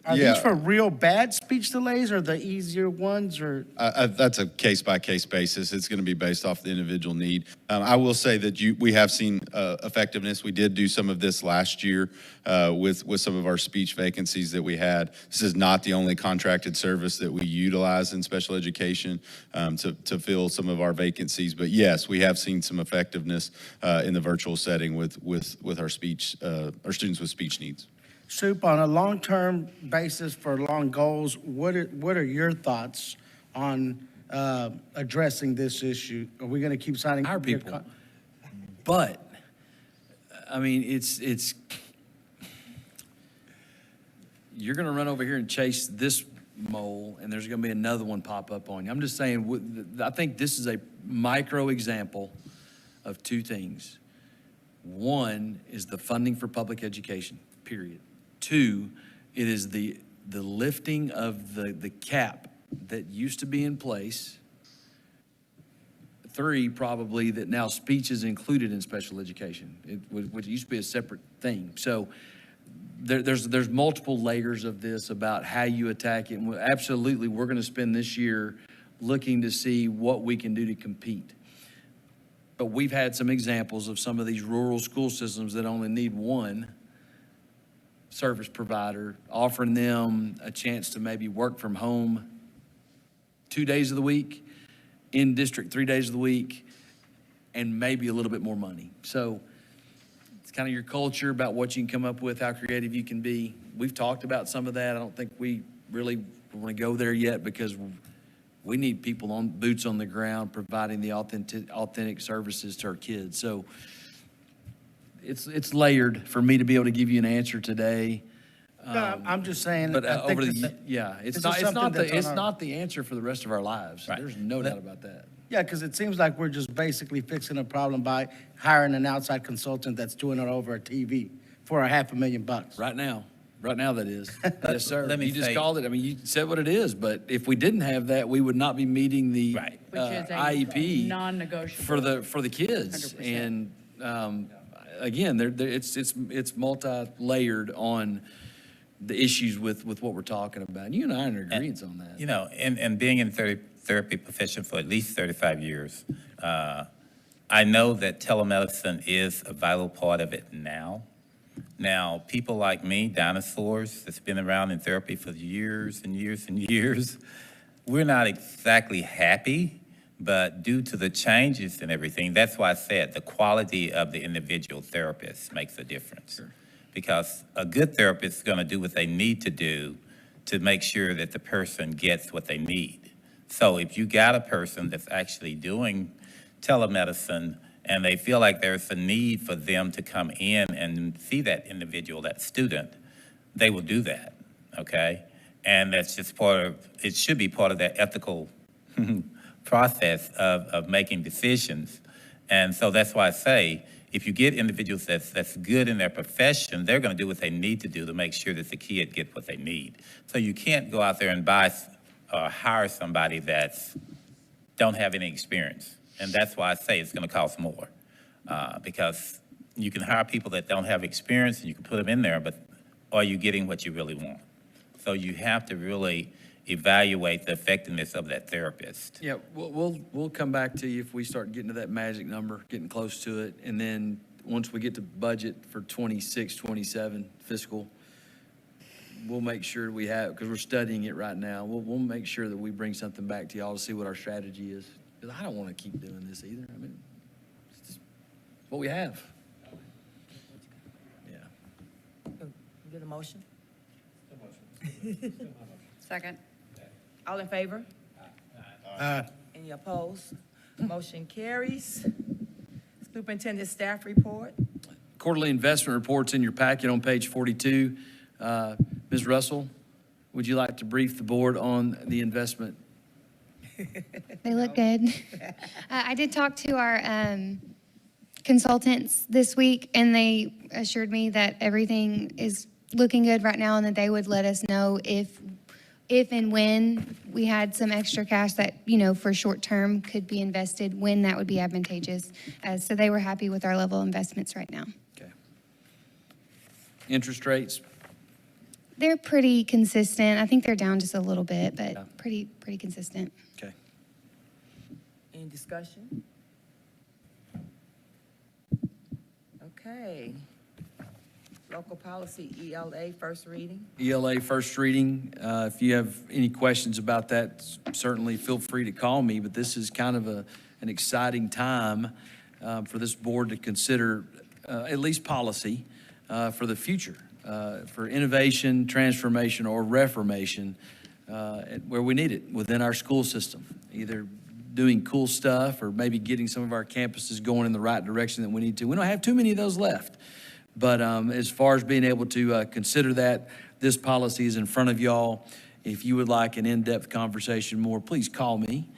Are these for real bad speech delays, or the easier ones, or? That's a case-by-case basis. It's going to be based off the individual need. I will say that we have seen effectiveness. We did do some of this last year with some of our speech vacancies that we had. This is not the only contracted service that we utilize in special education to fill some of our vacancies. But yes, we have seen some effectiveness in the virtual setting with our students with speech needs. Soup, on a long-term basis for long goals, what are your thoughts on addressing this issue? Are we going to keep signing? Our people. But, I mean, it's you're going to run over here and chase this mole, and there's going to be another one pop up on you. I'm just saying, I think this is a micro example of two things. One is the funding for public education, period. Two, it is the lifting of the cap that used to be in place. Three, probably that now speech is included in special education, which used to be a separate thing. So there's multiple layers of this about how you attack it. And absolutely, we're going to spend this year looking to see what we can do to compete. But we've had some examples of some of these rural school systems that only need one service provider, offering them a chance to maybe work from home 2 days of the week, in district 3 days of the week, and maybe a little bit more money. So it's kind of your culture about what you can come up with, how creative you can be. We've talked about some of that. I don't think we really want to go there yet because we need people on boots on the ground providing the authentic services to our kids. So it's layered for me to be able to give you an answer today. No, I'm just saying. But I think over this- the, yeah, this it's is not, it's something not that's the, it's on our- not the answer for the rest of our lives. There's no doubt about that. Yeah, because it seems like we're just basically fixing a problem by hiring an outside consultant that's doing it over a TV for $500,000. Right now, that is. Yes, sir. Let me You just say- called it, I mean, you said what it is, but if we didn't have that, we would not be meeting the Which is a IEP non-negotiable. for the kids. 100%. And again, it's multi-layered on the issues with what we're talking about. And you and I are in agreement on that. You know, and being in therapy profession for at least 35 years, I know that telemedicine is a vital part of it now. Now, people like me, dinosaurs, that's been around in therapy for years and years and years, we're not exactly happy, but due to the changes and everything, that's why I said the quality of the individual therapist makes a difference. Sure. Because a good therapist is going to do what they need to do to make sure that the person gets what they need. So if you got a person that's actually doing telemedicine and they feel like there's a need for them to come in and see that individual, that student, they will do that, okay? And that's just it should be part of that ethical process of making decisions. And so that's why I say, if you get individuals that's good in their profession, they're going to do what they need to do to make sure that the kid gets what they need. So you can't go out there and buy or hire somebody that's don't have any experience. And that's why I say it's going to cost more. Because you can hire people that don't have experience and you can put them in there, but are you getting what you really want? So you have to really evaluate the effectiveness of that therapist. Yeah, we'll come back to you if we start getting to that magic number, getting close to it. And then once we get to budget for 26, 27 fiscal, we'll make sure we have, because we're studying it right now, we'll make sure that we bring something back to y'all to see what our strategy is. Because I don't want to keep doing this either. I mean, it's just what we have. Yeah. Get a motion? Second. All in favor? Any opposed? Motion carries. Superintendent staff report. Quarterly investment reports in your packet on page 42. Ms. Russell, would you like to brief the board on the investment? They look good. I did talk to our consultants this week, and they assured me that everything is looking good right now and that they would let us know if and when we had some extra cash that, for short term could be invested, when that would be advantageous. So they were happy with our level of investments right now. Okay. Interest rates? They're pretty consistent. I think they're down just a little bit, but pretty consistent. Okay. Any discussion? Okay. Local policy, ELA, first reading. ELA first reading. If you have any questions about that, certainly feel free to call me, but this is kind of an exciting time for this board to consider at least policy for the future, for innovation, transformation, or reformation where we need it within our school system, either doing cool stuff or maybe getting some of our campuses going in the right direction that we need to. We don't have too many of those left. But as far as being able to consider that, this policy is in front of y'all. If you would like an in-depth conversation more, please call me.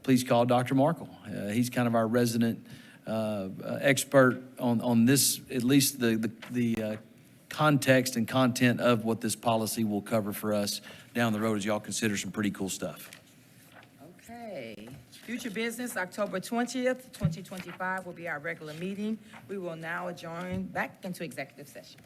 Please call Dr. Markle. He's kind of our resident expert on this, at least the context and content of what this policy will cover for us down the road as y'all consider some pretty cool stuff. Okay. Future business, October 20th, 2025 will be our regular meeting. We will now adjourn back into executive session.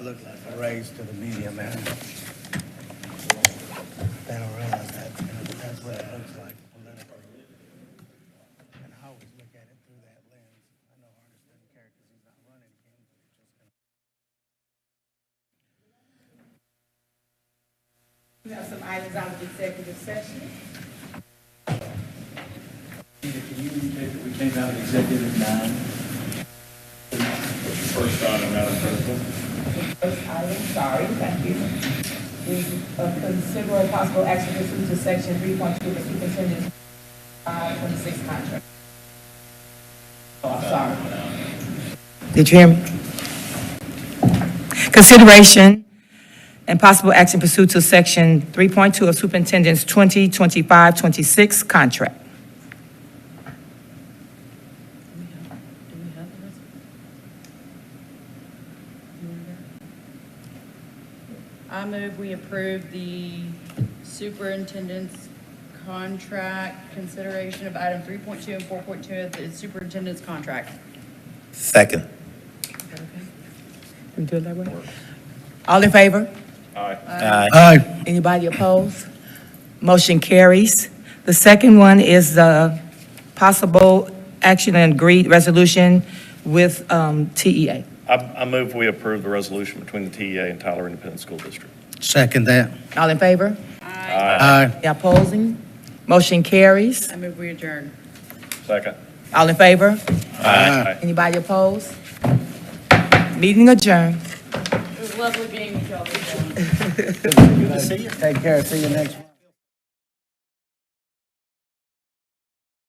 Look like a raise to the media, man. They don't realize that, that's what it looks like politically. And I always look at it through that lens. I know Ernest doesn't care because he's not running again, but it's just gonna. We have some items out of executive session. Can you indicate that we came out of executive 9? First item, Madam President. First item, sorry, thank you, is consider a possible action pursuant to section 3.2 of the superintendent's 26 contract. Oh, I'm sorry. Did you hear me? Consideration and possible action pursuant to section 3.2 of superintendent's 2025-26 contract. I move we approve the superintendent's contract consideration of item 3.2 and 4.2 of the superintendent's contract. Second. We do it that way? All in favor? Aye. Aye. Anybody opposed? Motion carries. The second one is the possible action and agreed resolution with TEA. I move we approve the resolution between the TEA and Tyler Independent School District. Second that. All in favor? Aye. Any opposing? Motion carries. I move we adjourn. Second. All in favor? Aye. Anybody opposed? Meeting adjourned. It was lovely being with y'all. Take care, see you next week.